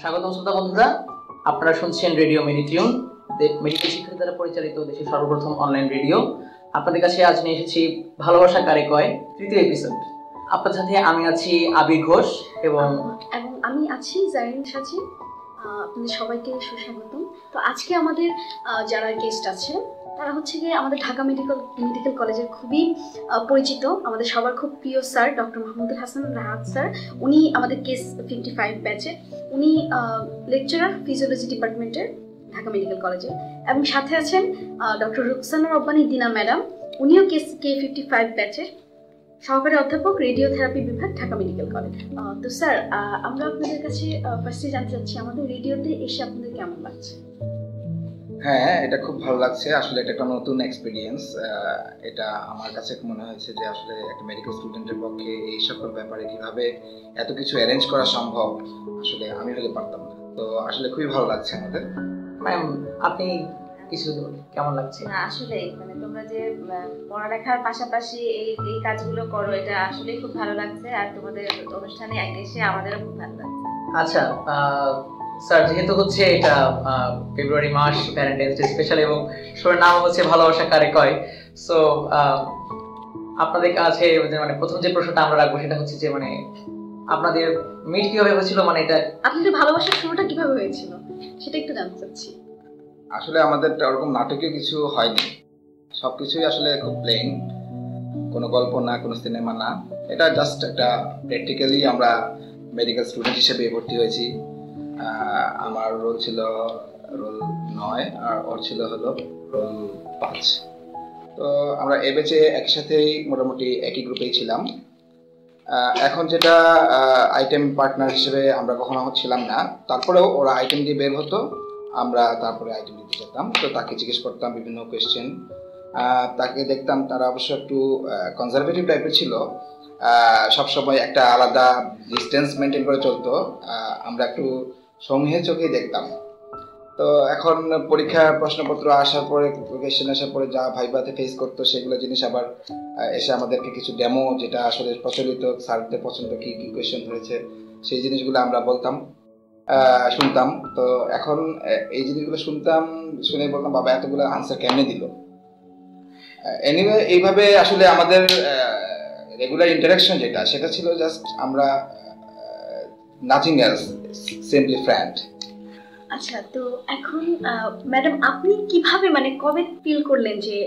স্বাগতম শ্রোতা বন্ধুরা, আপনারা শুনছেন রেডিও মেডিটিউন, মেডিকেল শিক্ষার্থী দ্বারা পরিচালিত দেশের সর্বপ্রথম অনলাইন রেডিও। আপনাদের কাছে আজ নিয়ে এসেছি ভালোবাসা কারে কয় তৃতীয় এপিসোড। আপনার সাথে আমি আছি আবির ঘোষ এবং আমি আছি জারিন সাচি। আপনাদের সবাইকে সুস্বাগতম। তো আজকে আমাদের যারা গেস্ট আছে তারা হচ্ছে গিয়ে আমাদের ঢাকা মেডিকেল কলেজের খুবই পরিচিত, আমাদের সবার খুব প্রিয় sir doctor Mahmudul Hasan Rahat sir. উনি আমাদের কেস 55 ব্যাচে, উনি লেকচারার ফিজিওলজি ডিপার্টমেন্টের ঢাকা মেডিকেল কলেজে, এবং সাথে আছেন ডক্টর রুকসানা রব্বানী দিনা ম্যাডাম, উনিও কেস K55 ব্যাচের সহকারী অধ্যাপক রেডিওথেরাপি বিভাগ ঢাকা মেডিকেল কলেজ। তো স্যার, আমরা আপনাদের কাছে ফার্স্টে জানতে চাচ্ছি আমাদের রেডিওতে এসে আপনাদের কেমন লাগছে? হ্যাঁ, এটা খুব ভালো লাগছে। আসলে এটা একটা নতুন এক্সপিরিয়েন্স। এটা আমার কাছে মনে হয়েছে যে আসলে একটা মেডিকেল স্টুডেন্টের পক্ষে এই সকল ব্যাপারে কিভাবে এত কিছু অ্যারেঞ্জ করা সম্ভব, আসলে আমি হলে পারতাম না। তো আসলে খুবই ভালো লাগছে আমাদের। ম্যাম, আপনি কিছু কেমন লাগছে? না, আসলে মানে তোমরা যে পড়ালেখার পাশাপাশি এই কাজগুলো করো, এটা আসলে খুব ভালো লাগছে। আর তোমাদের অনুষ্ঠানে এসে আমাদেরও খুব ভালো লাগছে। আচ্ছা স্যার, যেহেতু হচ্ছে এটা ফেব্রুয়ারি মাস, ভ্যালেন্টাইন্স ডে স্পেশাল, এবং শোয়ের নাম হচ্ছে ভালোবাসা কারে কয়, সো আপনাদের কাছে মানে প্রথম যে প্রশ্নটা আমরা রাখবো সেটা হচ্ছে যে মানে আপনাদের মিট কিভাবে হয়েছিল, মানে এটা আপনাদের ভালোবাসার শুরুটা কিভাবে হয়েছিল সেটা একটু জানতে চাচ্ছি। আসলে আমাদের ওরকম নাটকীয় কিছু হয়নি, সবকিছুই আসলে খুব প্লেন, কোনো গল্প না, কোনো সিনেমা না। এটা জাস্ট একটা প্র্যাকটিক্যালি আমরা মেডিকেল স্টুডেন্ট হিসেবে ভর্তি হয়েছি। আমার রোল ছিল রোল 9 আর ওর ছিল হলো রোল 5। তো আমরা এ ব্যাচে একই সাথেই মোটামুটি একই গ্রুপেই ছিলাম। এখন যেটা আইটেম পার্টনার হিসেবে আমরা কখনো ছিলাম না, তারপরেও ওরা আইটেম দিয়ে বের হতো, আমরা তারপরে আইটেম দিতে যেতাম। তো তাকে জিজ্ঞেস করতাম বিভিন্ন কোয়েশ্চেন, তাকে দেখতাম তারা অবশ্য একটু কনজারভেটিভ টাইপের ছিল, সবসময় একটা আলাদা ডিস্টেন্স মেনটেন করে চলতো। আমরা একটু সমীহের চোখেই দেখতাম। তো এখন পরীক্ষার প্রশ্নপত্র আসার পরে, কোয়েশ্চেন আসার পরে যা ভাইবাতে ফেস করতো সেগুলো জিনিস আবার এসে আমাদেরকে কিছু ডেমো, যেটা আসলে প্রচলিত স্যারদের পছন্দ কি কি কোয়েশ্চেন হয়েছে সেই জিনিসগুলো আমরা বলতাম, শুনতাম। তো এখন এই জিনিসগুলো শুনে বলতাম বাবা এতগুলো আনসার কেমনে দিল। এনিওয়ে, এইভাবে আসলে আমাদের রেগুলার ইন্টারাকশন যেটা, সেটা ছিল জাস্ট আমরা নাথিং এলস, সিম্পলি ফ্রেন্ড। আচ্ছা, তো এখন ম্যাডাম আপনি কিভাবে মানে কবে ফিল করলেন যে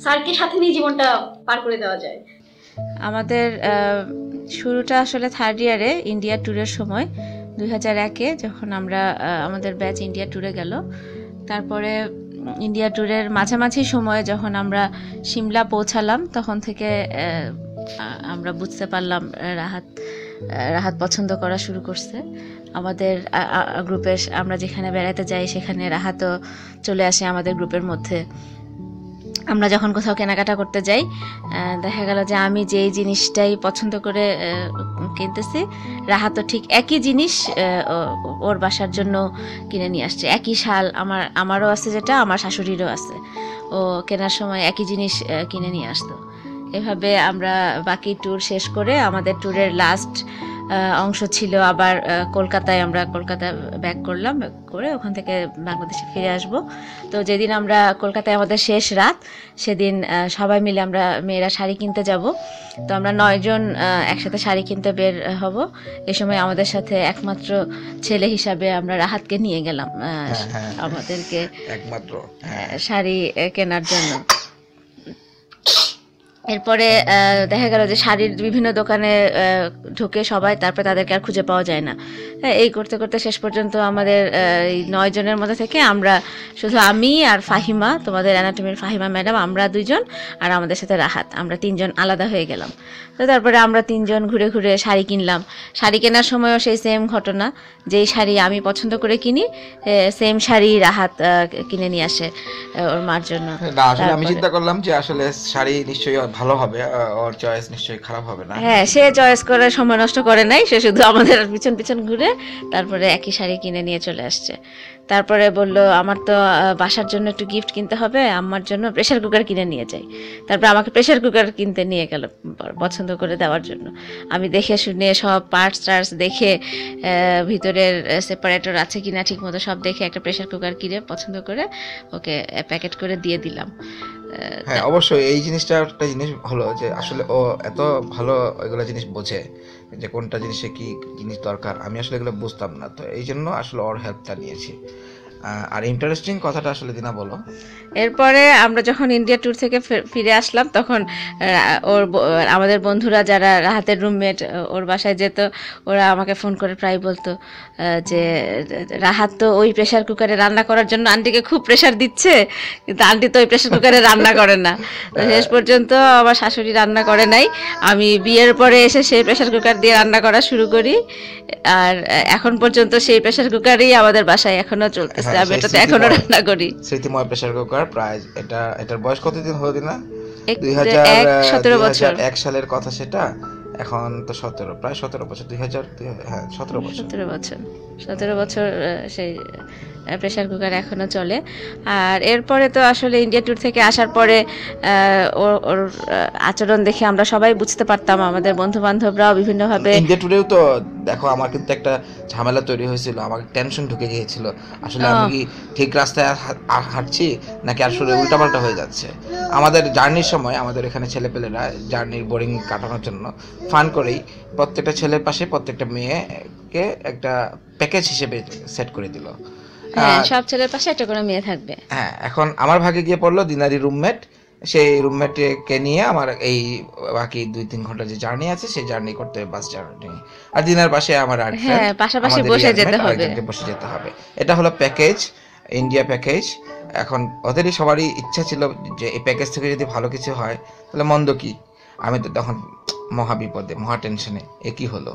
স্যারকে সাথে নিয়ে জীবনটা পার করে দেওয়া যায়? আমাদের শুরুটা আসলে থার্ড ইয়ারে ইন্ডিয়া ট্যুরের সময় 2001-এ, যখন আমরা আমাদের ব্যাচ ইন্ডিয়া ট্যুরে গেল। তারপরে ইন্ডিয়া ট্যুরের মাঝামাঝি সময়ে যখন আমরা সিমলা পৌঁছালাম, তখন থেকে আমরা বুঝতে পারলাম রাহাত পছন্দ করা শুরু করছে আমাদের গ্রুপে। আমরা যেখানে বেড়াতে যাই সেখানে রাহাতও চলে আসে আমাদের গ্রুপের মধ্যে। আমরা যখন কোথাও কেনাকাটা করতে যাই, দেখা গেল যে আমি যেই জিনিসটাই পছন্দ করে কিনতেছি, রাহাতও ঠিক একই জিনিস ওর বাসার জন্য কিনে নিয়ে আসছে। একই শাল আমারও আছে, যেটা আমার শাশুড়িরও আছে, ও কেনার সময় একই জিনিস কিনে নিয়ে আসতো। এভাবে আমরা বাকি ট্যুর শেষ করে, আমাদের ট্যুরের লাস্ট অংশ ছিল আবার কলকাতায়। আমরা কলকাতা ব্যাক করলাম, করে ওখান থেকে বাংলাদেশে ফিরে আসব। তো যেদিন আমরা কলকাতায় আমাদের শেষ রাত, সেদিন সবাই মিলে আমরা মেয়েরা শাড়ি কিনতে যাব। তো আমরা 9 জন একসাথে শাড়ি কিনতে বের হব। এ সময় আমাদের সাথে একমাত্র ছেলে হিসাবে আমরা রাহাতকে নিয়ে গেলাম আমাদেরকে একমাত্র শাড়ি কেনার জন্য। এরপরে দেখা গেল যে শাড়ির বিভিন্ন দোকানে ঢুকে সবাই, তারপরে তাদেরকে আর খুঁজে পাওয়া যায় না। এই করতে করতে শেষ পর্যন্ত আমাদের এই 9 জনের মধ্যে থেকে আমরা শুধু আমি আর ফাহিমা, তোমাদের অ্যানাটমির ফাহিমা ম্যাডাম, আমরা 2 জন, আর আমাদের সাথে রাহাত, আমরা 3 জন আলাদা হয়ে গেলাম। তো তারপরে আমরা 3 জন ঘুরে ঘুরে শাড়ি কিনলাম। শাড়ি কেনার সময়ও সেই সেম ঘটনা, যেই শাড়ি আমি পছন্দ করে কিনি, সেম শাড়ি রাহাত কিনে নিয়ে আসে ওর মার জন্য। আসলে আমি চিন্তা করলাম যে আসলে শাড়ি নিশ্চয়ই ভালো হবে, ওর চয়েস নিশ্চয়ই খারাপ হবে না। হ্যাঁ, সে চয়েস করে সময় নষ্ট করে নাই, সে শুধু আমাদের পিছন পিছন ঘুরে তারপরে একই শাড়ি কিনে নিয়ে চলে আসছে। তারপরে বলল আমার তো বাসার জন্য একটু গিফট কিনতে হবে, আম্মার জন্য প্রেসার কুকার কিনে নিয়ে যাই। তারপরে আমাকে প্রেসার কুকার কিনতে নিয়ে গেল পছন্দ করে দেওয়ার জন্য। আমি দেখে শুনে সব পার্টস টার্টস দেখে, ভিতরের সেপারেটর আছে কিনা ঠিক মতো সব দেখে একটা প্রেসার কুকার কিনে পছন্দ করে ওকে প্যাকেট করে দিয়ে দিলাম। হ্যাঁ অবশ্যই এই জিনিসটা একটা জিনিস হলো যে আসলে ও এত ভালো এগুলো জিনিস বোঝে যে কোনটা জিনিসে কি জিনিস দরকার, আমি আসলে এগুলো বুঝতাম না, তো এই জন্য আসলে ওর হেল্পটা নিয়েছি। আর ইন্টারেস্টিং কথাটা আসলে দিনা বলো। এরপরে আমরা যখন ইন্ডিয়া ট্যুর থেকে ফিরে আসলাম তখন আমাদের বন্ধুরা যারা রাহাতের রুমমেট ওর বাসায় যেত, ওরা আমাকে ফোন করে প্রায় বলতো যে রাহাত তো ওই প্রেসার কুকারে রান্না করার জন্য আন্টিকে খুব প্রেসার দিচ্ছে, কিন্তু আন্টি তো ওই প্রেসার কুকারে রান্না করে না। শেষ পর্যন্ত আমার শাশুড়ি রান্না করে নাই, আমি বিয়ের পরে এসে সেই প্রেসার কুকার দিয়ে রান্না করা শুরু করি, আর এখন পর্যন্ত সেই প্রেসার কুকারই আমাদের বাসায় এখনো চলতেছে। আমি এটাতে এখনো রান্না করি। স্মৃতিময় প্রেসার কুকার, প্রায় এটার বয়স কতদিন হলো দিনা? 2001 সালের কথা সেটা, এখন তো 17, প্রায় 17 বছর, 17 বছর সেই প্রেসার কুকার এখনো চলে। আর এরপরে তো আসলে ইন্ডিয়া ট্যুর থেকে আসার পরে ওর আচরণ দেখে আমরা সবাই বুঝতে পারতাম, আমাদের বন্ধু বান্ধবরাও বিভিন্নভাবে। ইন্ডিয়া ট্যুরেও তো দেখো আমার কিন্তু একটা ঝামেলা তৈরি হয়েছিল, আমার টেনশন ঢুকে গিয়েছিল আসলে আমি কি ঠিক রাস্তায় হাঁটছি নাকি আসলে উল্টাপাল্টা হয়ে যাচ্ছে। আমাদের জার্নির সময় আমাদের এখানে ছেলেপেলেরা জার্নির বোরিং কাটানোর জন্য ফান করেই প্রত্যেকটা ছেলের পাশে প্রত্যেকটা মেয়েকে একটা প্যাকেজ হিসেবে সেট করে দিল। হ্যাঁ, সব ছেলের পাশে একটা করে মেয়ে থাকবে। হ্যাঁ, এখন আমার ভাগে গিয়ে পড়লো দিনারি রুমমেট, সেই রুমমেটকে নিয়ে আমার এই বাকি 2-3 ঘন্টা যে জার্নি আছে সেই জার্নি করতে হবে, বাস জার্নি। আর দিনার পাশে আমার আর হ্যাঁ, পাশাপাশি বসে যেতে হবে। এটা হলো প্যাকেজ, ইন্ডিয়া প্যাকেজ। এখন ওদেরই সবারই ইচ্ছা ছিল যে এই প্যাকেজ থেকে যদি ভালো কিছু হয় তাহলে মন্দ কি। আমি তো তখন মহা বিপদে, মহা টেনশনে, এ কি হলো।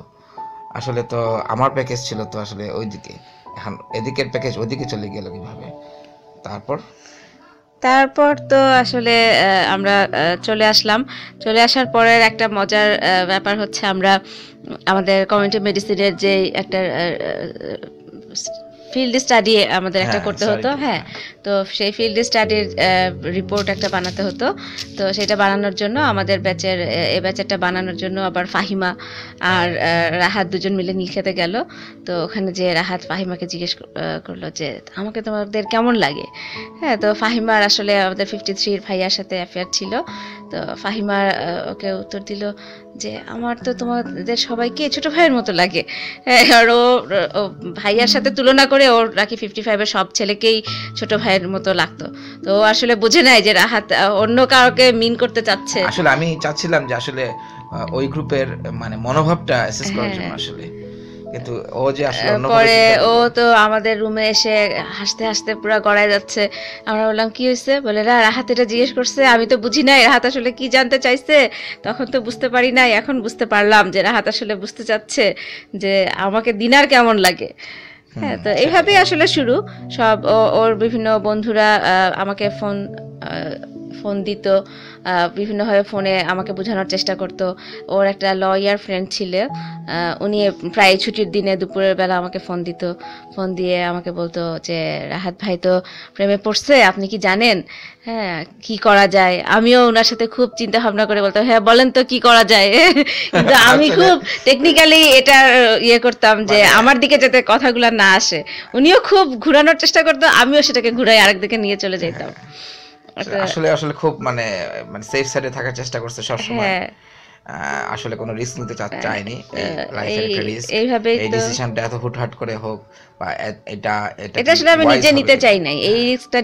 আসলে তো আমার প্যাকেজ ছিল তো আসলে ওইদিকে, এখন এদিকের প্যাকেজ ওইদিকে চলে গেল কিভাবে। তারপর তো আসলে আমরা চলে আসলাম। চলে আসার পরের একটা মজার ব্যাপার হচ্ছে আমরা আমাদের কমিউনিটি মেডিসিনের যে একটা ফিল্ড স্টাডি আমাদের একটা করতে হতো। হ্যাঁ, তো সেই ফিল্ড স্টাডির রিপোর্ট একটা বানাতে হতো। তো সেটা বানানোর জন্য আমাদের ব্যাচেরটা বানানোর জন্য আবার ফাহিমা আর রাহাত দুজন মিলে নীল খেতে গেল। তো ওখানে যে রাহাত ফাহিমাকে জিজ্ঞেস করলো যে আমাকে তোমাদের কেমন লাগে। হ্যাঁ, তো ফাহিমার আসলে আমাদের 53 ভাইয়ার সাথে অ্যাফেয়ার ছিল। তো ফাহিমার ওকে উত্তর দিল যে আমার তো তোমাদের সবাইকে ছোট ভাইয়ের মতো লাগে। আর ও ভাইয়ার সাথে তুলনা করে ওর নাকি 55-এর সব ছেলেকেই ছোট ভাইয়ের মতো লাগতো। তো আসলে বুঝে নাই যে রাহাত অন্য কাউকে মিন করতে চাচ্ছে। আসলে আমি চাচ্ছিলাম যে আসলে ওই গ্রুপের মানে মনোভাবটা অ্যাসেস করার জন্য আসলে, কিন্তু ও যে আসলে পরে ও তো আমাদের রুমে এসে হাসতে হাসতে পুরো গড়ায় যাচ্ছে। আমরা বললাম কি হয়েছে, বলে রাহাত এটা জিজ্ঞেস করছে, আমি তো বুঝি নাই রাহাত আসলে কি জানতে চাইছে, তখন তো বুঝতে পারি নাই, এখন বুঝতে পারলাম যে রাহাত আসলে বুঝতে চাচ্ছে যে আমাকে দিনার কেমন লাগে। হ্যাঁ, তো এইভাবেই আসলে শুরু সব। ওর বিভিন্ন বন্ধুরা আমাকে ফোন দিত, বিভিন্নভাবে ফোনে আমাকে বোঝানোর চেষ্টা করতো। ওর একটা লয়ার ফ্রেন্ড ছিল, উনি প্রায় ছুটির দিনে দুপুরের বেলা আমাকে ফোন দিত। ফোন দিয়ে আমাকে বলতো যে রাহাত ভাই তো প্রেমে পড়ছে, আপনি কি জানেন? হ্যাঁ, কি করা যায়? আমিও ওনার সাথে খুব চিন্তা ভাবনা করে বলতাম হ্যাঁ বলেন তো কি করা যায়। কিন্তু আমি খুব টেকনিক্যালি এটা করতাম যে আমার দিকে যাতে কথাগুলো না আসে। উনিও খুব ঘুরানোর চেষ্টা করতো, আমিও সেটাকে ঘুরাই আরেক দিকে নিয়ে চলে যেতাম। আসলে খুব মানে সেফ সাইডে থাকার চেষ্টা করছে সব সময়। আসলে কোনো রিস্ক নিতে চাইনি, লাইফের একটা রিস্ক। এইভাবেই এই ডিসিশনটা এত হুটহাট করে হোক বা এটা আসলে আমি নিজে নিতে চাই নাই, এই রিস্কটা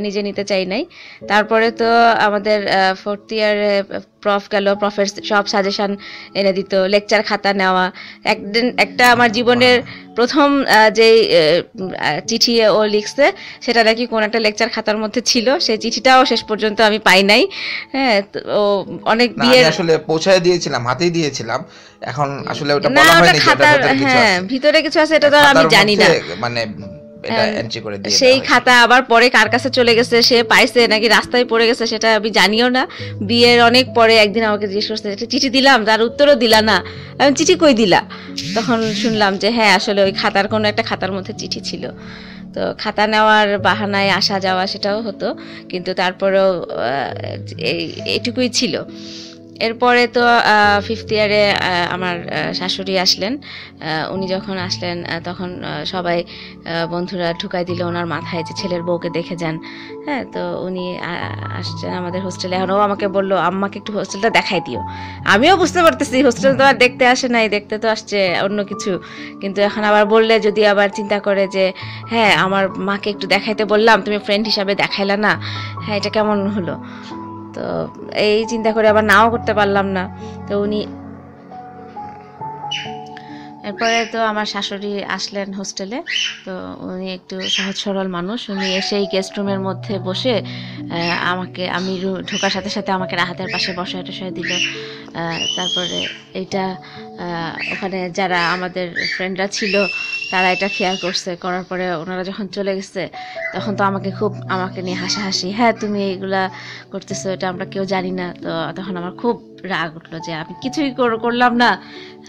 নিজে নিতে চাই নাই। তারপরে তো আমাদের 4th ইয়ারে প্রফ গেল, প্রফের সব সাজেশন এনে দিত, লেকচার খাতা নেওয়া। একটা আমার জীবনের প্রথম যে চিঠি ও লিখছে সেটা নাকি কোন একটা লেকচার খাতার মধ্যে ছিল, সেই চিঠিটাও শেষ পর্যন্ত আমি পাই নাই। হ্যাঁ, ও অনেক বিয়ের আসলে পৌঁছায় দিয়েছিলাম, হাতেই দিয়েছিলাম। এখন আসলে ওটা বলা হয়নি যে হ্যাঁ ভিতরে কিছু আছে, এটা তো আমি জানি না। মানে এটা এন্ট্রি করে দিয়ে সেই খাতা আবার পরে কার কাছে চলে গেছে, সে পাইছে নাকি রাস্তায় পড়ে গেছে সেটা আমি জানিও না। বিয়ের অনেক পরে একদিন আমাকে জিজ্ঞেস করছে, একটা চিঠি দিলাম, তার উত্তরও দিলা না। আমি চিঠি কই দিলা? তখন শুনলাম যে হ্যাঁ আসলে ওই খাতার কোনো একটা খাতার মধ্যে চিঠি ছিল। তো খাতা নেওয়ার বাহানায় আসা যাওয়া সেটাও হতো, কিন্তু তারপরেও এইটুকুই ছিল। এরপরে তো 5th ইয়ারে আমার শাশুড়ি আসলেন। উনি যখন আসলেন তখন সবাই বন্ধুরা ঢুকাই দিল ওনার মাথায় যে ছেলের বউকে দেখে যান। হ্যাঁ, তো উনি আসছেন আমাদের হোস্টেলে। এখন ও আমাকে বললো আম্মাকে একটু হোস্টেলটা দেখাই দিও। আমিও বুঝতে পারতেছি হোস্টেল তো আর দেখতে আসে নাই, দেখতে তো আসছে অন্য কিছু। কিন্তু এখন আবার বললে যদি আবার চিন্তা করে যে হ্যাঁ আমার মাকে একটু দেখাইতে বললাম, তুমি ফ্রেন্ড হিসাবে দেখাইলা না, হ্যাঁ এটা কেমন হলো? তো এই চিন্তা করে আবার নাও করতে পারলাম না। তো উনি এরপরে তো আমার শাশুড়ি আসলেন হোস্টেলে। তো উনি একটু সহজ সরল মানুষ। উনি এসেই গেস্ট রুমের মধ্যে বসে আমি ঢোকার সাথে সাথে আমাকে রাহাতের পাশে বসায় টসায় দিল। তারপরে এইটা ওখানে যারা আমাদের ফ্রেন্ডরা ছিল তারা এটা খেয়াল করছে, করার পরে ওনারা যখন চলে গেছে তখন তো আমাকে নিয়ে হাসাহাসি, হ্যাঁ তুমি এইগুলা করতেছো, এটা আমরা কেউ জানি না। তো তখন আমার খুব রাগ উঠলো যে আমি কিছুই করলাম না।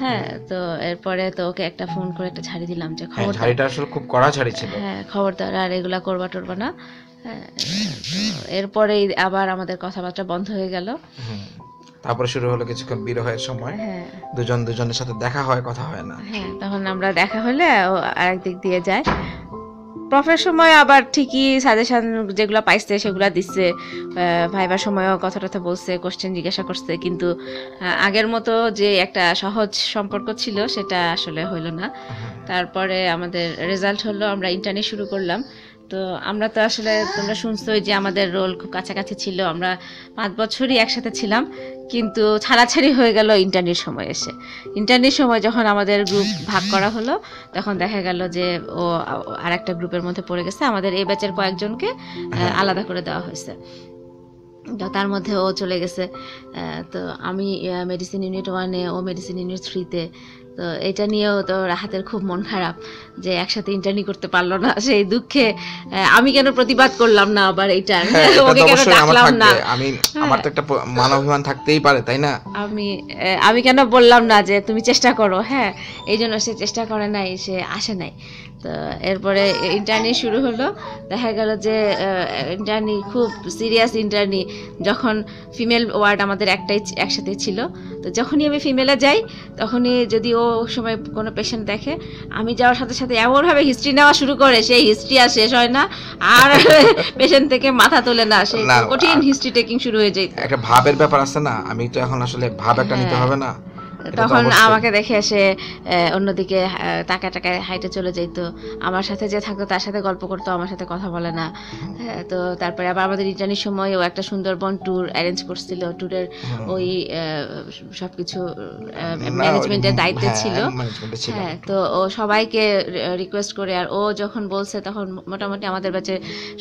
হ্যাঁ, তো এরপরে তো ওকে একটা ফোন করে একটা ঝাড়ি দিলাম যে ঝাড়িটা আসলে খুব কড়া ঝাড়ি ছিল। হ্যাঁ, খবরদার আর এগুলা করবা টরবা না। হ্যাঁ, এরপরেই আবার আমাদের কথাবার্তা বন্ধ হয়ে গেল। তারপরে শুরু হলো কিছুক্ষণ বিরহের সময়। হ্যাঁ, দুজনের সাথে দেখা হয়, কথা হয় না। হ্যাঁ, তখন আমরা দেখা হলে ও আরেক দিক দিয়ে যায়। প্রফের সময় আবার ঠিকই সাজেশন যেগুলো পাইছে সেগুলো দিচ্ছে, ভাইবার সময়ও কথা টথা বলছে, কোশ্চেন জিজ্ঞাসা করছে, কিন্তু আগের মতো যে একটা সহজ সম্পর্ক ছিল সেটা আসলে হইলো না। তারপরে আমাদের রেজাল্ট হলো, আমরা ইন্টার্নি শুরু করলাম। তো আমরা তো আসলে তোমরা শুনছোই যে আমাদের রোল খুব কাছাকাছি ছিল, আমরা 5 বছরই একসাথে ছিলাম, কিন্তু ছাড়াছাড়ি হয়ে গেল ইন্টার্নির সময় এসে। ইন্টার্নির সময় যখন আমাদের গ্রুপ ভাগ করা হলো তখন দেখা গেল যে ও আরেকটা গ্রুপের মধ্যে পড়ে গেছে। আমাদের এই ব্যাচের কয়েকজনকে আলাদা করে দেওয়া হয়েছে, তো তার মধ্যে ও চলে গেছে। তো আমি মেডিসিন ইউনিট 1-এ, ও মেডিসিন ইউনিট 3-তে। তো এটা নিয়েও তো রাহাতের খুব মন খারাপ যে একসাথে ইন্টার্নি করতে পারলো না। সেই দুঃখে আমি কেন প্রতিবাদ করলাম না আবার এইটার, ওকে কেন ডাকলাম না। আমার তো একটা মানবাভিমান থাকতেই পারে, তাই না? আমি কেন বললাম না যে তুমি চেষ্টা করো। হ্যাঁ, এই জন্য সে চেষ্টা করে নাই, সে আসে নাই। তো এরপরে ইন্টার্নি শুরু হলো। দেখা গেল যে ইন্টার্নি খুব সিরিয়াস ইন্টার্নি। যখন ফিমেল ওয়ার্ড আমাদের একসাথে ছিল, তো যখনই আমি ফিমেলে যাই তখনই যদি ও সময় কোনো পেশেন্ট দেখে, আমি যাওয়ার সাথে সাথে এমনভাবে হিস্ট্রি নেওয়া শুরু করে, সেই হিস্ট্রি আর শেষ হয় না, আর পেশেন্ট থেকে মাথা তোলে না, সেই কঠিন হিস্ট্রি টেকিং শুরু হয়ে যায়। একটা ভাবের ব্যাপার আছে না, আমি তো এখন আসলে ভাব একটা নিতে হবে না। তখন আমাকে দেখে এসে অন্যদিকে তাকায় হাইটে চলে যেত। আমার সাথে যে থাকতো তার সাথে গল্প করতো, আমার সাথে কথা বলে না। তো তারপরে আবার আমাদের রিটার্নের সময় ও একটা সুন্দরবন ট্যুর অ্যারেঞ্জ করছিল। ট্যুরের ওই সবকিছু ম্যানেজমেন্টের দায়িত্বে ছিল। হ্যাঁ, তো ও সবাইকে রিকোয়েস্ট করে, আর ও যখন বলছে তখন মোটামুটি আমাদের ব্যাচে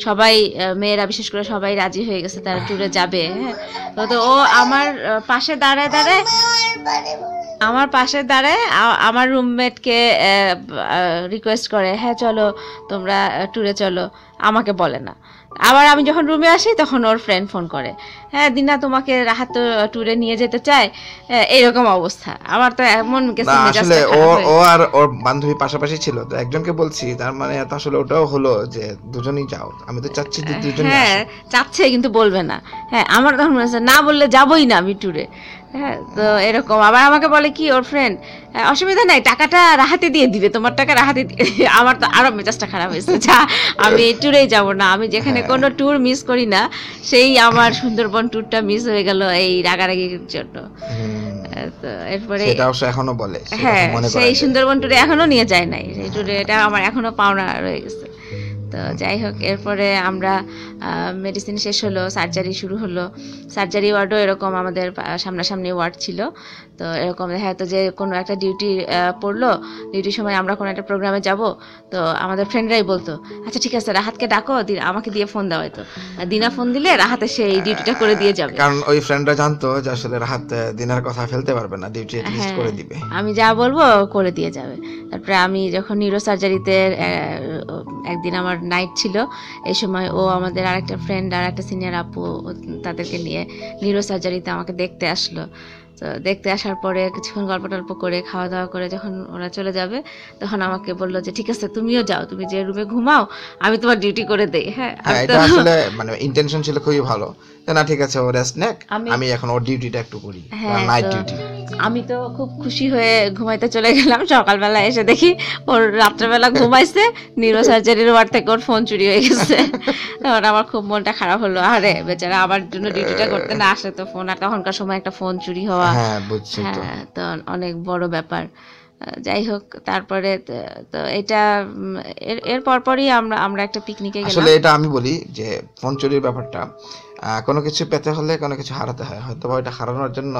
সবাই, মেয়েরা বিশেষ করে সবাই রাজি হয়ে গেছে তারা ট্যুরে যাবে। হ্যাঁ, তো ও আমার পাশে দাঁড়ায় আমার রুমমেটকে রিকোয়েস্ট করে, হ্যাঁ চলো তোমরা ট্যুরে চলো, আমাকে বলে না। আবার আমি যখন রুমে আসি তখন ওর ফ্রেন্ড ফোন করে, হ্যাঁ দিনা তোমাকে রাহাত তো ট্যুরে নিয়ে যেতে চায়। এইরকম অবস্থা। আমার তো এমন আসলে ও আর ওর বান্ধবী পাশাপাশি ছিল, তো একজনকে বলছি, তার মানে আসলে ওটাও হলো যে দুজনেই যাও। আমি তো চাচ্ছি যে দুজনেই। হ্যাঁ চাচ্ছে, কিন্তু বলবে না। হ্যাঁ, আমার তখন মনে হচ্ছে না বললে যাবোই না আমি ট্যুরে। হ্যাঁ, তো এরকম। আবার আমাকে বলে কি ওর ফ্রেন্ড, অসুবিধা নাই, টাকাটা রাহাতে দিয়ে দিবে, তোমার টাকা রাহাতে দিয়ে। আমার তো আরো মেজাজটা খারাপ হয়েছে, আমি ট্যুরেই যাব না। আমি যেখানে কোনো ট্যুর মিস করি না, সেই আমার সুন্দরবন ট্যুরটা মিস হয়ে গেল এই রাগারাগির জন্য। তো এরপরে এখনো বলে, হ্যাঁ সেই সুন্দরবন ট্যুরে এখনো নিয়ে যায় নাই, সেই ট্যুরে এটা আমার এখনো পাওনা রয়ে গেছে। তো যাই হোক, এরপরে আমরা মেডিসিন শেষ হলো, সার্জারি শুরু হলো। সার্জারি ওয়ার্ডও এরকম আমাদের সামনাসামনি ওয়ার্ড ছিল। তো এরকম দেখা যেত যে কোনো একটা ডিউটি পড়লো, ডিউটির সময় আমরা কোনো একটা প্রোগ্রামে যাব, তো আমাদের ফ্রেন্ডরাই বলতো আচ্ছা ঠিক আছে রাহাতকে ডাকো, আমাকে দিয়ে ফোন দেওয়া হতো। দিনা ফোন দিলে রাহাতে সেই ডিউটিটা করে দিয়ে যাবে, কারণ ওই ফ্রেন্ডরা জানতো যে আসলে রাহাত দিনের কথা ফেলতে পারবে না, ডিউটি এটলিস্ট করে দিবে, আমি যা বলবো করে দিয়ে যাবে। তারপরে আমি যখন নিউরো সার্জারিতে একদিন আমার নাইট ছিল, এই সময় ও আমাদের আরেকটা ফ্রেন্ড আর একটা সিনিয়র আপু তাদেরকে নিয়ে নিউরো সার্জারিতে আমাকে দেখতে আসলো। তো দেখতে আসার পরে কিছুক্ষণ গল্প টল্প করে খাওয়া দাওয়া করে যখন ওরা চলে যাবে, তখন আমাকে বললো যে ঠিক আছে তুমিও যাও, তুমি যে রুমে ঘুমাও আমি তোমার ডিউটি করে দেই। হ্যাঁ, এটা আসলে মানে ইন্টেনশন ছিল খুবই ভালো, না ঠিক আছে ও রেস্ট নেক, আমি এখন ওর ডিউটিটা একটু করি, নাইট ডিউটি। আমি তো খুব খুশি হয়ে ঘুমাইতে চলে গেলাম। সকালবেলা এসে দেখি ওর রাত্রেবেলা ঘুমাইছে, নিউরো সার্জারির ওয়ার্ড থেকে ওর ফোন চুরি হয়ে গেছে। তখন আমার খুব মনটা খারাপ হলো, আরে বেচারা আমার জন্য ডিউটিটা করতে না আসলে তো ফোন, আর তখনকার সময় একটা ফোন চুরি হওয়া, হ্যাঁ বুঝছি, তো অনেক বড় ব্যাপার। যাই হোক, তারপরে তো এটা এর পরপরই আমরা একটা পিকনিকে গেলাম। আসলে এটা আমি বলি যে ফোন চুরির ব্যাপারটা, কোনো কিছু পেতে হলে কোনো কিছু হারাতে হয়, হয়তো বা ওইটা হারানোর জন্য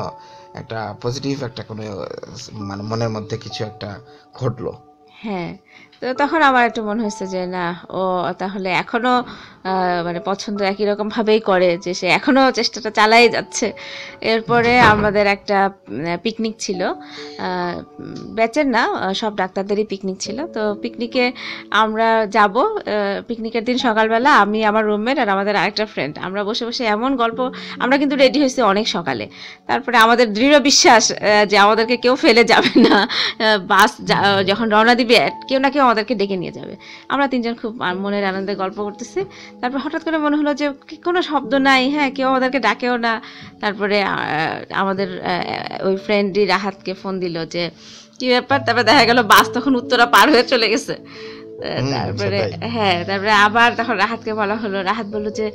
একটা পজিটিভ একটা কোনো মানে মনের মধ্যে কিছু একটা ঘটলো। হ্যাঁ, তো তখন আমার একটু মনে হয়েছে যে না, ও তাহলে এখনো মানে পছন্দ একই রকম ভাবেই করে, যে সে এখনো চেষ্টাটা চালাই যাচ্ছে। এরপরে আমাদের একটা পিকনিক ছিল, ব্যাচের না, সব ডাক্তারদেরই পিকনিক ছিল। তো পিকনিকে আমরা যাব, পিকনিকের দিন সকালবেলা আমি, আমার রুমমেট আর আমাদের আরেকটা ফ্রেন্ড আমরা বসে বসে এমন গল্প, আমরা কিন্তু রেডি হয়েছি অনেক সকালে। তারপরে আমাদের দৃঢ় বিশ্বাস যে আমাদেরকে কেউ ফেলে যাবে না, বাস যখন রওনা দিবে কেউ না কেউ আমাদেরকে ডেকে নিয়ে যাবে। আমরা তিনজন খুব মনের আনন্দে গল্প করতেছি। তারপর হঠাৎ করে মনে হলো যে কোনো শব্দ নাই, হ্যাঁ কেউ আমাদেরকে ডাকেও না। তারপরে আমাদের ওই ফ্রেন্ডই রাহাতকে ফোন দিল যে কি ব্যাপার, তারপরে দেখা গেল বাস তখন উত্তরা পার হয়ে চলে গেছে। তারপরে হ্যাঁ, তারপরে আবার তখন রাহাতকে বলা হলো, রাহাত বললো যে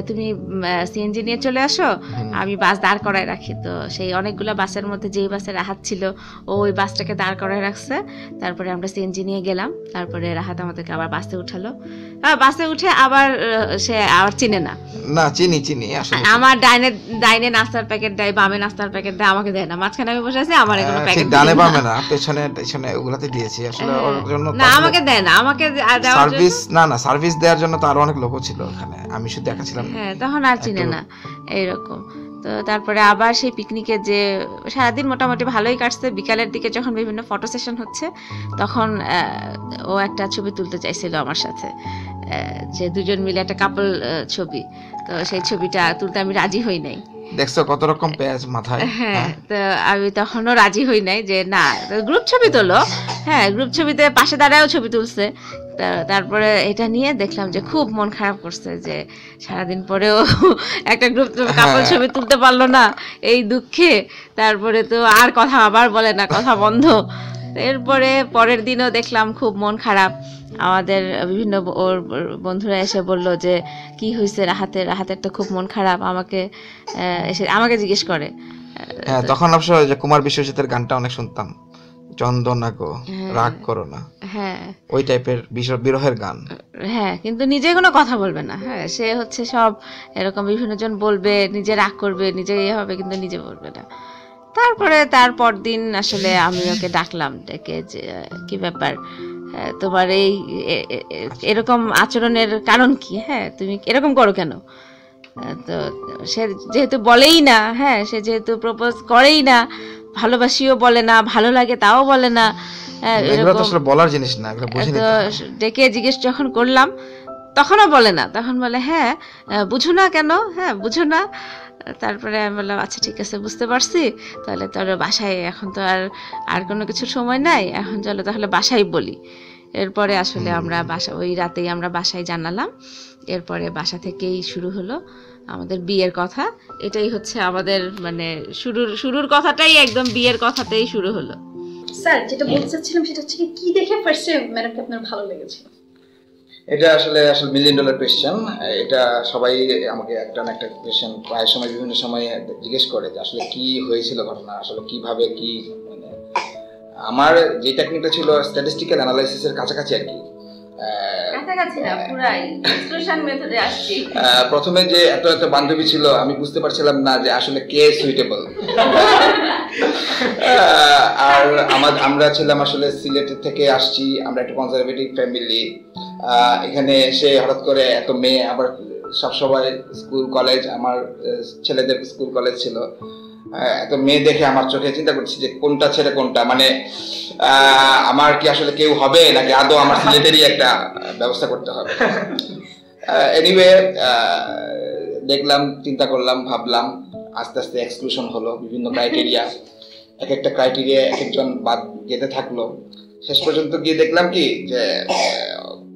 তুমি সিএনজি নিয়ে চলে আসো, আমি বাস দাঁড় করায় রাখি। তো সেই অনেকগুলো বাসের মধ্যে যেই বাসে রাহাত ছিল ওই বাসটাকে দাঁড় করায় রাখছে। তারপরে আমরা সিএনজি নিয়ে গেলাম। তারপরে রাহাত আমাদেরকে আবার বাসে উঠালো। বাসে উঠে আবার সে আবার চিনে না, চিনি আসলে আমার ডাইনে নাস্তার প্যাকেট দেয়, বামে নাস্তার প্যাকেট দেয়, আমাকে দেয় না। মাঝখানে আমি বসে আছি, আমার কোনো প্যাকেট ডানে বামে না, পেছনে ওগুলাতে দিয়েছি আসলে ওর জন্য। না, আমাকে দেয় না, আমাকে সার্ভিস না সার্ভিস দেওয়ার জন্য তো আরো অনেক লোক ছিল ওখানে, আমি শুধু একা ছিলাম। হ্যাঁ, তখন আর চিনে না এইরকম। তো তারপরে আবার সেই পিকনিকে যে সারাদিন মোটামুটি ভালোই কাটছে। বিকালের দিকে যখন বিভিন্ন ফটো সেশন হচ্ছে, তখন ও একটা ছবি তুলতে চাইছিল আমার সাথে, যে দুজন মিলে একটা কাপল ছবি। তো সেই ছবিটা তুলতে আমি রাজি হই নাই। দেখছো কত রকম পেঁয়াজ মাথায়। হ্যাঁ, তো আমি তখনও রাজি হই নাই যে না, গ্রুপ ছবি তোলো। হ্যাঁ, গ্রুপ ছবিতে পাশে দাঁড়ায়ও ছবি তুলছে। তারপরে এটা নিয়ে দেখলাম যে খুব মন খারাপ করছে যে সারাদিন পরেও একটা গ্রুপ কাপল ছবি তুলতে পারলো না, এই দুঃখে। তারপরে তো আর কথা আবার বলে না, কথা বন্ধ। এরপরে পরের দিনও দেখলাম খুব মন খারাপ। আমাদের বিভিন্ন ওর বন্ধুরা এসে বলল যে কি হয়েছে রাহাতের তো খুব মন খারাপ। আমাকে জিজ্ঞেস করে। হ্যাঁ, তখন অবশ্য যে কুমার বিশ্বজিতের গানটা অনেক শুনতাম, চন্দনা গো রাগ করো না, হ্যাঁ ওই টাইপের বিরহের গান। হ্যাঁ, কিন্তু নিজে কোনো কথা বলবে না। হ্যাঁ, সে হচ্ছে সব এরকম বিভিন্ন জন বলবে, নিজে রাগ করবে, নিজে ইয়ে হবে, কিন্তু নিজে বলবে না। তারপরে তারপর দিন আসলে আমি ওকে ডাকলাম, ডেকে যে কি ব্যাপার, তোমার এই এরকম আচরণের কারণ কি? হ্যাঁ, তুমি এরকম করো কেন? তো সে যেহেতু বলেই না, হ্যাঁ সে যেহেতু প্রপোজ করেই না, ভালোবাসিও বলে না, ভালো লাগে তাও বলে না, বলার জিনিস না। তো ডেকে জিজ্ঞেস যখন করলাম তখনও বলে না, তখন বলে হ্যাঁ বুঝো না কেন, হ্যাঁ বুঝো না। তারপরে আমি বললাম আচ্ছা ঠিক আছে, বুঝতে পারছি, তাহলে তোর বাসায় এখন তো আর কোনো কিছুর সময় নাই, এখন চলো তাহলে বাসায় বলি। এরপরে আসলে আমরা ওই রাতেই আমরা বাসায় জানালাম। এরপরে বাসা থেকেই শুরু হলো আমাদের বিয়ের কথা। এটাই হচ্ছে আমাদের মানে শুরুর কথাটাই একদম বিয়ের কথাতেই শুরু হলো। স্যার, যেটা বলতে চাচ্ছিলাম সেটা হচ্ছে কি দেখে ফার্স্টে ম্যাডামকে আপনার ভালো লেগেছিল? এটা আসলে মিলিয়ন ডলার কোয়েশ্চেন। এটা সবাই আমাকে একটা কোয়েশ্চেন প্রায় সময় বিভিন্ন সময় জিজ্ঞেস করে যে আসলে কি হয়েছিল ঘটনা, আসলে কিভাবে কি, মানে আমার যে টেকনিকটা ছিল স্ট্যাটিস্টিক্যাল অ্যানালাইসিসের কাছাকাছি আর কি। কাছাকাছি না, পুরাই এক্সক্লুশন মেথডে আসছি। প্রথমে যে এত এত বান্ধবী ছিল আমি বুঝতে পারছিলাম না যে আসলে কে সুইটেবল। আর আমরা ছিলাম আসলে সিলেট থেকে আসছি, আমরা একটা কনজারভেটিভ ফ্যামিলি। এখানে এসে হঠাৎ করে এত মেয়ে, আবার সবসময় স্কুল কলেজ, আমার ছেলেদের স্কুল কলেজ ছিল, এত মেয়ে দেখে আমার চোখে চিন্তা করছি যে কোনটা ছেড়ে কোনটা, মানে আমার কি আসলে কেউ হবে নাকি আদৌ আমার সিলেটেরই একটা ব্যবস্থা করতে হবে। এনিওয়ে দেখলাম, চিন্তা করলাম, ভাবলাম, আস্তে আস্তে এক্সক্লুশন হলো, বিভিন্ন ক্রাইটেরিয়া, এক একটা ক্রাইটেরিয়া এক একজন বাদ যেতে থাকলো। শেষ পর্যন্ত গিয়ে দেখলাম কি যে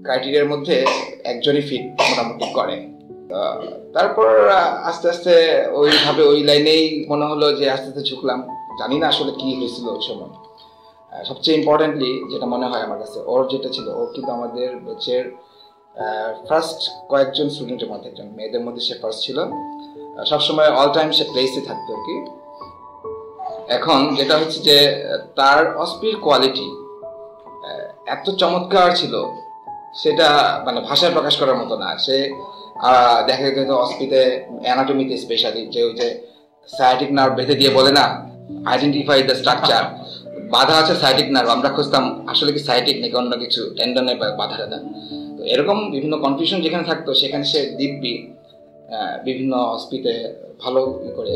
ক্রাইটেরিয়ার মধ্যে একজনই ফিট মোটামুটি করে। তারপর আস্তে আস্তে ওইভাবে ওই লাইনেই মনে হলো যে আস্তে আস্তে ঝুঁকলাম। জানি না আসলে কি হয়েছিল ওই সময়। সবচেয়ে ইম্পর্টেন্টলি যেটা মনে হয় আমার কাছে, ওর যেটা ছিল, ও কিন্তু আমাদের ব্যাচের ফার্স্ট কয়েকজন স্টুডেন্টের মধ্যে একজন, মেয়েদের মধ্যে সে ফার্স্ট ছিল। সবসময় অল টাইম সে প্লেসে থাকতো আর কি। এখন যেটা হচ্ছে যে তার অস্পির কোয়ালিটি এত চমৎকার ছিল, সেটা মানে ভাষায় প্রকাশ করার মতো না। সে দেখা যেত অস্পিতে অ্যানাটমিতে স্পেশালি, যে ওই যে সায়াটিক নার্ভ বেঁধে দিয়ে বলে না, আইডেন্টিফাই দ্য স্ট্রাকচার, বাধা আছে সায়াটিক নার্ভ, আমরা খুঁজতাম আসলে কি সায়াটিক নাকি অন্য কিছু, টেন্ডনে বাধা টাধা। তো এরকম বিভিন্ন কনফিউশন যেখানে থাকতো সেখানে সে দিব্যি বিভিন্ন অস্পিতে ভালো করে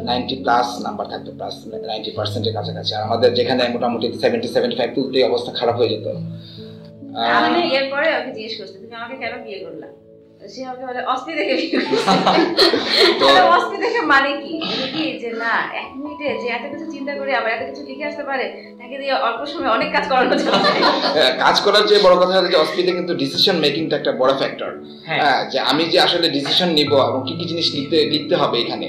90+ নাম্বার থাকতো, প্লাস 90%-এর কাছাকাছি। আর আমাদের যেখানে মোটামুটি 70-75 তুলতেই অবস্থা খারাপ হয়ে যেত। আমি এরপরে ওকে জিজ্ঞেস করছি, তুমি আমাকে কেন বিয়ে করলা? সে আমাকে বলে অস্পি দেখে বিয়ে করছি। অস্পি দেখে মানে কি যে না, 1 মিনিটে যে এত কিছু চিন্তা করে আবার এত কিছু লিখে আসতে পারে, তাকে দিয়ে অল্প সময় অনেক কাজ করানো যাবে। কাজ করার যে বড় কথা হলো যে অস্পিতে কিন্তু ডিসিশন মেকিংটা একটা বড় ফ্যাক্টর। যে আমি যে আসলে ডিসিশন নিব এবং কি কি জিনিস লিখতে হবে, এখানে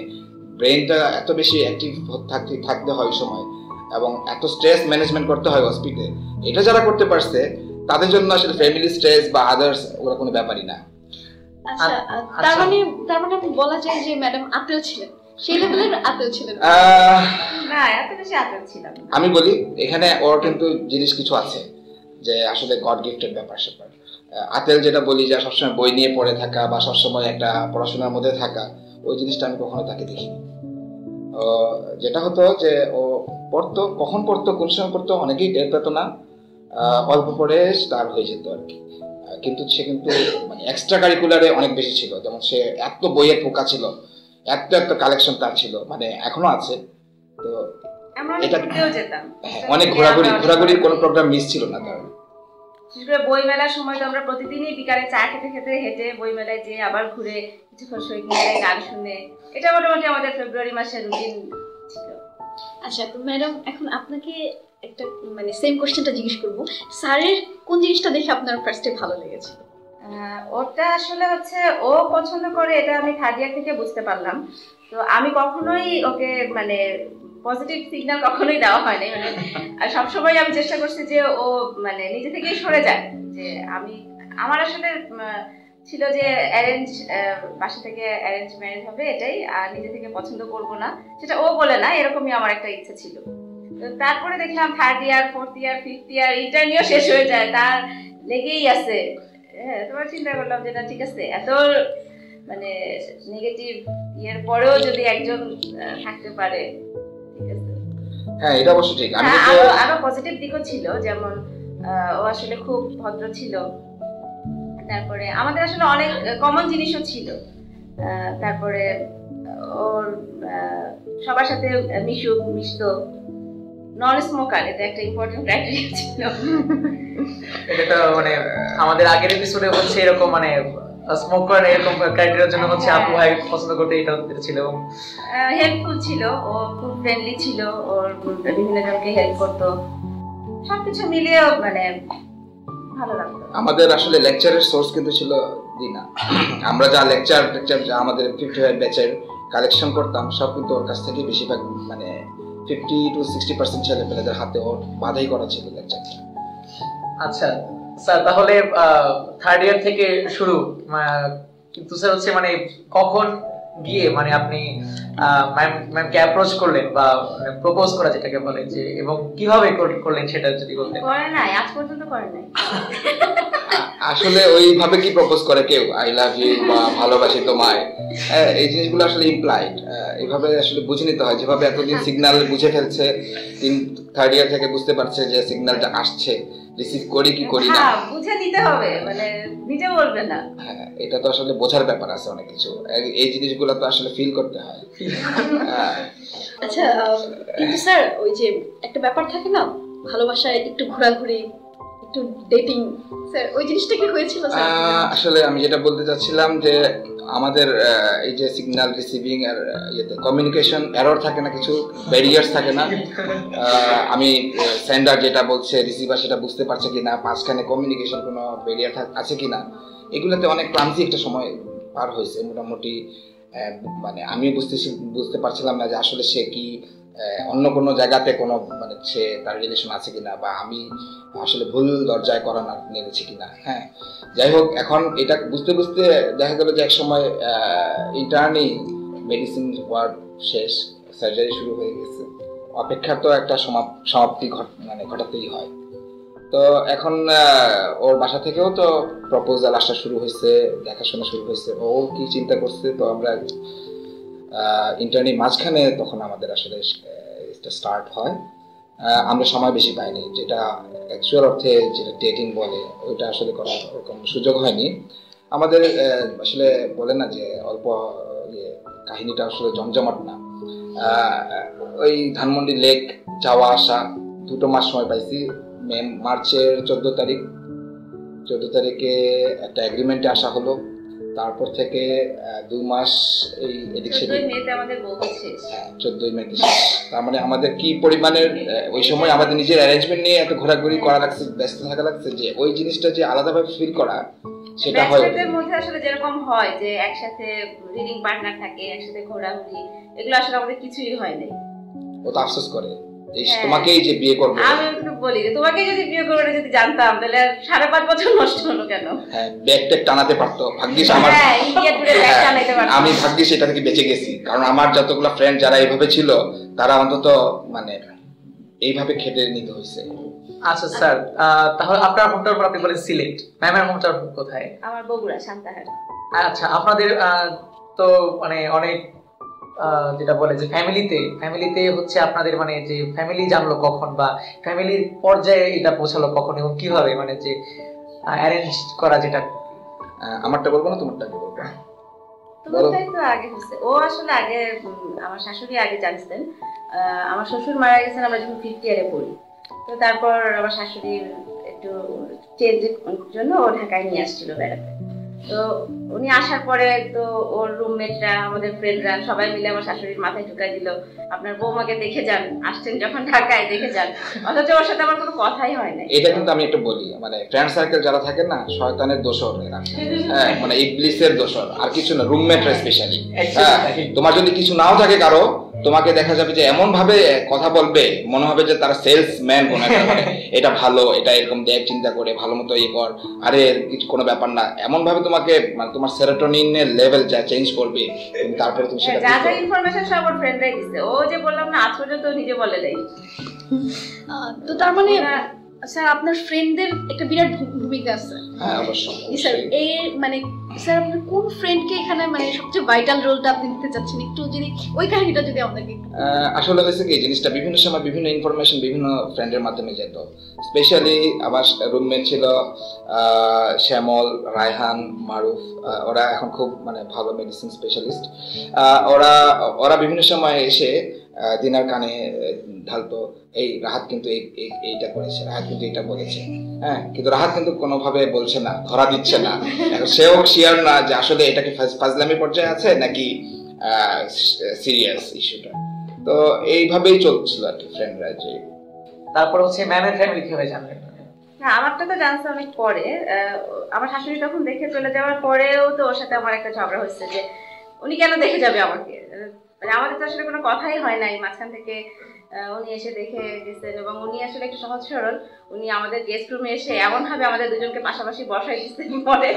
ব্রেনটা এত বেশি অ্যাক্টিভ থাকতে হয় সময়, এবং এত স্ট্রেস ম্যানেজমেন্ট করতে হয় হসপিটালে। এটা যারা করতে পারছে তাদের জন্য আসলে ফ্যামিলি স্ট্রেস বা আদার্স ওরা কোনো ব্যাপারই না। আচ্ছা, তার মানে বলা যায় যে ম্যাডাম আত্মীয় ছিলেন, সেই লেভেলের আত্মীয় ছিলেন না? এত বেশি আত্মীয় ছিলাম আমি বলি, এখানে ওর কিন্তু জিনিস কিছু আছে যে আসলে গড গিফটেড ব্যাপার স্যাপার। আতেল যেটা বলি যে সবসময় বই নিয়ে পড়ে থাকা বা সবসময় একটা পড়াশোনার মধ্যে থাকা, ওই জিনিসটা আমি কখনো তাকে দেখিনি। যেটা হতো যে ও পড়তো, কখন পড়তো, কোন সময় পড়তো অনেকেই টের পেত না, অল্প পড়ে স্টার হয়ে যেত আর কি। কিন্তু সে কিন্তু মানে এক্সট্রা কারিকুলারে অনেক বেশি ছিল। যেমন সে এত বইয়ের পোকা ছিল, এত কালেকশন তার ছিল, মানে এখনো আছে। তো এটা অনেক ঘোরাঘুরির কোনো প্রোগ্রাম মিস ছিল না তার। বই মেলার সময় তো আমরা প্রতিদিনই বিকালে চা খেতে খেতে হেঁটে বই মেলায় যেয়ে আবার ঘুরে কিছুক্ষণ শহীদ মিনারে গান শুনে, এটা মোটামুটি আমাদের ফেব্রুয়ারি মাসের রুটিন ছিল। আচ্ছা, তো ম্যাডাম এখন আপনাকে একটা মানে সেম কোশ্চেনটা জিজ্ঞেস করবো, স্যারের কোন জিনিসটা দেখে আপনার ফার্স্টে ভালো লেগেছে? ওটা আসলে হচ্ছে ও পছন্দ করে, এটা আমি থার্ড ইয়ার থেকে বুঝতে পারলাম। তো আমি কখনোই ওকে মানে পজিটিভ সিগন্যাল কখনোই দেওয়া হয়নি, মানে আর সবসময় আমি চেষ্টা করছি যে ও মানে নিজে থেকেই সরে যায়। যে আমার আসলে ছিল যে অ্যারেঞ্জ, বাসা থেকে অ্যারেঞ্জ ম্যারেজ হবে এটাই, আর নিজে থেকে পছন্দ করব না, সেটা ও বলে না, এরকমই আমার একটা ইচ্ছা ছিল। তো তারপরে দেখলাম third year, fourth year, fifth year interview শেষ হয়ে যায়, তার লেগেই আছে। হ্যাঁ, তোমার চিন্তা করলাম যে না ঠিক আছে, এত মানে নেগেটিভ ইয়ের পরেও যদি একজন থাকতে পারে, ঠিক আছে। হ্যাঁ, এটা অবশ্য ঠিক। আমি আরো পজিটিভ দিকও ছিল, যেমন ও আসলে খুব ভদ্র ছিল। তারপরে আমাদের আসলে অনেক কমন জিনিসও ছিল। তারপরে ওর সবার সাথে মিশতো, নন স্মোকার, এটা একটা ইম্পর্টেন্ট ক্রাইটেরিয়া ছিল। এটা মানে আমাদের আগের এপিসোডে হচ্ছে এরকম মানে স্মোক করে এরকম ক্রাইটেরিয়ার জন্য হচ্ছে আপু ভাই পছন্দ করতে এটা ছিল, এবং হেল্পফুল ছিল, ও খুব ফ্রেন্ডলি ছিল, ওর বিভিন্ন জনকে হেল্প করতো, সবকিছু মিলিয়ে মানে ভালো লাগতো। আমাদের আসলে লেকচারের সোর্স কিন্তু ছিল দিনা। আমরা যা লেকচার আমাদের 55 ব্যাচের কালেকশন করতাম সব কিন্তু ওর কাছ থেকে বেশিরভাগ মানে 50-60% ছেলেপেলেদের হাতে ওর বাধাই করা ছিল লেকচারটা। আচ্ছা স্যার, তাহলে থার্ড ইয়ার থেকে শুরু, কিন্তু স্যার হচ্ছে মানে কখন গিয়ে মানে আপনি ম্যামকে অ্যাপ্রোচ করলেন বা প্রপোজ করা যেটাকে বলে, যে এবং কিভাবে করলেন সেটা যদি বলতেন। করে নাই, আজ পর্যন্ত করে নাই। আসলে ওইভাবে কি প্রপোজ করে কেউ আই লাভ ইউ বা ভালোবাসি তোমায়, এই জিনিসগুলো আসলে ইমপ্লাইড, এইভাবে আসলে বুঝে নিতে হয়। যেভাবে এতদিন সিগন্যাল বুঝে ফেলছে, থার্ড ইয়ার থেকে বুঝতে পারছে যে সিগন্যালটা আসছে, রিসিভ করি কি করি না, বুঝে নিতে হবে, মানে নিজে বলবে না। হ্যাঁ, এটা তো আসলে বোঝার ব্যাপার আছে অনেক কিছু, এই জিনিসগুলো তো আসলে ফিল করতে হয়। আচ্ছা, কিন্তু স্যার ওই যে একটা ব্যাপার থাকে না, ভালোবাসায় একটু ঘোরাঘুরি, একটু ডেটিং, স্যার ওই জিনিসটা কি হয়েছিল স্যার? আসলে আমি যেটা বলতে চাচ্ছিলাম যে আমাদের এই যে সিগন্যাল রিসিভিং আর ইয়েতে কমিউনিকেশন এরর থাকে না, কিছু ব্যারিয়ার্স থাকে না। আমি সেন্ডার যেটা বলছে রিসিভার সেটা বুঝতে পারছে কিনা, মাঝখানে কমিউনিকেশন কোনো ব্যারিয়ার আছে কিনা, এগুলোতে অনেক ক্লান্তি একটা সময় পার হয়েছে মোটামুটি। মানে আমি বুঝতে পারছিলাম না যে আসলে সে কি অন্য কোনো জায়গাতে কোনো মানে সে তার রিলেশন আছে কিনা, বা আমি আসলে ভুল দরজায় করা নেমেছি কিনা। হ্যাঁ, যাই হোক, এখন এটা বুঝতে বুঝতে দেখা গেল যে এক সময় ইন্টার্নি মেডিসিন হওয়ার শেষ, সার্জারি শুরু হয়ে গেছে, অপেক্ষা তো একটা সমাপ্তি মানে ঘটাতেই হয়। তো এখন ওর বাসা থেকেও তো প্রপোজাল আসা শুরু হয়েছে, দেখাশোনা শুরু হয়েছে, ও কি চিন্তা করছে। তো আমরা ইন্টার্নি মাঝখানে তখন আমাদের আসলে স্টার্ট হয়। আমরা সময় বেশি পাইনি, যেটা অ্যাকচুয়াল অর্থে যেটা ডেটিং বলে ওইটা আসলে করার ওরকম সুযোগ হয়নি আমাদের। আসলে বলে না যে অল্প কাহিনীটা আসলে জমজমাট না। ওই ধানমন্ডি লেক যাওয়া আসা 2 মাস সময় পাইছি। মার্চের 14 তারিখে একটা এগ্রিমেন্টে আসা হলো। তারপর থেকে 2 মাস এই এদিক সেদিক, 14 মেতে শেষ। তার মানে আমাদের কি পরিমাণের ওই সময় আমাদের নিজের অ্যারেঞ্জমেন্ট নিয়ে এত ঘোরাঘুরি করা লাগছে, ব্যস্ত থাকা লাগছে, যে ওই জিনিসটা যে আলাদাভাবে ফিল করা সেটা হয়। ব্যাচেলরদের মধ্যে আসলে যেরকম হয় যে একসাথে রিডিং পার্টনার থাকে, একসাথে ঘোরাঘুরি, এগুলো আসলে আমাদের কিছুই হয় নাই। ও তো আফসোস করে তোমাকেই যে বিয়ে করবে। আমি একটু বলি যে তোমাকে যদি বিয়ে করবে না যদি জানতাম তাহলে 5.5 বছর নষ্ট হলো কেন। হ্যাঁ, ব্যাগ টানাতে পারতো, ভাগ্যিস আমার। হ্যাঁ, ইন্ডিয়া টুরে ব্যাগ টানাতে পারতো। আমি ভাগ্যিস এটা থেকে বেঁচে গেছি, কারণ আমার যতগুলো ফ্রেন্ড যারা এইভাবে ছিল তারা অন্তত মানে এইভাবে খেটে নিতে হয়েছে। আচ্ছা স্যার, তাহলে আপনার হোমটাউন আপনি বলেন সিলেট, ম্যামের হোমটাউন কোথায়? আমার বগুড়া সান্তাহার। আচ্ছা, আপনাদের তো মানে অনেক যেটা বলে যে ফ্যামিলিতে হচ্ছে আপনাদের মানে যে ফ্যামিলি জানলো কখন, বা ফ্যামিলির পর্যায়ে এটা পৌঁছালো কখন এবং কিভাবে, মানে যে অ্যারেঞ্জ করা, যেটা আমারটা বলবো না তোমারটা বলবো? তোমারটাই তো আগে হচ্ছে। ও আসলে আগে আমার শাশুড়ি আগে জানতেন। আমার শ্বশুর মারা গেছেন আমরা যখন 5th ইয়ারে পড়ি। তো তারপর আমার শাশুড়ির একটু চেঞ্জের জন্য ও ঢাকায় নিয়ে আসছিল বেড়াতে। তো উনি আসার পরে তো ওর রুমমেটরা, আমাদের ফ্রেন্ডরা সবাই মিলে আমার শাশুড়ির মাথায় ঢুকাই দিল, আপনার বৌমাকে দেখে যান, আসছেন যখন ঢাকায় দেখে যান। অথচ ওর সাথে আমার কোনো কথাই হয় না। এটা কিন্তু আমি একটু বলি, মানে ফ্রেন্ড সার্কেল যারা থাকে না, শয়তানের দোসর এরা, হ্যাঁ, মানে ইবলিসের দোসর, আর কিছু না। রুমমেটরা স্পেশালি, তোমার যদি কিছু নাও থাকে কারো, তোমাকে দেখা যাবে যে এমন ভাবে কথা বলবে মনে হবে যে তারা সেলসম্যান কোনো একটা, এটা ভালো, এটা এরকম দেখ, চিন্তা করে ভালো মতো ইয়ে কর, আরে কিছু কোনো ব্যাপার না, এমন ভাবে তোমাকে মানে তোমার সেরোটোনিনের লেভেল যা চেঞ্জ করবে, তারপরে তুমি সেটা যা যা ইনফরমেশন সব ওর ফ্রেন্ডরাই দিচ্ছে। ও যে বললাম না আজ পর্যন্ত নিজে বলে নাই। তো তার মানে স্যার আপনার ফ্রেন্ডদের একটা বিরাট ভূমিকা আছে। হ্যাঁ, অবশ্যই স্যার। এই মানে স্যার আপনার কোন ফ্রেন্ডকে এখানে মানে সবচেয়ে ভাইটাল রোলটা আপনি দিতে চাচ্ছেন, একটু যদি ওই কাহিনীটা যদি আমাদেরকে। আসলে হয়েছে কি, জিনিসটা বিভিন্ন সময় বিভিন্ন ইনফরমেশন বিভিন্ন ফ্রেন্ডের মাধ্যমে যেত। স্পেশালি আমার রুমমেট ছিল শ্যামল, রায়হান, মারুফ, ওরা এখন খুব মানে ভালো মেডিসিন স্পেশালিস্ট। ওরা বিভিন্ন সময় এসে দিনার কানে ঢালতো, এই রাহাত কিন্তু এইটা করেছে, রাহাত কিন্তু এটা বলেছে। হ্যাঁ, কিন্তু রাহাত কিন্তু কোনোভাবে বলছে না, ধরা দিচ্ছে না, সেও শিয়ার না যে আসলে এটা কি ফাজলামি পর্যায়ে আছে নাকি সিরিয়াস ইস্যুটা। তো এইভাবেই চলছিল আর কি ফ্রেন্ডরা। যে তারপর হচ্ছে ম্যামের ফ্যামিলি কিভাবে জানলেন? না, আমারটা তো জানছে অনেক পরে। আমার শাশুড়ি তখন দেখে চলে যাওয়ার পরেও তো ওর সাথে আমার একটা ঝগড়া হচ্ছে যে উনি কেন দেখে যাবে আমাকে, মানে আমাদের তো আসলে কোনো কথাই হয় নাই। মাঝখান থেকে উনি এসে দেখে গেছেন এবং উনি আসলে একটু সহজ সরল। উনি আমাদের গেস্ট রুমে এসে এমনভাবে আমাদের দুজনকে পাশাপাশি বসাই দিচ্ছেন, পরে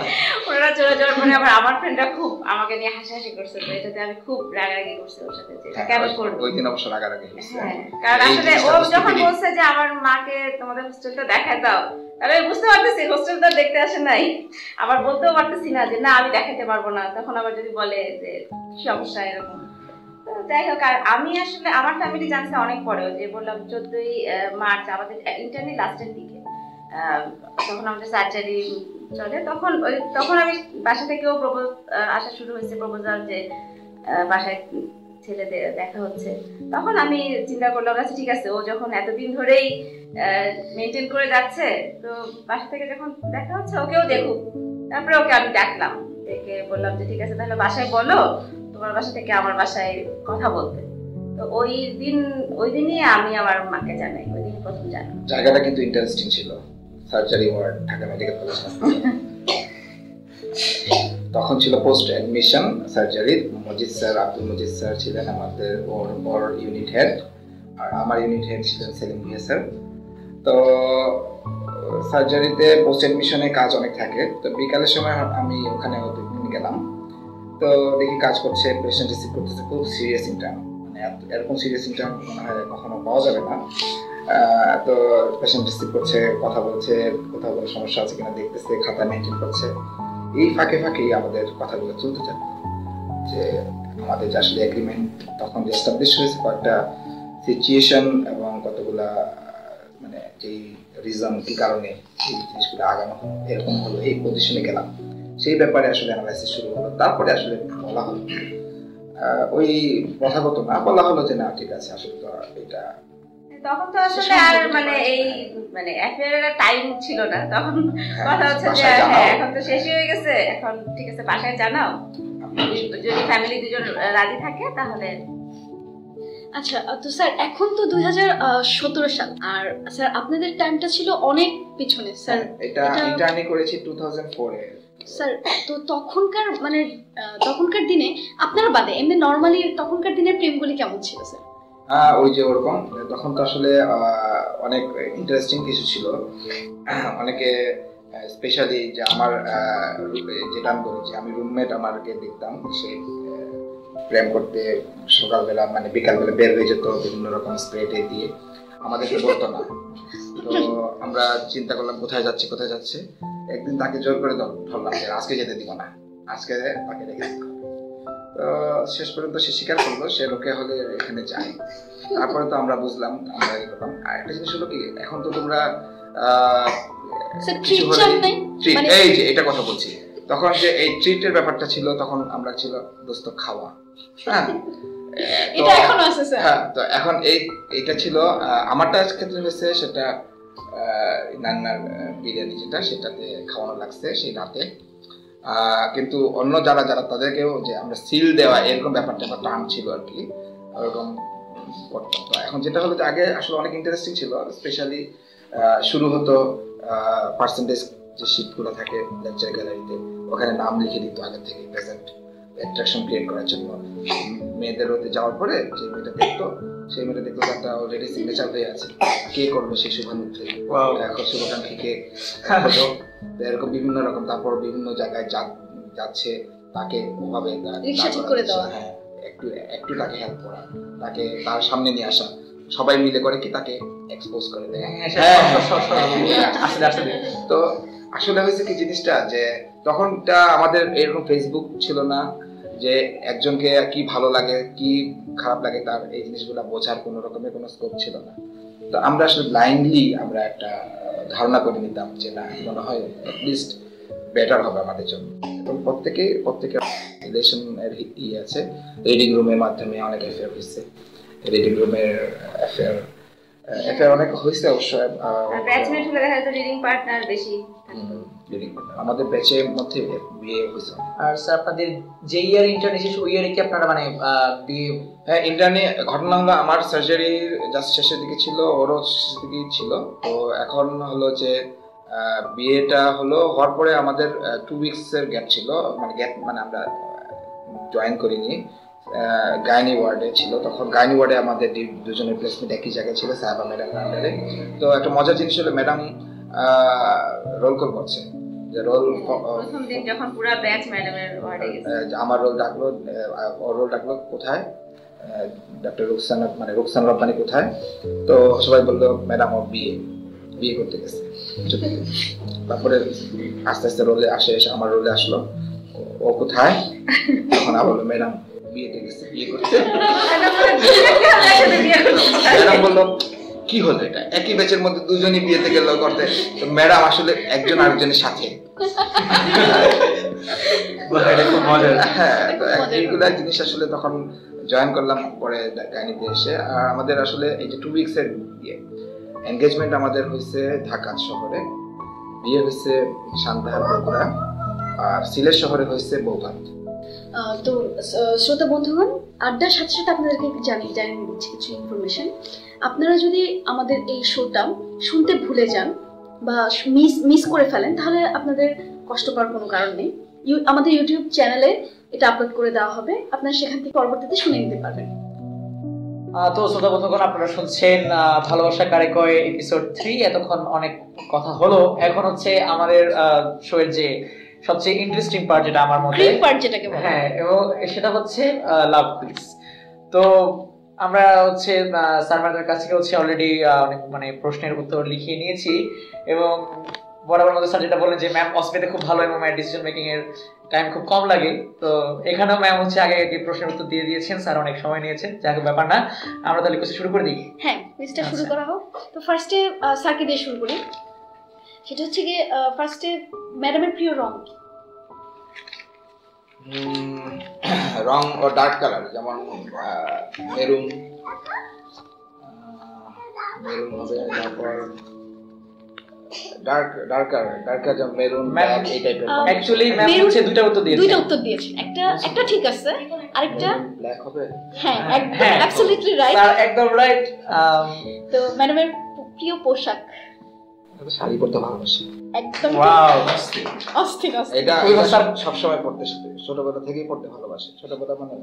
ওনারা চলে যাওয়ার পরে আবার আমার ফ্রেন্ডরা খুব আমাকে নিয়ে হাসাহাসি করছে। তো এটাতে আমি খুব রাগারাগি করছি ওর সাথে, যে কেন করবো। ওই দিন অবশ্য রাগারাগি হয়েছে। হ্যাঁ, কারণ আসলে ও যখন বলছে যে আমার মাকে তোমাদের হোস্টেলটা দেখায় দাও, তাহলে আমি বুঝতে পারতেছি হোস্টেলটা দেখতে আসে নাই, আবার বলতেও পারতেছি না যে না আমি দেখাতে পারবো না। তখন আবার যদি বলে যে সমস্যা এরকম, যাই হোক। আর আমি আসলে আমার ফ্যামিলি জানছে অনেক পরেও, যে বললাম 14ই মার্চ আমাদের ইন্টারনি লাস্টের দিকে, তখন আমাদের সার্জারি চলে, তখন আমি বাসা থেকেও আসা শুরু হয়েছে প্রপোজাল যে বাসায় ছেলে দেখা হচ্ছে। তখন আমি চিন্তা করলাম আচ্ছা ঠিক আছে, ও যখন এতদিন ধরেই মেনটেন করে যাচ্ছে, তো বাসা থেকে যখন দেখা হচ্ছে ওকেও দেখুক। তারপরে ওকে আমি ডাকলাম, ডেকে বললাম যে ঠিক আছে তাহলে বাসায় বলো তোমার বাসা থেকে আমার বাসায় কথা বলতে। তো ওই দিনই আমি আমার মাকে জানাই, ওই দিনই প্রথম জানাই। জায়গাটা কিন্তু ইন্টারেস্টিং ছিল, surgery ward, Dhaka medical college. তখন ছিল post admission surgery. Majid sir, Abdul Majid sir ছিলেন আমাদের ওর ইউনিট হেড, আর আমার ইউনিট হেড ছিলেন সেলিম ভিয়া স্যার। তো সার্জারিতে পোস্ট অ্যাডমিশনে কাজ অনেক থাকে। তো বিকালের সময় আমি ওখানে গেলাম, তো দেখি কাজ করছে, পেশেন্ট রিসিভ করতেছে, খুব সিরিয়াস সিমটম, মানে এরকম সিরিয়াস সিমটম মনে হয় কখনো পাওয়া যাবে না। তো পেশেন্ট রিসিভ করছে, কথা বলছে, কোথাও কোনো সমস্যা আছে কিনা দেখতেছে, খাতা মেনটেন করছে। এই ফাঁকে ফাঁকেই আমাদের কথাগুলো চলতে থাকতো, যে আমাদের যে আসলে এগ্রিমেন্ট তখন যে এস্টাবলিশ হয়েছে, কয়েকটা সিচুয়েশন এবং কতগুলা মানে যেই রিজন, কি কারণে এই জিনিসগুলো আগানো হলো, এরকম হলো, এই পজিশনে গেলাম, সেই ব্যাপারে আসলে অ্যানালাইসিস শুরু হলো। তারপরে আসলে বলা হলো, ওই কথাগত না বলা হলো যে না ঠিক আছে আসলে তো এটা। তখন তো আসলে আর মানে এই মানে অ্যাফেয়ারের টাইম ছিল না, তখন কথা হচ্ছে যে হ্যাঁ এখন তো শেষই হয়ে গেছে, এখন ঠিক আছে বাসায় জানাও, যদি ফ্যামিলি দুজন রাজি থাকে তাহলে। আচ্ছা, তো স্যার এখন তো 2017 সাল, আর স্যার আপনাদের টাইমটা ছিল অনেক পিছনে স্যার। এটা ইন্টার্নি করেছি 2004 এ স্যার। তো তখনকার দিনে আপনারা বাদে এমনি নরমালি তখনকার দিনের প্রেমগুলি কেমন ছিল স্যার? ওই যে ওরকম, তখন তো আসলে অনেক ইন্টারেস্টিং কিছু ছিল। অনেকে স্পেশালি যে আমার যেটা আমি বলেছি, আমি রুমমেট আমাকে দেখতাম, সে প্রেম করতে সকালবেলা মানে বিকালবেলা বের হয়ে যেত বিভিন্ন রকম স্প্রে দিয়ে, আমাদেরকে বলতো না। তো আমরা চিন্তা করলাম কোথায় যাচ্ছে। একদিন তাকে জোর করে ধরলাম যে আজকে যেতে দিব না, আজকে তাকে রেখে দিতে হবে। তো শেষ পর্যন্ত সে স্বীকার করলো, সে লোকে হলে এখানে যায়। তারপরে তো আমরা বুঝলাম, আমরা করলাম। আর একটা জিনিস হলো কি, এখন তো তোমরা এই যে এটা কথা বলছি, তখন যে এই ট্রিটের ব্যাপারটা ছিল, তখন আমরা ছিল দোস্ত খাওয়া। হ্যাঁ, এটা এখনো আছে স্যার। হ্যাঁ, তো এখন এইটা ছিল আমারটা ক্ষেত্রে হয়েছে, সেটা নান্নার বিরিয়ানি যেটা, সেটাতে খাওয়ানো লাগছে সেই রাতে। কিন্তু অন্য যারা তাদেরকেও যে আমরা সিল দেওয়া এরকম ব্যাপারটা আমার টার্ম ছিল আর কি, ওরকম করতাম। তো এখন যেটা হলো যে আগে আসলে অনেক ইন্টারেস্টিং ছিল, স্পেশালি শুরু হতো পার্সেন্টেজ যে শিটগুলো থাকে লেকচার গ্যালারিতে, ওখানে নাম লিখে দিত আগে থেকে, প্রেজেন্ট অ্যাট্রাকশন ক্রিয়েট করার জন্য। মেয়েদের হতে যাওয়ার পরে যে মেয়েটা দেখতো, সেই মেয়েটা দেখতো একটা অলরেডি সিগনেচার হয়ে আছে, কে করবে সেই শুভানুদ্ধে, এখন শুভাকাঙ্ক্ষীকে হতো, এরকম বিভিন্ন রকম। তারপর বিভিন্ন জায়গায় যাচ্ছে, তাকে ওভাবে হ্যাঁ একটু তাকে হেল্প করা, তাকে তার সামনে নিয়ে আসা, সবাই মিলে করে কি তাকে এক্সপোজ করে দেয়। তো আসলে হয়েছে কি জিনিসটা, যে তখনটা আমাদের এরকম ফেসবুক ছিল না, যে একজনকে কি ভালো লাগে কি খারাপ লাগে তার এই জিনিসগুলো বোঝার কোনো রকমের কোনো স্কোপ ছিল না। তো আমরা আসলে ব্লাইন্ডলি আমরা একটা ধারণা করে নিতাম যে না মনে হয় অ্যাটলিস্ট বেটার হবে আমাদের জন্য। এবং প্রত্যেকের রিলেশন এর আছে, রিডিং রুমের মাধ্যমে অনেক অ্যাফেয়ার হয়েছে, রিডিং রুমের অ্যাফেয়ার অনেক হয়েছে অবশ্যই। ব্যাচমেট হলে দেখা যায় রিডিং পার্টনার বেশি, আমাদের ব্যাচের মধ্যে বিয়ে হয়েছে। আর স্যার আপনাদের যে ইয়ার ইন্টার্নি শেষ, ওই ইয়ারে কি আপনারা মানে বিয়ে? হ্যাঁ, ইন্টার্নি ঘটনা হলো আমার সার্জারির জাস্ট শেষের দিকে ছিল, ওরও শেষের দিকেই ছিল। তো এখন হলো যে বিয়েটা হওয়ার পরে আমাদের 2 weeks এর গ্যাপ ছিল, মানে আমরা জয়েন করিনি গাইনি ওয়ার্ডে ছিল, তখন গাইনি ওয়ার্ডে আমাদের দুজনের প্লেসমেন্ট একই জায়গায় ছিল সাহেবা ম্যাডাম আন্ডারে। তো একটা মজার জিনিস হলো ম্যাডাম রোল কল করছে, যে রোল প্রথম দিন যখন পুরো ব্যাচ ম্যাডামের ওয়ার্ডে গেছে, আমার রোল ডাকলো, ওর রোল ডাকলো কোথায়, ডক্টর রুকসানা মানে রুকসানা রব্বানি কোথায়। তো সবাই বললো ম্যাডাম ও বিয়ে করতে গেছে। তারপরে আস্তে আস্তে রোলে এসে আমার রোলে আসলো, ও কোথায়, তখন আবার বললো ম্যাডাম বিয়েতে গেছে, বিয়ে করতে। ম্যাডাম বললো কি হলো এটা, একই ব্যাচের মধ্যে দুজনই বিয়েতে গেল করতে, তো ম্যাডাম আসলে একজন আরেকজনের সাথে। হ্যাঁ, এইগুলা জিনিস আসলে তখন জয়েন করলাম পরে গাইনিতে এসে। আর আমাদের আসলে এই যে 2 weeks এর এনগেজমেন্ট আমাদের হয়েছে ঢাকা শহরে, বিয়ে হয়েছে সান্তাহার বগুড়া, আর সিলেট শহরে হয়েছে বৌভাত। তো শ্রোতা বন্ধুগণ, আড্ডার সাথে সাথে আপনাদেরকে জানিয়ে দিচ্ছি কিছু ইনফরমেশন। আপনারা যদি আমাদের এই শোটা শুনতে ভুলে যান বা মিস করে ফেলেন, তাহলে আপনাদের কষ্ট পাওয়ার কোনো কারণ নেই। আমাদের ইউটিউব চ্যানেলে এটা আপলোড করে দেওয়া হবে, আপনারা সেখান থেকে পরবর্তীতে শুনে নিতে পারবেন। তো শ্রোতা বন্ধুগণ, আপনারা শুনছেন ভালোবাসা কারে কয় এপিসোড 3। এতক্ষণ অনেক কথা হলো, এখন হচ্ছে আমাদের শো এর যে সবচেয়ে ইন্টারেস্টিং পার্ট, যেটা আমার মতে হ্যাঁ, এবং সেটা হচ্ছে লাভ কুইজ। তো আমরা হচ্ছে স্যার ম্যাডামের কাছ থেকে হচ্ছে অলরেডি অনেক মানে প্রশ্নের উত্তর লিখিয়ে নিয়েছি, এবং বরাবর মধ্যে স্যার যেটা বলেন যে ম্যাম অসমেতে খুব ভালো এবং ম্যাম ডিসিশন মেকিং এর টাইম খুব কম লাগে। তো এখানেও ম্যাম হচ্ছে আগে প্রশ্নের উত্তর দিয়ে দিয়েছেন, স্যার অনেক সময় নিয়েছেন, যাকে ব্যাপার না। আমরা তাহলে কিছু শুরু করে দিই। হ্যাঁ, কুইজটা শুরু করা হোক। তো ফার্স্টে স্যারকে দিয়ে শুরু করি। সেটা হচ্ছে কি, ফার্স্টে ম্যাডামের প্রিয় রং কি? রং ও ডার্ক কালার, যেমন মেরুন হবে, তারপর ডার্কার যেমন মেরুন ব্ল্যাক, এই টাইপের। অ্যাকচুয়ালি ম্যাম হচ্ছে দুটো উত্তর দিয়েছেন। একটা ঠিক আছে, আরেকটা ব্ল্যাক হবে। হ্যাঁ, অ্যাবসলিউটলি রাইট, স্যার একদম রাইট। তো ম্যাডামের প্রিয় পোশাক? শাড়ি পরতে ভালোবাসি। একদম ওয়াও, অস্থির। এটা সব সময় পড়তে ছোটবেলা থেকেই পড়তে ভালোবাসি। ছোটবেলা মানে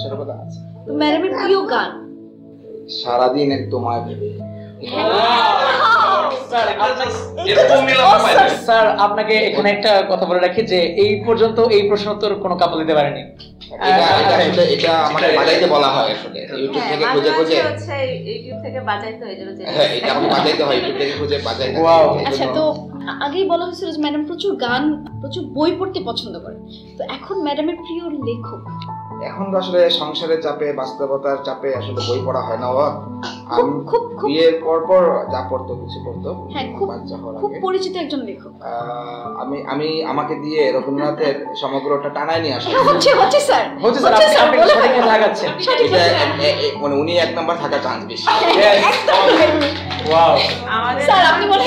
ছোটবেলা আছে। তো ম্যাডামের প্রিয় গান? সারাদিন তোমায় ভেবে। স্যার আপনাকে এখানে একটা কথা বলে রাখি যে এই পর্যন্ত এই প্রশ্ন উত্তর কোনো কাপল দিতে পারেনি। এটা আমাকে বাজাইতে বলা হয় আসলে, ইউটিউব থেকে খুঁজে ইউটিউব থেকে বাজাইতে হয়, হ্যাঁ এটা আমাকে বাজাইতে হয়, ইউটিউব থেকে খুঁজে বাজাইতে। আচ্ছা, তো আগেই বলা হয়েছিল যে ম্যাডাম প্রচুর গান, প্রচুর বই পড়তে পছন্দ করে। তো এখন ম্যাডামের প্রিয় লেখক? এখন তো আসলে সংসারের চাপে, বাস্তবতার চাপে আসলে বই পড়া হয় না। বিয়ের পর যা পড়তো কিছু পড়তো, বাচ্চা হওয়ার আগে। খুব পরিচিত একজন লেখক। আমি আমাকে দিয়ে রবীন্দ্রনাথের সমগ্রটা টানাই নিয়ে আসি। হচ্ছে স্যার, আপনি সঠিক কথা লাগাচ্ছেন। মানে উনি 1 নাম্বার থাকার চান্স বেশি। ওয়াও, স্যার আপনি বলেন।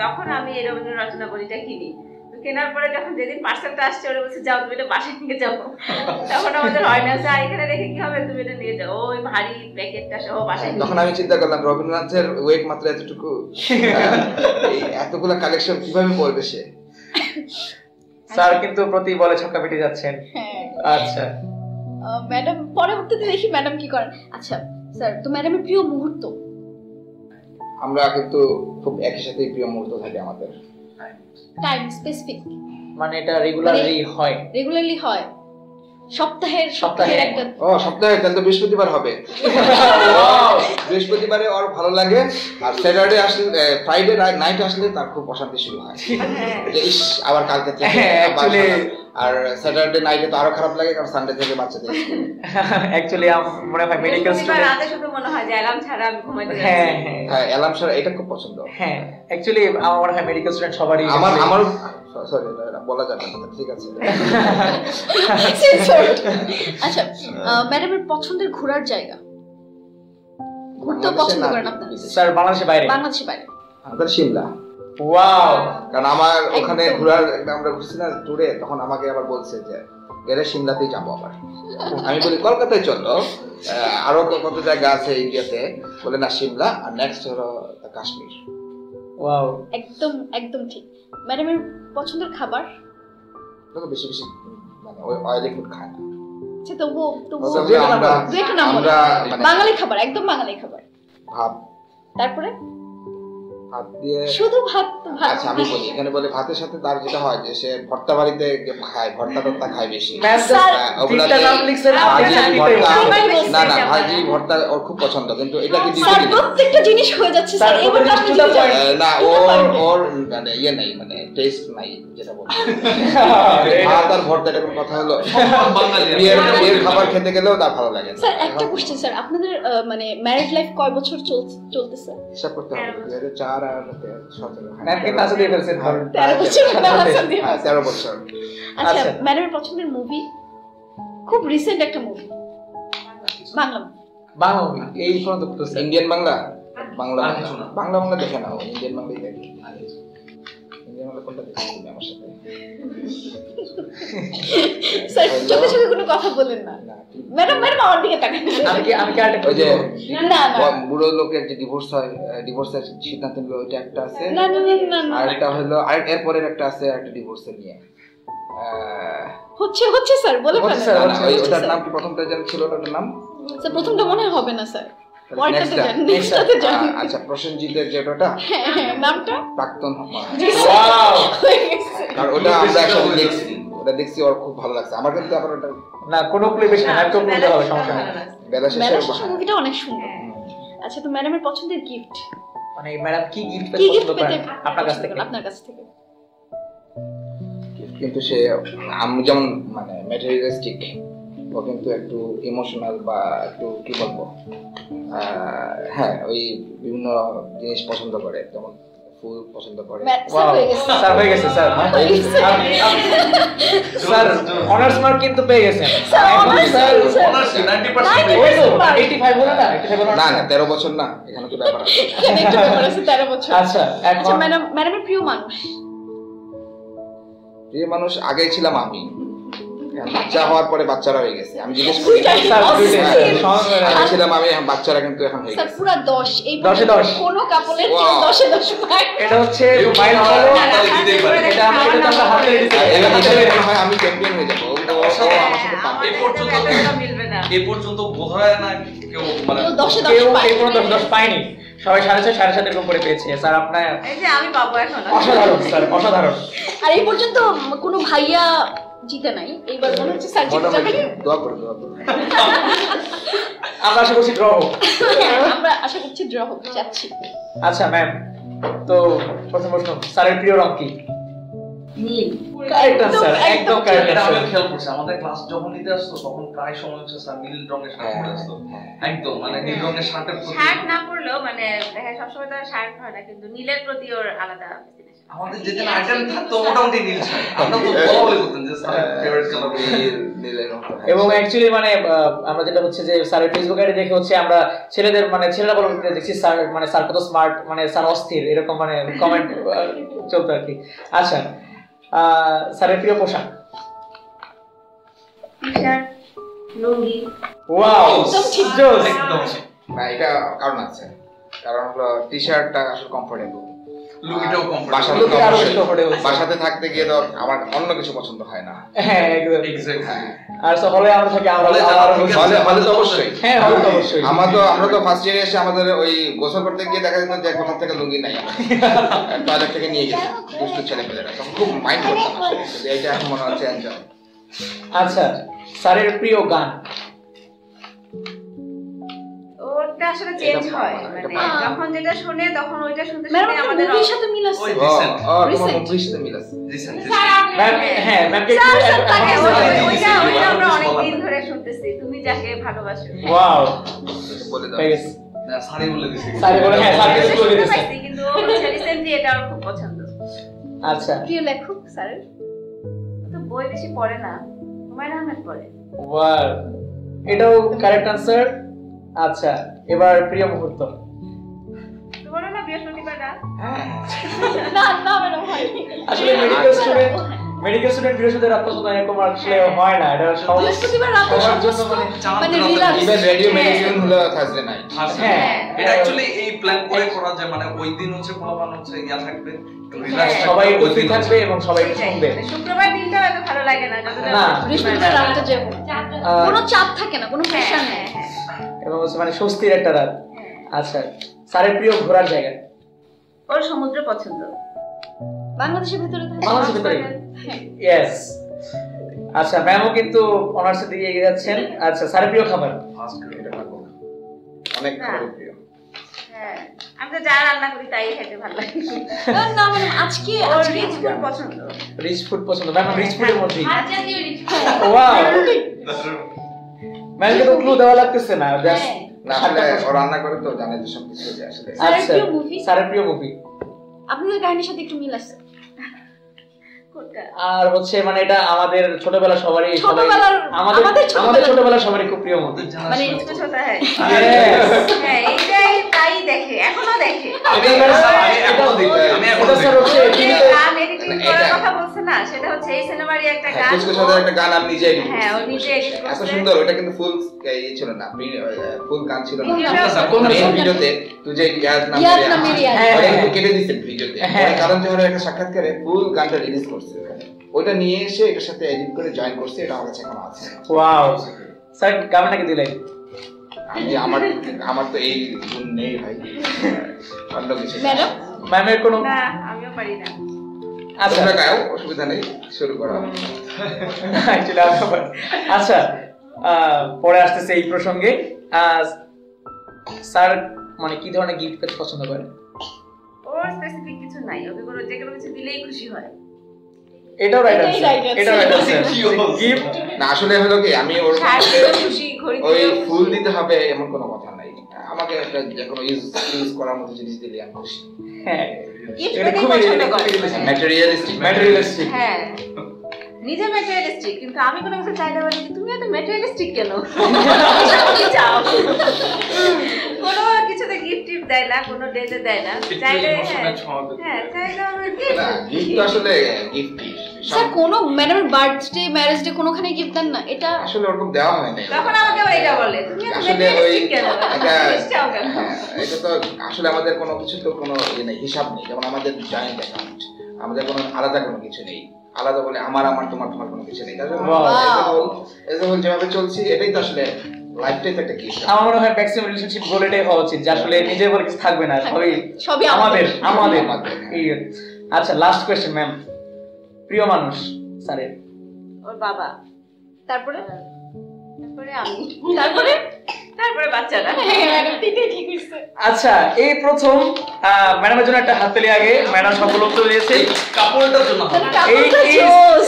তখন আমি এই রবীন্দ্র রচনা বইটা কিনি, কেনার পরে যখন যেদিন পার্সেলটা আসছে ওরা বলছে যাও তুমি এটা বাসায় নিয়ে যাও। তখন আমাদের হয় না, যা এখানে রেখে কি হবে, তুমি এটা নিয়ে যাও, ওই ভারী প্যাকেটটা সহ বাসায়। তখন আমি চিন্তা করলাম রবীন্দ্রনাথের ওয়েট মাত্র এতটুকু, এতগুলো কালেকশন কিভাবে পড়বে সে। স্যার কিন্তু প্রতি বলে ছক্কা পেটে যাচ্ছেন। আচ্ছা ম্যাডাম পরবর্তীতে দেখি ম্যাডাম কি করেন। আচ্ছা স্যার, তো ম্যাডামের প্রিয় মুহূর্ত? আমরা কিন্তু খুব একই সাথে প্রিয় মুহূর্ত থাকে আমাদের। টাইম স্পেসিফিক মানে এটা রেগুলারলি হয়? সপ্তাহের একটা? সপ্তাহে তাহলে বৃহস্পতিবার হবে। বৃহস্পতিবারে ওর ভালো লাগে, আর স্যাটারডে আসলে, ফ্রাইডে নাইট আসলে তার খুব অশান্তি শুরু হয় যে ইস আবার কালকে থেকে। আর স্যাটারডে নাইটে তো আরো খারাপ লাগে, কারণ সানডে থেকে বাচ্চাদের অ্যাকচুয়ালি মনে হয় মেডিকেল স্টুডেন্ট রাতে শুধু মনে হয় যে অ্যালার্ম ছাড়া আমি ঘুমাইতে যাচ্ছি। হ্যাঁ অ্যালার্ম ছাড়া, এটা খুব পছন্দ। হ্যাঁ অ্যাকচুয়ালি আমার মনে হয় মেডিকেল স্টুডেন্ট সবারই। আমার সরি এটা বলা যাবে না, ঠিক আছে। আচ্ছা, ম্যাডামের পছন্দের ঘোরার জায়গা? ঘুরতে পছন্দ করেন আপনারা? স্যার বাংলাদেশের বাইরে? বাংলাদেশের বাইরে আমাদের সিমলা। ওয়াও, কারণ আমার ওখানে ঘোরার, আমরা ঘুরছি না ট্যুরে, তখন আমাকে আবার বলছে যে গেলে সিমলাতেই যাবো আবার। আমি বলি কলকাতায় চলো, আরো কত জায়গা আছে ইন্ডিয়াতে, বলে না সিমলা, আর নেক্সট হলো কাশ্মীর। ওয়াও, একদম ঠিক। ম্যাডামের পছন্দের খাবার? ওরা তো বেশি বেশি মানে ওই অয়েলি ফুড খায় না। আচ্ছা তবুও তবে আমরা দু একটা নাম আমরা বলো। মানে বাঙালি খাবার, একদম বাঙালি খাবার। ভাত তারপরে ভাত দিয়ে শুধু ভাত তো ভাত। আচ্ছা আমি বলি এখানে বলে ভাতের সাথে তার যেটা হয় যে সে ভর্তা বাড়িতে খায়, ভর্তা টর্তা খায় বেশি। তিনটা নাম লিখছেন না না ভাজি ভর্তা ওর খুব পছন্দ, কিন্তু এটা কি দিতে স্যার প্রত্যেকটা জিনিস হয়ে যাচ্ছে স্যার, এবার আপনি যদি না ওর মানে ইয়ে নাই, মানে টেস্ট নাই যেটা বলে ভাত আর ভর্তা এটা কোন কথা হলো? বিয়ের খাবার খেতে গেলেও তার ভালো লাগে না। স্যার একটা কোশ্চেন স্যার, আপনাদের মানে ম্যারিড লাইফ কয় বছর চলতেছে? হিসাব করতে হবে 2004 আর 17 ম্যামকে কাছে দিয়ে ফেলছেন 13 বছর না দিয়ে। হ্যাঁ 13 বছর। আচ্ছা ম্যাডামের পছন্দের মুভি, খুব রিসেন্ট একটা মুভি বাংলা বাংলা এই পর্যন্ত করতেছে ইন্ডিয়ান বাংলা বাংলা বাংলা বাংলা দেখে নাও, ইন্ডিয়ান বাংলাই দেখি। ইন্ডিয়ান বাংলা কোনটা দেখি তুমি আমার সাথে? স্যার চোখে চোখে কোনো কথা বলেন না ম্যাডাম, ম্যাডাম আমার দিকে তাকান। আমি কি আরেকটা ওই যে না না বুড়ো লোকের যে ডিভোর্স হয়, ডিভোর্সের সিদ্ধান্ত নিল ওইটা একটা আছে, না না না না আর একটা হলো আর এরপরের একটা আছে একটা ডিভোর্সের নিয়ে হচ্ছে হচ্ছে স্যার বলে ফেলেন। স্যার, ওটার নাম কি প্রথমটা যেন ছিল ওটার নাম? স্যার প্রথমটা মনে হবে না স্যার, Next পরেরটাতে যান, নেক্সটটাতে যান। আচ্ছা প্রসেনজিতের যেটা হ্যাঁ নামটা প্রাক্তন ওয়াও আর ওটা আমরা একসাথে দেখছি, ওটা দেখছি ওর খুব ভালো লাগছে আমার, কিন্তু আবার ওটা না কোনো ক্লু বেশি না, একটু ক্লু দেওয়া হবে সমস্যা নেই। বেলা শেষে ম্যাডাম মুভিটা অনেক সুন্দর। আচ্ছা তো ম্যাডামের পছন্দের গিফট মানে ম্যাডাম কি গিফট কি পছন্দ গিফট করেন পেতে আপনার কাছ থেকে? আপনার কাছ থেকে কিন্তু সে আমি যেমন মানে ম্যাটেরিয়ালিস্টিক, ও কিন্তু একটু ইমোশনাল বা একটু কি বলবো হ্যাঁ ওই বিভিন্ন জিনিস পছন্দ করে, যেমন ফুল পছন্দ করে। ওয়াও স্যার হয়ে গেছে স্যার, স্যার অনার্স মার্ক কিন্তু পেয়ে গেছেন অনার্স 90% ওই তো 85 হলো না 85 হলো না না 13 বছর না, এখানে তো ব্যাপার আছে। এখানে একটু ব্যাপার আছে 13 বছর। আচ্ছা আচ্ছা এখন ম্যাডাম, ম্যাডামের প্রিয় মানুষ? প্রিয় মানুষ আগেই ছিলাম আমি, বাচ্চা হওয়ার পরে বাচ্চারা হয়ে গেছে। আমি জিজ্ঞেস করি দুইটাই স্যার boss। দুইটাই আগে ছিলাম আমি, এখন বাচ্চারা কিন্তু এখন হয়ে স্যার গেছে। পুরো 10 এই 10 এ 10 কোনো কাপলের কেউ Wow। 10 এ 10 পায়। এটা হচ্ছে মাইল ফলো, এটা আমরা হাতে দিতে এবার এটা মনে হয় আমি চ্যাম্পিয়ন হয়ে যাবো, ও আমার সাথে পারবে। এই পর্যন্ত বোধহয় না কেউ মানে কেউ 10 এ 10 কেউ পায়। এই পর্যন্ত 10 পায়নি, সবাই 6.5 7.5 এরকম করে পেয়েছে। স্যার আপনার এই যে আমি পাবো এখন। অসাধারণ স্যার অসাধারণ। আর এই পর্যন্ত কোনো ভাইয়া জিতে নাই, এইবার মনে হচ্ছে স্যার জিতে যাবে। দোয়া করো দোয়া করো। আমরা আশা করছি ড্র হোক। আমরা আশা করছি ড্র হোক, যাচ্ছি। আচ্ছা ম্যাম, তো প্রথম প্রশ্ন, স্যারের প্রিয় রং কি? নীল। কারেক্ট আনসার, একদম কারেক্ট এটা আমি আনসার। খেয়াল করছি আমাদের ক্লাস যখন নিতে আসতো তখন প্রায় সময় হচ্ছে স্যার নীল রঙের শার্ট পরে আসতো, একদম মানে নীল রঙের শার্টের প্রতি শার্ট না পরলেও মানে দেখা সবসময় তো শার্ট হয় না, কিন্তু নীলের প্রতি ওর আলাদা fascination। আমাদের যেদিন আইটেম থাকতো মোটামুটি নীল শার্ট, আমরা তো বলা বলি করতেন যে স্যার ফেভারিট কালার নীলের রং। এবং অ্যাকচুয়ালি মানে আমরা যেটা হচ্ছে যে স্যারের ফেসবুক আইডি দেখে হচ্ছে আমরা ছেলেদের মানে ছেলেরা বলে দেখছি স্যার মানে স্যার কত স্মার্ট, মানে স্যার অস্থির, এরকম মানে কমেন্ট চলতো আর কি। আচ্ছা স্যারের প্রিয় পোশাক? টি-শার্ট, লুঙ্গি। ওয়াও একদম ঠিক। জোস। একদম না এটা কারণ আছে, কারণ হলো টি শার্টটা আসলে কমফোর্টেবল, লুঙ্গিটাও বাসাতে লুঙ্গিটা আরো অবশ্যই- comfortable। বাসাতে থাকতে গিয়ে তো আমার অন্য কিছু পছন্দ হয় না। হ্যাঁ একদম। এক্স্যাক্টলি আর সো হলে আমরা থাকি আমরা হলে যারা আমরা- ঠিক আছে। হলে হলে তো অবশ্যই। হ্যাঁ হলে তো অবশ্যই। আমরা তো ফার্স্ট ইয়ারে এসে আমাদের ওই গোসল করতে গিয়ে দেখা যেত যে কোথা থেকে লুঙ্গি নাই, টয়লেট থেকে নিয়ে গেছে দুষ্টু ছেলেপেলেরা, তখন খুব মাইন্ড করতাম আসলে, কিন্তু এইটা এখন মনে হচ্ছে এনজয়। আচ্ছা স্যারের প্রিয় গান? ওটা আসলে চেঞ্জ হয়, মানে যখন যেটা শুনে তখন ওইটা শুনতে ম্যাডাম শুনতে আপনার আমাদের মুভির সাথে মিল আছে। ওই ও Recent. ও তোমার Recent. মুভির সাথে মিল আছে। রিসেন্ট ম্যাম হ্যাঁ ম্যামকে স্যার, স্যার, একটু তাকে আমাদের ওইটা ওইটা আমরা বলা অনেক হয়। দিন ধরে শুনতেছি, তুমি যাকে ভালোবাসো। ওয়াও বলে দাও। পেয়ে গেছি। না সারি বলে দিছি সারি বলে হ্যাঁ সারি এটা বলে শুনতে দিয়েছে। পাইছি, কিন্তু ও হচ্ছে রিসেন্টলি এটা ওর খুব পছন্দ। আচ্ছা প্রিয় লেখক স্যার? ও তো বই বেশি পড়ে না, হুমায়ুন আহমেদ পড়ে। ওয়াও এটাও কারেক্ট আনসার। আচ্ছা এবার প্রিয় মুহূর্ত? তো বলো না বৃহস্পতিবার রাত। না না ম্যাডাম হয়নি। আসলে মেডিকেল স্টুডেন্ট মেডিকেল স্টুডেন্ট বৃহস্পতিবার রাত পর্যন্ত এরকম আসলে হয় না, এটা বৃহস্পতিবার রাতে সবার জন্য মানে রিল্যাক্স। ইভেন রেডিও মেডিকেল হলো থার্সডে নাইট। হ্যাঁ এটা অ্যাকচুয়ালি এই প্ল্যান করে করা যায়, মানে ওই দিন হচ্ছে পোলাপান হচ্ছে ইয়া থাকবে, রিল্যাক্স সবাই উপস্থিত থাকবে এবং সবাই শুনবে। শুক্রবার দিনটা এত ভালো লাগে না যতটা না, বৃহস্পতিবার রাতটা যে কোনো চাপ থাকে না, কোনো প্রেশার নেই, এবং হচ্ছে মানে স্বস্তির একটা রাত। আচ্ছা, স্যারের প্রিয় ঘোরার জায়গা? ওর সমুদ্র পছন্দ। বাংলাদেশের ভিতরে থাকে। বাংলাদেশের ভিতরে? ইয়েস। আচ্ছা, ম্যামও কিন্তু অনার্সের দিকে এগিয়ে যাচ্ছেন। আচ্ছা, স্যারের প্রিয় খাবার? অনেক প্রিয়। হ্যাঁ, আমি তো যা রান্না করি তাই খেতে ভালো লাগে। না মানে আজকে ওর রিচ ফুড পছন্দ। রিচ ফুড পছন্দ। ম্যাম রিচ ফুডের মধ্যে জাতীয় রিচ ফুড। ওয়াও, ম্যামকে তো ক্লু দেওয়া লাগতেছে না, জাস্ট না আসলে ও রান্না করে তো জানে যে সব কিছু আসলে। স্যারের প্রিয় মুভি? স্যারের প্রিয় মুভি আপনাদের কাহিনীর সাথে একটু মিল আছে। আর হচ্ছে মানে এটা আমাদের ছোটবেলা সবারই আমাদের ছোটবেলা সবারই খুব প্রিয় মুভি, মানে इसमें छोटा है। Yes. হ্যাঁ, এইটাই তাই দেখে, এখনো দেখে। আমি এখন গান এডিটিং করার কথা বলছে না, সেটা হচ্ছে এই সিনেমারই একটা গান। কিছু সাথে একটা গান আমি নিজে এডিট হ্যাঁ, ও নিজে এডিট এত করছে। সুন্দর, ওটা কিন্তু ফুল ছিল না, ফুল গান ছিল না। কোন ভিডিওতে তুই যে ইয়াদ না মেরে কেটে দিছেন ভিডিওতে, কারণ যখন একটা সাক্ষাৎকারে ফুল গানটা রিলিজ করছে, ওটা নিয়ে এসে এটার সাথে এডিট করে জয়েন করছে, এটা আমার কাছে এখন আছে। ওয়াও, স্যার গানটা কি দিলেন? আমি আমার তো এই গুণ নেই ভাই, অন্য কিছু। ম্যাডাম ম্যামের কোনো? না, আমিও পারি না। আচ্ছা, তোমরা গাও, অসুবিধা নেই, শুরু করো। অ্যাকচুয়ালি আমি পারি। আচ্ছা, পরে আসতেছে এই প্রসঙ্গে। স্যার মানে কি ধরনের গিফট পেতে পছন্দ করেন? ওর স্পেসিফিক কিছু নাই, ওকে কোনো যে কোনো কিছু দিলেই খুশি হয়। এটাও রাইট আছে, এটাও রাইট আছে। গিফট না আসলে হলো কি, আমি ওর খুশি ঘড়ি ওই ফুল দিতে হবে এমন কোনো কথা নাই, আমাকে একটা যে কোনো ইউজ করার মতো জিনিস দিলে আমি খুশি। হ্যাঁ, গিফট এটা পেতে খুবই পছন্দ করে। ম্যাটেরিয়ালিস্টিক। হ্যাঁ, নিজে ম্যাটেরিয়ালিস্টিক, কিন্তু আমি কোনো কিছু চাইলে বলি যে তুমি এত ম্যাটেরিয়ালিস্টিক কেন? কি চাও? কোনো কিছুতে গিফট টিপ দেয় না, কোনো ডেতে দেয় না, চাইলে হ্যাঁ চাইলে আমি না গিফট আসলে গিফট স্যার কোনো ম্যাডামের বার্থডে ম্যারেজ ডে কোনোখানে গিফট দেন না? এটা আসলে ওরকম দেওয়া হয় না। তখন আমাকে এটা বলে তুমি এত আসলে ওই ম্যাটেরিয়ালিস্টিক কেন? এটা চাও কেন? এটা তো আসলে আমাদের কোনো কিছু তো কোনো হিসাব নেই, যেমন আমাদের জয়েন্ট অ্যাকাউন্ট, আমাদের কোনো আলাদা কোনো কিছু নেই, আলাদা বলে আমার তোমার কোনো কিছু নেই। যেভাবে চলছি এটাই তো আসলে লাইফটাই তো একটা গিফট। আমার মনে হয় ম্যাক্সিমাম রিলেশনশিপ গোল এটাই হওয়া উচিত যে আসলে নিজের বলে কিছু থাকবে না, সবই আমাদের। আচ্ছা, লাস্ট কোয়েশ্চেন ম্যাম, প্রিয় মানুষ স্যারের? ওর বাবা, তারপরে আমি, তারপরে বাচ্চারা। ম্যাডাম তিনটাই ঠিক হইছে। আচ্ছা, এই প্রথম ম্যাডামের জন্য একটা হাততালি আগে, ম্যাডাম সফল উত্তর দিয়েছে। কাপড়টার জন্য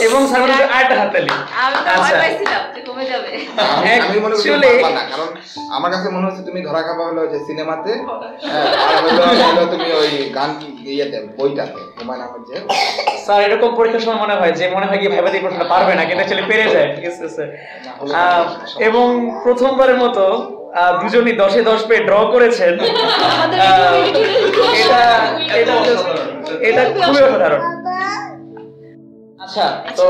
এবং স্যারের জন্য আরেকটা হাততালি। আমি তো ভয় পাইছিলাম যে কমে যাবে। আমি মনে করি না, কারণ আমার কাছে মনে হচ্ছে তুমি ধরা খাবা হলো যে সিনেমাতে, আর হলো তুমি ওই গান ইয়েতে বইটাতে হুমায়ুন আহমেদ যে। স্যার এরকম পরীক্ষার সময় মনে হয় কি ভাইবা দিয়ে প্রশ্নটা পারবে না, কিন্তু ছেলে পেরে যায়, ঠিক আছে। এবং প্রথমবারের মতো দুজনই 10-এ 10 পেয়ে ড্র করেছেন, এটা খুবই অসাধারণ। আচ্ছা, তো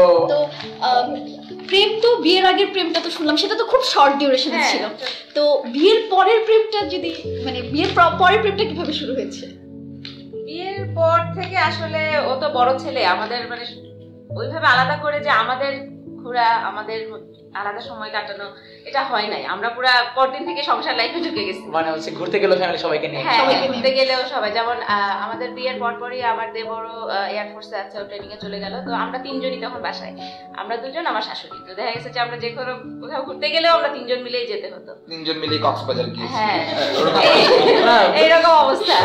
প্রেম তো বিয়ের আগের প্রেমটা তো শুনলাম, সেটা তো খুব শর্ট ডিউরেশনের ছিল, তো বিয়ের পরের প্রেমটা যদি মানে বিয়ের পরের প্রেমটা কিভাবে শুরু হয়েছে? বিয়ের পর থেকে আসলে ও তো বড় ছেলে, আমাদের মানে ওইভাবে আলাদা করে যে আমাদের ঘোরা, আমাদের আলাদা সময় কাটানো, এটা হয় নাই। আমরা পুরা পরদিন থেকে সংসার লাইফে ঢুকে গেছি, মানে হচ্ছে ঘুরতে গেলেও ফ্যামিলি সবাইকে নিয়ে। হ্যাঁ, ঘুরতে গেলেও সবাই, যেমন আমাদের বিয়ের পরপরই আমার দেবরও এয়ারফোর্সে আছে, ও ট্রেনিং এ চলে গেল, তো আমরা তিনজনই তখন বাসায়, আমরা দুজন আমার শাশুড়ি, তো দেখা গেছে যে আমরা যে কোনো কোথাও ঘুরতে গেলেও আমরা তিনজন মিলেই যেতে হতো, তিনজন মিলে কক্সবাজার গিয়েছি। হ্যাঁ, এইরকম অবস্থা।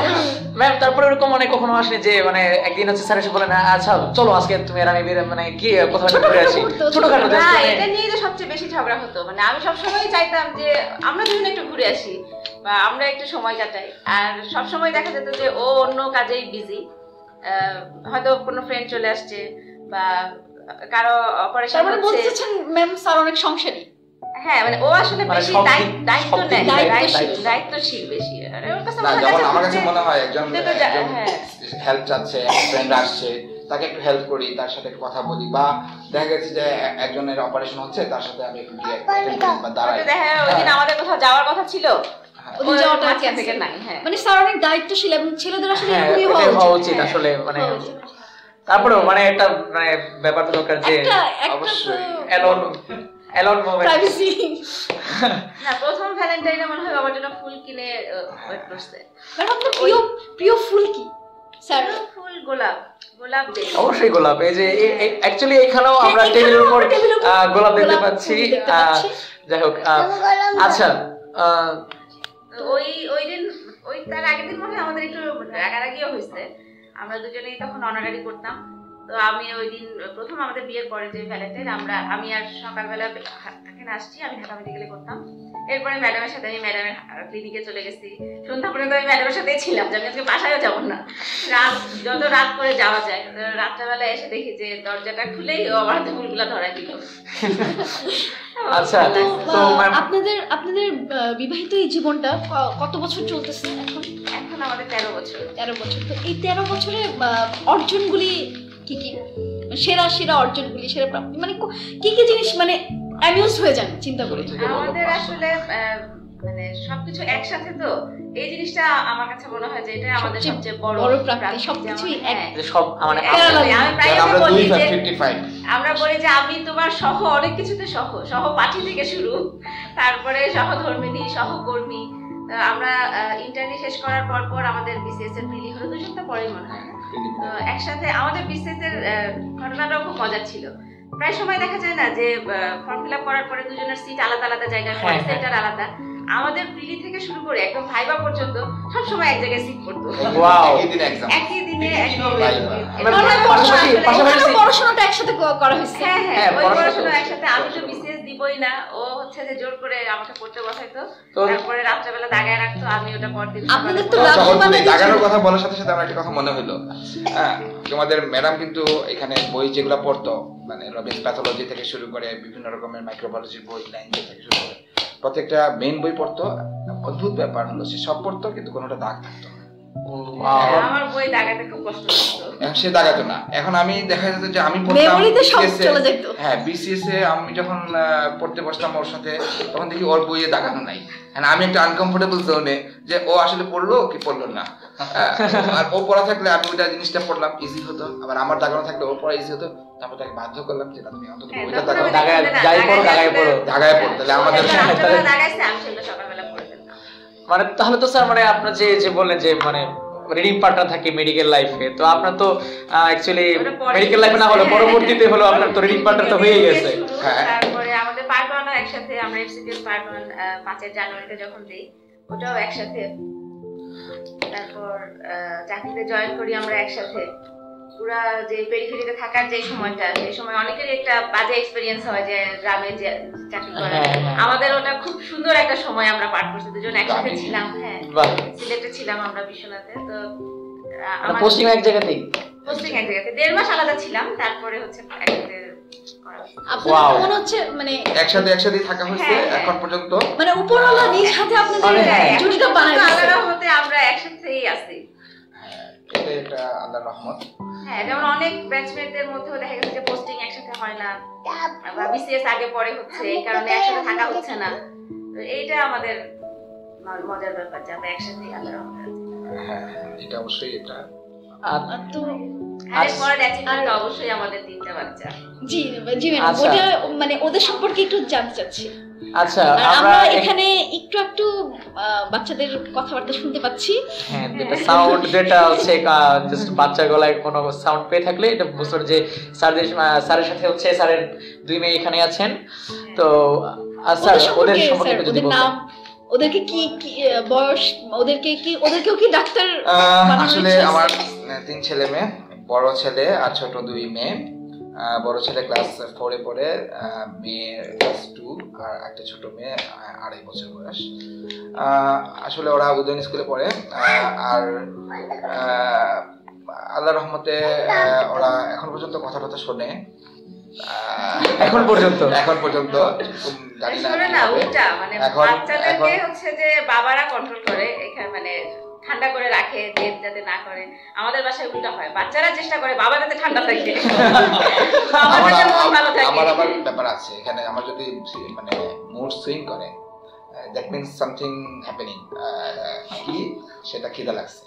ম্যাম তারপরে এরকম মানে কখনো আসেনি যে মানে একদিন হচ্ছে স্যার এসে বলেন আচ্ছা চলো আজকে তুমি আর আমি মানে কি কোথাও ঘুরে আসি, ছোটখাটো? না, এটা নিয়ে তো সবচেয়ে বেশি ঝগড়া হতো, মানে আমি সবসময় চাইতাম যে আমরা দুজন একটু ঘুরে আসি বা আমরা একটু সময় কাটাই, আর সবসময় দেখা যেত যে ও অন্য কাজেই বিজি, হয়তো কোনো ফ্রেন্ড চলে আসছে বা কারো অপারেশন হচ্ছে। ম্যাম স্যার অনেক সংসারী। হ্যাঁ, মানে ও আসলে বেশি দায়িত্ব নেয়, দায়িত্বশীল বেশি। আমার কাছে মনে হয় একজন হেল্প চাচ্ছে, ফ্রেন্ড আসছে, তাকে একটু হেল্প করি, তার সাথে একটু কথা বলি, বা দেখা গেছে যে একজনের অপারেশন হচ্ছে তার সাথে আমি একটু গিয়ে বা দাঁড়াই। ওইদিন আমাদের কোথাও যাওয়ার কথা ছিল, ওদের যাওয়াটা থেকে নাই। মানে স্যার অনেক দায়িত্বশীল এবং ছেলেদের আসলে এরকমই হওয়া উচিত আসলে। মানে তারপরেও মানে একটা মানে ব্যাপার দরকার যে অবশ্যই অ্যালোন মোমেন্ট, প্রাইভেসি। না, প্রথম ভ্যালেন্টাইনে মনে হয় আমার জন্য ফুল কিনে ওয়েট করছে। মানে আপনার প্রিয় ফুল কি স্যার? ফুল গোলাপ দেই। অবশ্যই গোলাপ। এই যে অ্যাকচুয়ালি এখানেও আমরা টেবিলের উপর গোলাপ দেখতে পাচ্ছি। যাই হোক, আচ্ছা ওই দিন তার আগের দিন মনে হয় আমাদের একটু রাগারাগিও হয়েছে। আমরা দুজনেই তখন অনারারি করতাম। তো আমি ওই দিন প্রথম আমাদের বিয়ের পরে যে ভ্যালেন্টাইন, আমি আর সকালবেলা এখানে আসছি, আমি ঢাকা মেডিকেলে করতাম। এরপরে ম্যাডামের সাথে আমি ম্যাডামের ক্লিনিকে চলে গেছি। সন্ধ্যা পর্যন্ত আমি ম্যাডামের সাথেই ছিলাম, যে আমি আজকে বাসায়ও যাবো না, যত রাত করে যাওয়া যায়। রাত্রেবেলা এসে দেখি যে দরজাটা খুলেই ও আমার হাতে ফুলগুলা ধরাই দিল। আচ্ছা, তো আপনাদের বিবাহিত এই জীবনটা কত বছর চলতেছে এখন? এখন আমাদের 13 বছর। 13 বছর। তো এই 13 বছরে অর্জনগুলি কি কি, সেরা অর্জনগুলি, সেরা প্রাপ্তি, মানে কি কি জিনিস মানে অ্যামিউজ হয়ে যান চিন্তা করে? আমাদের আসলে মানে সবকিছু একসাথে, তো এই জিনিসটা আমার কাছে মনে হয় যে এটা আমাদের সবচেয়ে বড় প্রাপ্তি। সবকিছুই সব মানে আমরা বলি যে আমি তোমার সহ অনেক কিছুতে সহপাঠী থেকে শুরু, তারপরে সহধর্মিনী, সহকর্মী। আমরা ইন্টারনি শেষ করার পর আমাদের বিসিএস এর প্রিলি হলো 2 সপ্তাহ পরেই মনে হয়। তো একসাথে আমাদের বিসিএস এর ঘটনাটাও খুব মজার ছিল। প্রায় সময় দেখা যায় না যে ফর্ম ফিল আপ করার পরে দুজনের সিট আলাদা আলাদা জায়গায়, সেন্টার আলাদা। আমাদের প্রিলি থেকে শুরু করে একদম ভাইবা পর্যন্ত সব সময় এক জায়গায় সিট পড়তো। ওয়াও, একই দিনে পড়াশোনাটা একসাথে করা হয়েছে। হ্যাঁ, ওই পড়াশোনা একসাথে। আমি তো বিসিএস দিবই না, ও হচ্ছে যে জোর করে আমাকে পড়তে বসাইতো, তারপরে রাত্রেবেলা দাগায় রাখতো, আমি ওটা পড়তে। আপনাদের তো দাগানোর কথা বলার সাথে সাথে আমার একটা কথা মনে হলো, তোমাদের ম্যাডাম কিন্তু এখানে বই যেগুলো পড়তো, মানে রবিন্স প্যাথোলজি থেকে শুরু করে বিভিন্ন রকমের মাইক্রোবায়োলজির বই, লাইন থেকে শুরু করে প্রত্যেকটা মেইন বই পড়তো। অদ্ভুত ব্যাপার হলো, সে সব পড়তো কিন্তু কোনোটা দাগ থাকতো না। আমার বই দাগাতে খুব কষ্ট হতো। সে দাগাতো না। এখন আমি দেখা যেত যে আমি বিসিএস এ আমি যখন পড়তে বসতাম ওর সাথে, তখন দেখি ওর বইয়ে দাগানো নাই। আমি একটা আনকমফোর্টেবল জোনে যে ও আসলে পড়লো কি পড়লো না। আর ও পড়া থাকলে আমি ওইটা জিনিসটা পড়লাম, ইজি হতো। আবার আমার দাগানো থাকলে ওর পড়া ইজি হতো। তারপর তাকে বাধ্য করলাম যে তুমি অন্তত বইটা দাগাও, দাগায় পড়ো। তাহলে আমাদের মানে তাহলে তো স্যার মানে আপনার যে বললেন যে মানে রিডিং পার্টনার থাকে মেডিকেল লাইফে, তো আপনার তো অ্যাকচুয়ালি মেডিকেল লাইফে না হলে পরবর্তীতে হলো আপনার তো রিডিং পার্টনার তো হয়ে গেছে। তারপরে আমাদের পার্ট 1 একসাথে, আমরা এফসিপিএস পার্ট 1 5 জানুয়ারিতে যখন দেই ওটাও একসাথে। তারপর চাকরিতে জয়েন করি আমরা একসাথে। পুরা যে পেরিফেরিতে থাকার যে সময়টা, সেই সময় অনেকেরই একটা বাজে এক্সপেরিয়েন্স হয় যে গ্রামে যে চাকরি করা। আমাদের ওটা খুব সুন্দর একটা সময় আমরা পার করছি, দুজন একসাথে ছিলাম। হ্যাঁ, সিলেটে ছিলাম আমরা বিশ্বনাথে। তো আমার পোস্টিং এক জায়গাতেই, 1.5 মাস আলাদা ছিলাম। তারপরে হচ্ছে একসাথে মনে হচ্ছে মানে একসাথে থাকা হচ্ছে এখন পর্যন্ত। মানে উপরওয়ালা নিজ হাতে আপনাদের জুটিটা বানায় আল্লাহর রহমতে আমরা একসাথেই আছি। এটা একটা আল্লাহর রহমত। হ্যাঁ, যেমন অনেক ব্যাচমেটদের মধ্যেও দেখা গেছে যে পোস্টিং একসাথে হয় না, বা বিসিএস আগে পরে হচ্ছে, এই কারণে একসাথে থাকা হচ্ছে না। তো এইটা আমাদের মজার ব্যাপার যে আমরা একসাথেই আল্লাহর রহমতে আছি। হ্যাঁ, এটা অবশ্যই এটা। তো অবশ্যই আমাদের 3টা বাচ্চা। জি ম্যাডাম, ওটা মানে ওদের সম্পর্কে একটু জানতে চাচ্ছি। আচ্ছা, আমরা এখানে একটু বাচ্চাদের কথাবার্তা শুনতে পাচ্ছি। হ্যাঁ, সাউন্ড যেটা হচ্ছে জাস্ট বাচ্চার গলায় কোনো সাউন্ড পেয়ে থাকলে এটা বুঝতে যে স্যারের সাথে হচ্ছে স্যারের 2 মেয়ে এখানে আছেন। তো স্যার ওদের সম্পর্কে যদি নাম, ওদেরকে কি বয়স, ওদেরকেও কি ডাক্তার? আসলে আমার 3 ছেলে মেয়ে, বড় ছেলে আর ছোট 2 মেয়ে। বড় ছেলে ক্লাস 4 এ পড়ে, মেয়ে ক্লাস 2, আর একটা ছোট মেয়ে 2.5 বছর বয়স। আসলে ওরা উদয়ন স্কুলে পড়ে। আর আল্লাহর রহমতে ওরা এখন পর্যন্ত কথা শোনে। এখন পর্যন্ত জানি না, উল্টা মানে বাচ্চাদেরকে হচ্ছে যে বাবারা কন্ট্রোল করে। এখানে মানে ঠান্ডা করে রাখে যাতে না করে। আমাদের বাসায় উল্টা হয়, বাচ্চারা চেষ্টা করে বাবা যাতে ঠান্ডা থাকে, আমার আবার ব্যাপার আছে এখানে। আমার যদি মানে মুড সুইং করে, দ্যাট মিন্স সামথিং হ্যাপেনিং, কি সেটা খিদা লাগছে।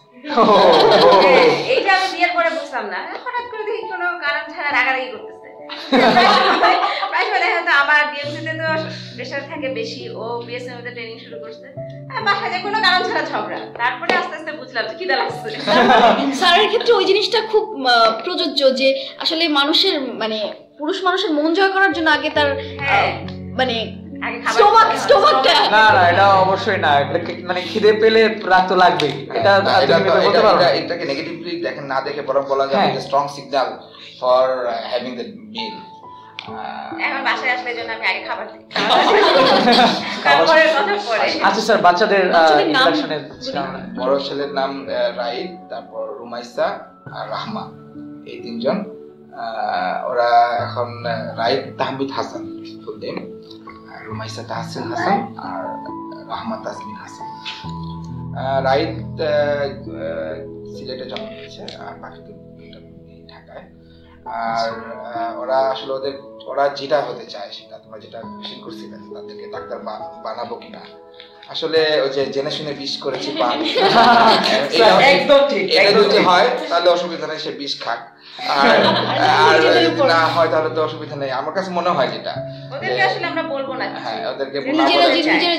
এইটা আমি বিয়ের পরে বুঝলাম না, হঠাৎ করে দেখি কোনো কারণ ছাড়া রাগারাগি করতেছে। প্রায় সময় দেখা যেত আমার ডিএমসিতে তো প্রেশার থাকে বেশি, ও বিএসএম তে ট্রেনিং শুরু করছে, বাসায় যে কোনো কারণ ছাড়া ঝগড়া। তারপরে আস্তে আস্তে বুঝলাম যে খিদা লাগছে। স্যারের ক্ষেত্রে ওই জিনিসটা খুব প্রযোজ্য যে আসলে মানুষের মানে পুরুষ মানুষের মন জয় করার জন্য আগে তার মানে স্টোমাকটা না এটা অবশ্যই না, মানে খিদে পেলে রাগ তো লাগবেই। এটাকে নেগেটিভলি দেখেন না দেখে বরং বলা যায় যে strong signal for having the meal. এখন বাসায় আসলে জন্য আমি আগে খাবার দিই, তারপরে কথা পড়ে। আচ্ছা স্যার, বাচ্চাদের ইন্ট্রোডাকশনে বড় ছেলের নাম রাইদ, তারপর রুমাইসা আর রাহমা, এই তিনজন। ওরা এখন রাইদ তাহমিদ হাসান ফুল নেম, রুমাইসা তাহসিন হাসান আর রাহমা তাসমিন হাসান। রাইদ সিলেটে জন্ম হয়েছে আর বাকি ঢাকায়। আর ওরা আসলে ওরা যেটা হতে চায় সেটা, তোমরা যেটা কোশ্চেন করছিলেন তাদেরকে ডাক্তার বানাবো কিনা, আসলে ওই যে জেনে শুনে বিষ করেছি পান, একদম ঠিক। এটা যদি হয় তাহলে অসুবিধা নেই, সে বিষ খাক। আর না হয় তাহলে তো অসুবিধা নেই। আমার কাছে মনে হয় যেটা ওদেরকে আসলে আমরা বলবো না, হ্যাঁ ওদেরকে নিজেরা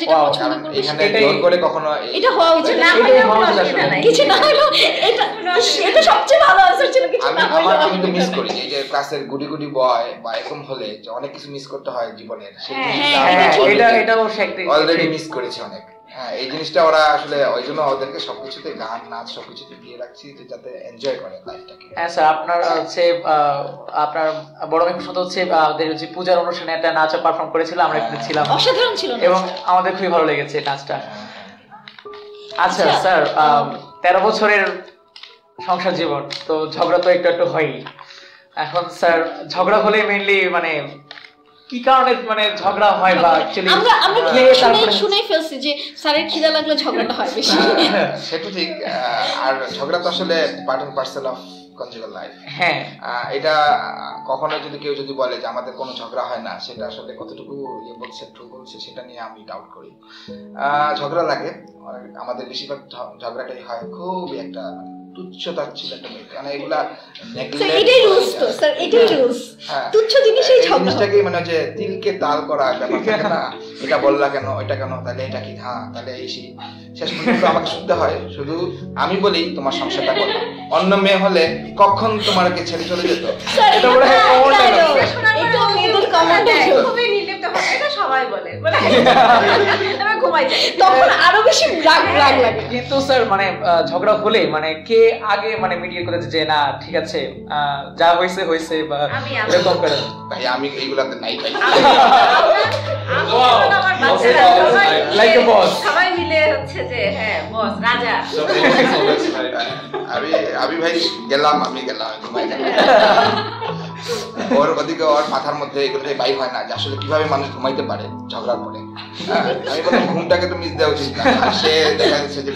যেটা পছন্দ করবে এখানে জোর করে কখনো এটা হওয়া উচিত না। কিছু না হলো এটা সবচেয়ে ভালো আনসার ছিল। কিছু না হলো আমি তো মিস করি এই যে ক্লাসের গুডি গুডি বয় বা এরকম হলে যে অনেক কিছু মিস করতে হয় জীবনের, এটাও অলরেডি মিস করেছি অনেক। হ্যাঁ এই জিনিসটা ওরা আসলে ওই জন্য ওদেরকে সবকিছুতে গান নাচ সবকিছুতে দিয়ে রাখছি যাতে এনজয় করে লাইফটাকে। হ্যাঁ স্যার, আপনার হচ্ছে আপনার বড় মেয়ে পছন্দ হচ্ছে আমাদের যে পূজার অনুষ্ঠানে একটা নাচ পারফর্ম করেছিল, আমরা এখানে ছিলাম, অসাধারণ ছিল এবং আমাদের খুবই ভালো লেগেছে নাচটা। আচ্ছা স্যার, 13 বছরের সংসার জীবন, তো ঝগড়া তো একটু একটু হয়ই। এখন স্যার ঝগড়া হলে মেইনলি মানে কি কারণে মানে ঝগড়া হয়, বা আমরা শুনেই ফেলছি যে স্যারের খিদা লাগলে ঝগড়াটা হয় বেশি। সেটা ঠিক। আর ঝগড়া তো আসলে part and parcel of conjugal life. হ্যাঁ এটা কখনো যদি কেউ যদি বলে যে আমাদের কোনো ঝগড়া হয় না, সেটা আসলে কতটুকু ইয়ে বলছে ট্রু বলছে সেটা নিয়ে আমি ডাউট করি। ঝগড়া লাগে, আমাদের বেশিরভাগ ঝগড়াটাই হয় খুব একটা তুচ্ছতা ছিল একটা মেয়ে, মানে এগুলা এটাই রুলস তো স্যার, এটাই রুলস। তুচ্ছ জিনিসই ঝগড়া, জিনিসটাকে মানে যে তিলকে তাল করা ব্যাপার থাকে না, এটা বললা কেন, এটা কেন, তাহলে এটা কি, হ্যাঁ তাহলে এই সেই। শেষ পর্যন্ত আমাকে শুনতে হয় শুধু আমি বলি তোমার সংসারটা করো। অন্য মেয়ে হলে কখন তোমাকে ছেড়ে চলে যেত, এটা বলে কমন ডায়লগ, এটা মেয়েদের কমন ডায়লগ, খুবই নির্লিপ্ত ভাষা, এটা সবাই বলে আমি ঘুমাই যাই, তখন আরো বেশি রাগ লাগে। কিন্তু স্যার মানে ঝগড়া হলে মানে কে আগে মানে মিডিয়েট করেছে যে না ঠিক আছে যা হয়েছে হয়েছে, বা এরকম করে? ভাই আমি এইগুলাতে নাই ভাই, লাইক এ বস সবাই মিলে হচ্ছে যে হ্যাঁ বস রাজা। আমি ভাই গেলাম, ঘুমাই গেলাম। ওর ওদিকে ওর মাথার মধ্যে এগুলোতে বাইক হয় না যে আসলে কিভাবে মানুষ ঘুমাইতে পারে ঝগড়ার পরে। আমি বললাম ঘুমটাকে তো মিস দেওয়া উচিত না, আর সে দেখা যাচ্ছে যে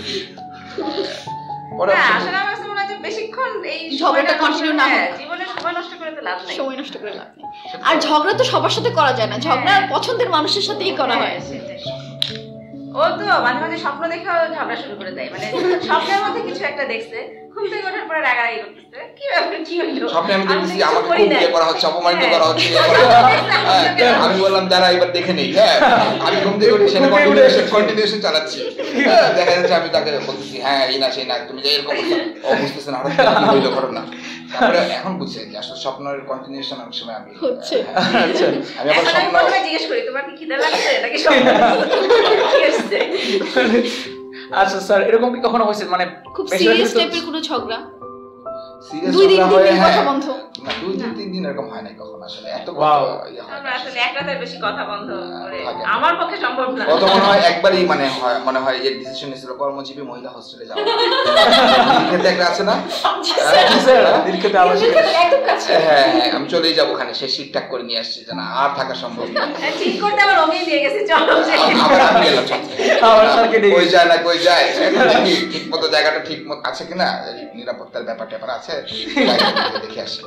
আসলে আমার মনে হয় যে বেশিক্ষণ এই ঝগড়াটা কন্টিনিউ না হয়, জীবনে সময় নষ্ট করে তো লাভ নাই, সময় নষ্ট করে লাভ নেই। আর ঝগড়া তো সবার সাথে করা যায় না, ঝগড়া পছন্দের মানুষের সাথেই করা হয়। ও তো মাঝে মাঝে স্বপ্ন দেখেও ঝগড়া শুরু করে দেয়, মানে স্বপ্নের মধ্যে কিছু একটা দেখছে, ঘুম থেকে ওঠার পরে রাগারাগি করতেছে, কি ব্যাপার কি হলো, স্বপ্নে আমি দেখছি আমাকে খুব বিয়ে করা হচ্ছে, অপমানিত করা হচ্ছে। আমি বললাম দাঁড়া এবার দেখে নেই। হ্যাঁ আমি ঘুম থেকে উঠে সেটা কন্টিনিউশন চালাচ্ছি। দেখা যাচ্ছে আমি তাকে বলতেছি হ্যাঁ এই না সেই না, তুমি যে এরকম ও বুঝতেছে না হঠাৎ কি হইলো ঘটনা। তারপরে এখন বুঝছে যে আসলে স্বপ্নের কন্টিনিউশন অনেক সময় আমি হচ্ছে। আমি আবার স্বপ্ন জিজ্ঞেস করি তোমার কি খিদে লাগছে নাকি স্বপ্ন। আচ্ছা স্যার, এরকম কি কখনো হয়েছে মানে খুব সিরিয়াস টাইপের কোনো ঝগড়া? সিরিয়াস 2-3 দিন কথা বন্ধ না 2-3 দিন এরকম হয় না কখন আসলে এত আমরা আসলে এক রাতের বেশি কথা বন্ধ করে আমার পক্ষে সম্ভব না। কত মনে হয় একবারই মনে হয় যে ডিসিশন নিছিল কর্মজীবী মহিলা হোস্টেলে যাওয়া। দিলখেতে একটা আছে না দিলখেতে আবার একদম কাছে হ্যাঁ আমি চলেই যাবো ওখানে সে শীত টাক করে নিয়ে আসছে জানা আর থাকা সম্ভব না। ঠিক করতে আবার ওকে দিয়ে গেছে চলো আবার আমি গেলাম আবার স্যারকে ডেকে কই যায় না কই যায় ঠিক মতো জায়গাটা ঠিক মতো আছে কিনা নিরাপত্তার ব্যাপার ট্যাপার আছে দেখে আসি।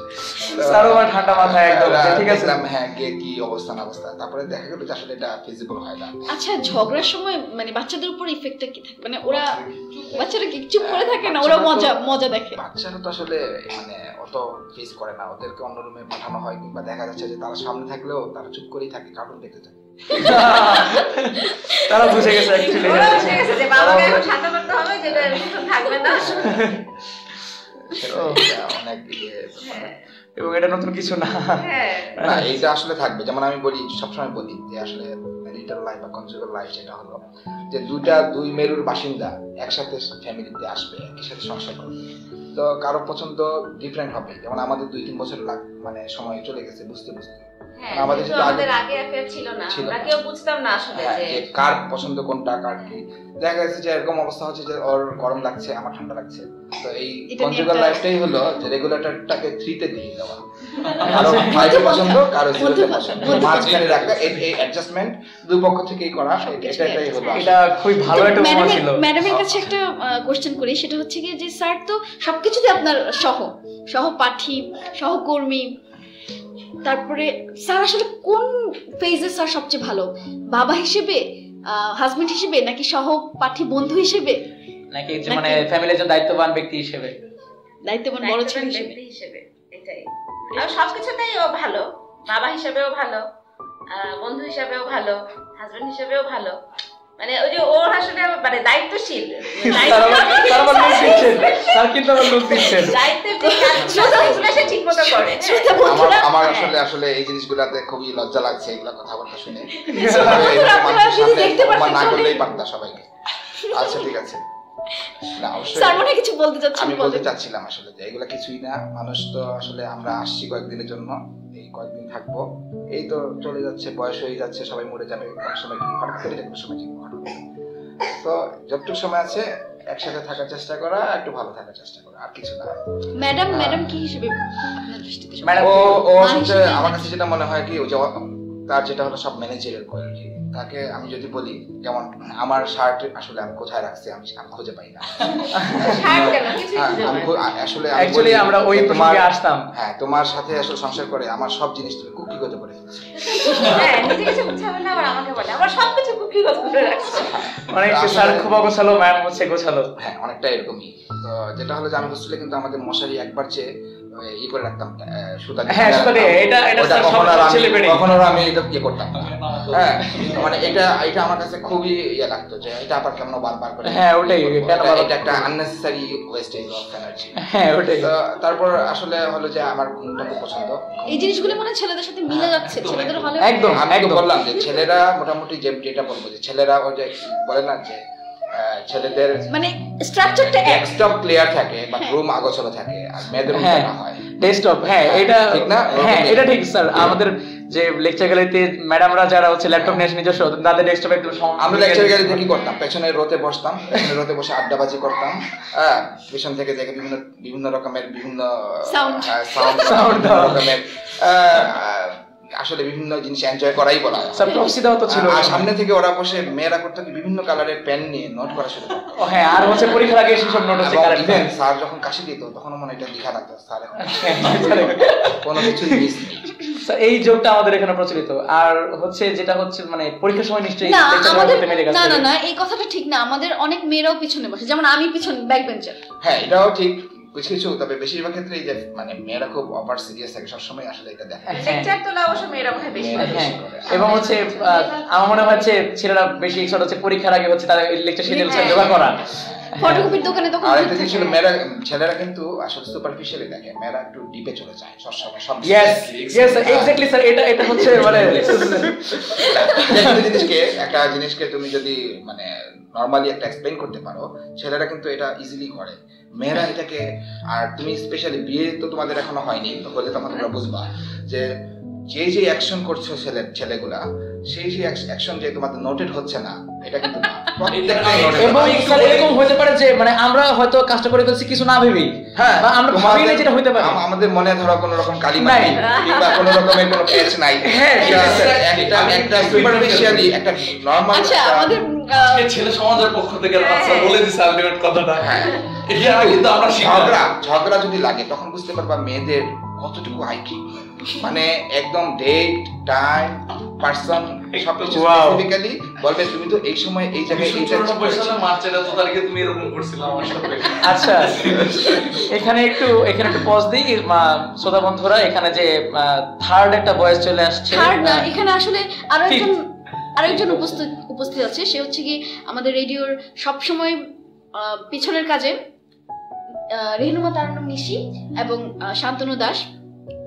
স্যারও আমার ঠান্ডা মাথায় একদম ঠিক আছে হ্যাঁ গিয়ে কি অবস্থা তারপরে দেখা গেল যে আসলে এটা ফিজিবল হয় না। আচ্ছা ঝগড়ার সময় মানে বাচ্চাদের উপর ইফেক্টটা কি থাকে মানে ওরা বাচ্চারা কি চুপ করে থাকে না ওরা মজা দেখে? বাচ্চারা তো আসলে মানে অত ফেস করে না, ওদেরকে অন্য রুমে পাঠানো হয় কিংবা দেখা যাচ্ছে যে তারা সামনে থাকলেও তারা চুপ করেই থাকে, কার্টুন দেখতে থাকে। তারা বুঝে গেছে অ্যাকচুয়ালি যে বাবাকে এখন শান্ত করতে হবে যেটা এরকম থাকবে না। অনেক এবং এটা নতুন কিছু না, না এটা আসলে থাকবে। যেমন আমি বলি সবসময় বলি যে আসলে ম্যারিটাল লাইফ বা কনজুগাল লাইফ যেটা হলো যে দুই মেরুর বাসিন্দা একসাথে ফ্যামিলিতে আসবে, একই সাথে সংসার করবে, তো কারো পছন্দ ডিফারেন্ট হবে। যেমন আমাদের 2-3 বছর মানে সময় চলে গেছে বুঝতে আমাদের আগে অ্যাফেয়ার ছিল না, আমরা কেউ বুঝতাম না আসলে যে কার পছন্দ কোনটা কার কি। দেখা গেছে যে এরকম অবস্থা হচ্ছে যে ওর গরম লাগছে আমার ঠান্ডা লাগছে, তো এই কনজুগাল লাইফটাই হলো যে রেগুলেটরটাকে 3 তে দিয়ে দেওয়া, কারো 5 এ পছন্দ কারো 0 তে পছন্দ, মাঝখানে রাখা এই অ্যাডজাস্টমেন্ট দুই পক্ষ থেকেই করা, এটাই হলো। এটা খুব ভালো একটা উপমা ছিল। ম্যাডামের কাছে একটা কোশ্চেন করি, সেটা হচ্ছে কি যে স্যার তো সবকিছুতে আপনার সহপাঠী সহকর্মী, তারপরে স্যার আসলে কোন ফেজে স্যার সবচেয়ে ভালো, বাবা হিসেবে, হাজবেন্ড হিসেবে, নাকি সহপাঠী বন্ধু হিসেবে, নাকি মানে ফ্যামিলির একজন দায়িত্ববান ব্যক্তি হিসেবে, দায়িত্ববান বড় ছেলে হিসেবে? এটাই। আর সবকিছুতেই ও ভালো, বাবা হিসেবেও ভালো, বন্ধু হিসেবেও ভালো, হাজবেন্ড হিসেবেও ভালো, মানে ওই যে ওর আসলে মানে দায়িত্বশীল, আমার আসলে এই জিনিসগুলাতে খুবই লজ্জা লাগছে এগুলা কথাবার্তা শুনে, না করলেই পারতা সবাইকে। আচ্ছা ঠিক আছে, আমি বলতে চাচ্ছিলাম আসলে যে এগুলা কিছুই না, মানুষ তো আসলে আমরা আসছি কয়েকদিনের জন্য, এই কয়েকদিন থাকবো, এই তো চলে যাচ্ছে, বয়স হয়ে যাচ্ছে, সবাই মরে যাবে, কোন সময় কি হঠাৎ করে কোনো সময় ঠিক তো যতটুকু সময় আছে একসাথে থাকার চেষ্টা করা, একটু ভালো থাকার চেষ্টা করা, আর কিছু না। ম্যাডাম কি হিসেবে আপনার দৃষ্টিতে? ও আমার কাছে যেটা মনে হয় কি, ও তার যেটা হলো সব ম্যানেজারের কোয়ালিটি, তাকে আমি যদি বলি যেমন আমার শার্ট আসলে আমি কোথায় রাখছি আমি খুঁজে পাই না, আসলে আমরা ওই প্রসঙ্গে আসতাম। হ্যাঁ, তোমার সাথে আসলে সংসার করে আমার সব জিনিস তুমি কুকি করতে পারে ফেলছো, স্যার খুব অগোছালো, ম্যাম হচ্ছে গোছালো। হ্যাঁ, অনেকটা এরকমই। তো যেটা হলো যে আমি হোস্টেলে কিন্তু আমাদের মশারি একবার চেয়ে করে রাখতাম, সুতা কখনো আমি এটা ইয়ে করতাম। হ্যাঁ, মানে এটা আমার কাছে খুবই ইয়ে লাগতো যে এটা আবার কেমন বারবার করে। হ্যাঁ, ওটাই এটা একটা আননেসেসারি ওয়েস্টেজ অফ এনার্জি। হ্যাঁ, ওটাই। তারপর আসলে হলো যে আমার ঘুমটা খুব পছন্দ। এই জিনিসগুলো মানে ছেলেদের সাথে মিলে যাচ্ছে, ছেলেদের ভালো। একদম আমি বললাম যে ছেলেরা মোটামুটি যেটা বলবো যে ছেলেরা ওই যে বলে না যে ছেলেদের মানে স্ট্রাকচারটা ডেস্কটপ ক্লিয়ার থাকে বা রুম আগোছালো থাকে, আর মেয়েদের রুমটা হয় ডেস্কটপ। হ্যাঁ, এটা ঠিক না? হ্যাঁ, এটা ঠিক স্যার। আমাদের যে লেকচার গ্যালারিতে ম্যাডামরা যারা হচ্ছে ল্যাপটপ নিয়ে নিজস্ব তাদের ডেস্কটপে একটু আমরা লেকচার গ্যালারিতে কি করতাম, পেছনের রোতে বসতাম, পেছনের রোতে বসে আড্ডাবাজি করতাম। হ্যাঁ, পেছন থেকে দেখে বিভিন্ন রকমের সাউন্ড রকমের আসলে বিভিন্ন জিনিস এনজয় করাই বলা হয়। স্যার প্রক্সি দাও তো ছিল, আর সামনে থেকে ওরা বসে মেয়েরা করতে বিভিন্ন কালারের পেন নিয়ে নোট করা শুরু করতো। হ্যাঁ, আর হচ্ছে পরীক্ষার আগে এসে সব নোট হচ্ছে কালার পেন। স্যার যখন কাশি দিত তখন মনে এটা লেখা লাগতো স্যার কোনো কিছু মিস নেই। এই যোগটা আমাদের এখানে প্রচলিত। আর হচ্ছে যেটা হচ্ছে মানে পরীক্ষার সময় নিশ্চয়ই না এই কথাটা ঠিক না, আমাদের অনেক মেয়েরাও পিছনে বসে, যেমন আমি পিছনে ব্যাক বেঞ্চার। হ্যাঁ, এটাও ঠিক কিছু, তবে বেশিরভাগ ক্ষেত্রে এই যে মানে মেয়েরা খুব ওভার সিরিয়াস থাকে সবসময়, আসলে এটা দেখা লেকচার তোলা অবশ্য মেয়েরা মনে বেশি করে। এবং হচ্ছে আমার মনে হচ্ছে ছেলেরা বেশি এক্সাইট হচ্ছে পরীক্ষার আগে হচ্ছে তাদের লেকচার শিডিউল জোগাড় করা। ফটোকপির দোকানে তখন আর ভিড় একটা জিনিস থাকে। হলো মেয়েরা ছেলেরা কিন্তু আসলে সুপারফিশিয়ালি দেখে, মেয়েরা একটু ডিপে চলে যায় সবসময় সব ইয়েস ইয়েস এক্স্যাক্টলি স্যার, এটা হচ্ছে মানে একটা জিনিসকে তুমি যদি মানে নরমালি একটা এক্সপ্লেইন করতে পারো, ছেলেরা কিন্তু এটা ইজিলি করে, মেয়েরা এটাকে। আর তুমি স্পেশালি বিয়ে তো তোমাদের এখনো হয়নি, তো হলে তখন তোমরা বুঝবা যে যে অ্যাকশন করছে ছেলেগুলা, সেই অ্যাকশন যে তোমাদের নোটেড হচ্ছে না, এটা কিন্তু না। এবং স্যার এরকম হতে পারে যে মানে আমরা হয়তো কাজটা করে ফেলছি কিছু না ভেবেই, হ্যাঁ, বা আমরা ভাবি না যেটা হতে পারে। আমাদের মনে ধরো কোনো রকম কালিমা নাই, নাই কিংবা কোনো রকমের কোনো পেজ নাই, হ্যাঁ, একটা সুপারফিশিয়ালি একটা নরমাল। আচ্ছা আমাদের ছেলে সমাজের পক্ষ থেকে রাস্তা বলে দিছে আলটিমেট কথাটা। হ্যাঁ, এটা কিন্তু আমরা ঝগড়া যদি লাগে তখন বুঝতে পারবা মেয়েদের কতটুকু আইকিউ, মানে একদম ডেট টাইম পারসন সবকিছু স্পেসিফিক্যালি বলবে তুমি তো এই সময় এই জায়গায় এই সালে মার্চের 8 তারিখে তুমি এরকম করছিলে আমার সাথে। আচ্ছা এখানে একটু পজ দিই শ্রোতা বন্ধুরা, এখানে যে থার্ড একটা ভয়েস চলে আসছে। থার্ড না, এখানে আসলে আরেকজন উপস্থিত আছে, সে হচ্ছে কি আমাদের রেডিওর সবসময় পিছনের কাজে রেহনুমা তারান্নুম নিশি এবং শান্তনু দাস।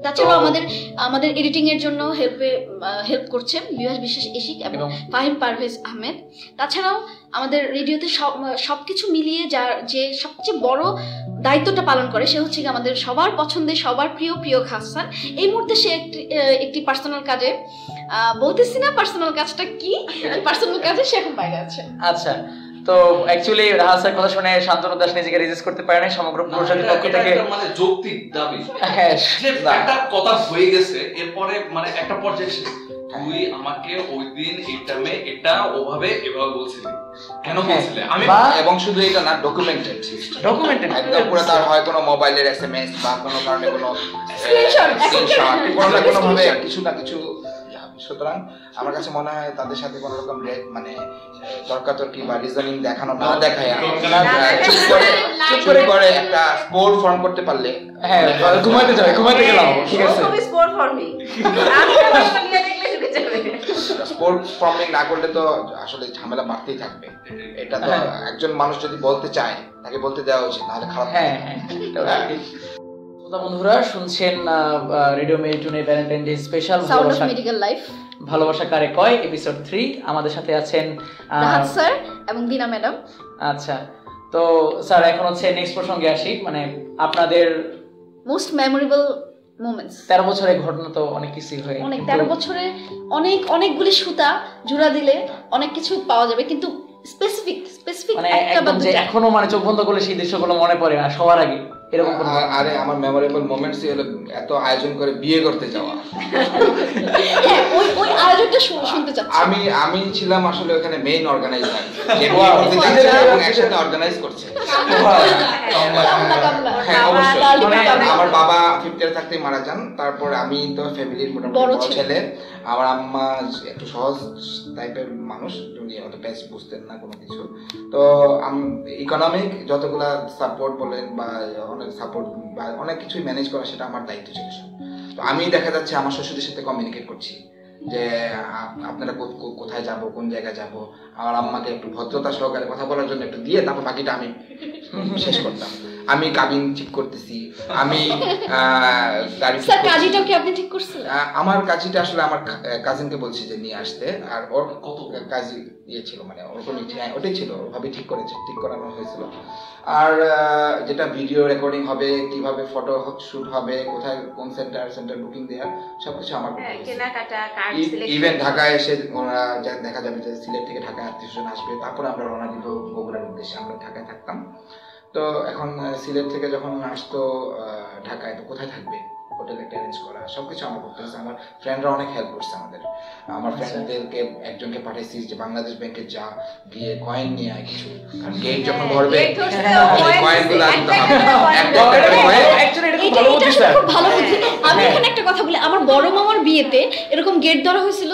তাছাড়াও আমাদের এডিটিং এর জন্য হেল্প করছে বিভাস বিশ্বাস এশিক এবং ফাহিম পারভেজ আহমেদ। তাছাড়াও আমাদের রেডিওতে সবকিছু মিলিয়ে যে সবচেয়ে বড় দায়িত্বটা পালন করে সে হচ্ছে আমাদের সবার পছন্দের সবার প্রিয় হাসান। এই মুহূর্তে সে একটি পার্সোনাল কাজে, বলতেছি না পার্সোনাল কাজটা কি, পার্সোনাল কাজে সে এখন বাইরে আছে। আচ্ছা, তো অ্যাকচুয়ালি রাহাত স্যার কথা শুনে শান্তনু দাস নিজেকে রেজিস্ট করতে পারে না সমগ্র প্রশাসনের পক্ষ থেকে। মানে যৌক্তিক দাবি, হ্যাঁ, যে একটা কথা হয়ে গেছে, এরপরে মানে একটা পর্যায়ে তুই আমাকে ওই দিন এটা ওভাবে এভাবে বলছিলি, কেন বলছিলি? আমি এবং শুধু এটা না, ডকুমেন্টেড একদম পুরো, তার হয় কোনো মোবাইলের এসএমএস বা কোনো কারণে কোনো স্ক্রিনশট কোনো না কোনো ভাবে কিছু না কিছু। সুতরাং আমার কাছে মনে হয় তাদের সাথে কোনো রকম মানে তর্কাতর্কি বা রিজনিং দেখানো না দেখায় চুপ করে একটা স্পোর্ট ফর্ম করতে পারলে, হ্যাঁ ঘুমাইতে গেলাম, ঠিক আছে স্পোর্ট ফর্মিং স্পোর্ট ফর্মিং না করলে তো আসলে ঝামেলা বাড়তেই থাকবে। এটা তো একজন মানুষ যদি বলতে চায় তাকে বলতে দেওয়া উচিত, নাহলে খারাপ। হ্যাঁ বন্ধুরা শুনছেন রেডিও মেরিটুনে ভ্যালেন্টাইন ডে স্পেশাল ভালোবাসা কারে কয় এপিসোড 3। আমাদের সাথে আছেন রাহাত স্যার এবং দিনা ম্যাডাম। আচ্ছা, তো স্যার এখন হচ্ছে নেক্সট প্রসঙ্গে আসি, মানে আপনাদের মোস্ট মেমোরেবল মোমেন্টস। 13 বছরের ঘটনা তো অনেক কিছু হয়, 13 বছরে অনেকগুলি সুতা জোড়া দিলে অনেক কিছু পাওয়া যাবে, কিন্তু স্পেসিফিক মানে একদম যে এখনো মানে চোখ বন্ধ করলে সেই দৃশ্যগুলো মনে পড়ে না সবার আগে, এরকম কোনো? আরে আমার মেমোরেবল মোমেন্টস হলো এত আয়োজন করে বিয়ে করতে যাওয়া। হ্যাঁ, ওই আয়োজনটা শুনতে চাচ্ছি। আমি ছিলাম আসলে ওখানে মেইন অর্গানাইজার, যে বিয়ে করতে যাচ্ছে এবং একসাথে অর্গানাইজ করছে। হ্যাঁ অবশ্যই, আমার বাবা 5th ইয়ারে থাকতেই মারা যান, তারপর আমি তো ফ্যামিলির মোটামুটি বড় ছেলে। আমার আম্মা একটু সহজ টাইপের মানুষ, উনি অত বেশ বুঝতেন না কোনো কিছু। তো ইকোনমিক যতগুলা সাপোর্ট বলেন বা অনেক সাপোর্ট বা অনেক কিছুই ম্যানেজ করা, সেটা আমার দায়িত্ব ছিল। তো আমি দেখা যাচ্ছে আমার শ্বশুরের সাথে কমিউনিকেট করছি যে আপনারা কোথায় যাব, কোন জায়গায় যাব। আমার আম্মাকে একটু ভদ্রতা সহকারে কথা বলার জন্য একটু দিয়ে তারপর বাকিটা আমি শেষ করতাম। আমি কাবিন ঠিক করতেছি, আমি কাজীটাও কি আপনি ঠিক করছিলেন? আমার কাজীটা আসলে আমার কাজিনকে বলছি যে নিয়ে আসতে, আর ওর কত কাজী ইয়ে ছিল, মানে ওরকম ওটাই ছিল, ওভাবে ঠিক করানো হয়েছিল। আর যেটা ভিডিও রেকর্ডিং হবে, কিভাবে ফটো শুট হবে, কোথায় কোন সেন্টার বুকিং দেওয়ার সবকিছু আমার। ইভেন ঢাকায় এসে ওরা দেখা যাবে যে সিলেট থেকে ঢাকায় আত্মীয়স্বজন আসবে, তারপরে আমরা রওনা দিব বগুড়ার উদ্দেশ্যে। আমরা ঢাকায় থাকতাম, তো এখন সিলেট থেকে যখন আসতো ঢাকায়, তো কোথায় থাকবে, হোটেল একটা অ্যারেঞ্জ করা, সবকিছু আমার করতে হচ্ছে। আমার ফ্রেন্ডরা অনেক হেল্প করছে আমাদের। আমার ফ্রেন্ডদেরকে একজনকে পাঠাইছি যে বাংলাদেশ ব্যাংকে যা গিয়ে কয়েন নিয়ে আয় কিছু, কারণ গেট যখন ধরবে কয়েনগুলো আনতে হবে। ভালো বুদ্ধি। আমি এখানে একটা কথা বলি, আমার বড় মামার বিয়েতে এরকম গেট ধরা হয়েছিল।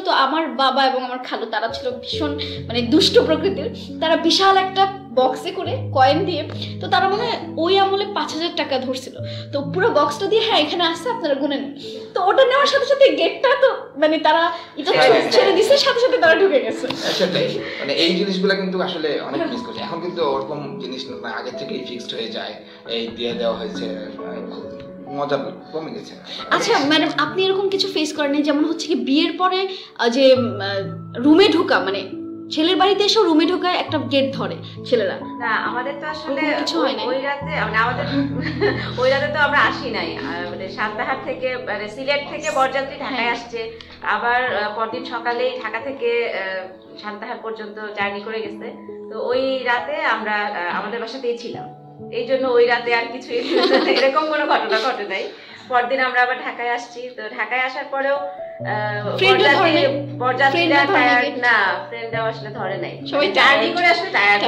তো আমার বাবা এবং আমার খালু, তারা ছিল ভীষণ মানে দুষ্ট প্রকৃতির। তারা বিশাল একটা বক্সে করে কয়েন দিয়ে। তো তারা মানে ওই আমলে 5,000 টাকা ধরছিল। তো পুরো বক্সটা দিয়ে হ্যাঁ এখানে আসছে আপনারা গুনে নেন। তো ওটা নেওয়ার সাথে সাথে গেটটা তো মানে তারা এটা ছেড়ে দিচ্ছে, সাথে সাথে তারা ঢুকে গেছে। সেটাই, মানে এই জিনিসগুলো কিন্তু আসলে অনেক মিস করছে। এখন কিন্তু ওরকম জিনিস না, আগে থেকেই ফিক্সড হয়ে যায়, এই দিয়ে দেওয়া হয়েছে, খুব মজা কমে গেছে। আচ্ছা ম্যাডাম, আপনি এরকম কিছু ফেস করেন যেমন হচ্ছে কি বিয়ের পরে যে রুমে ঢোকা, মানে ছেলের বাড়িতে এসে রুমে ঢোকায় একটা গেট ধরে ছেলেরা? না, আমাদের তো আসলে কিছু হয় না ওই রাতে, মানে আমাদের ওই রাতে তো আমরা আসি নাই। মানে সান্তাহার থেকে, মানে সিলেট থেকে বরযাত্রী ঢাকায় আসছে, আবার পরদিন সকালেই ঢাকা থেকে সান্তাহার পর্যন্ত জার্নি করে গেছে। তো ওই রাতে আমরা আমাদের বাসাতেই ছিলাম, এই জন্য ওই রাতে আর কিছু এরকম কোনো ঘটনা ঘটে নাই। পরদিন আমরা আবার ঢাকায় আসছি। তো ঢাকায় আসার পরেও বরযাত্রীরা টায়ার্ড না, ফ্রেন্ডরাও আসলে ধরে নাই, সবাই জার্নি করে আসলে টায়ার্ড।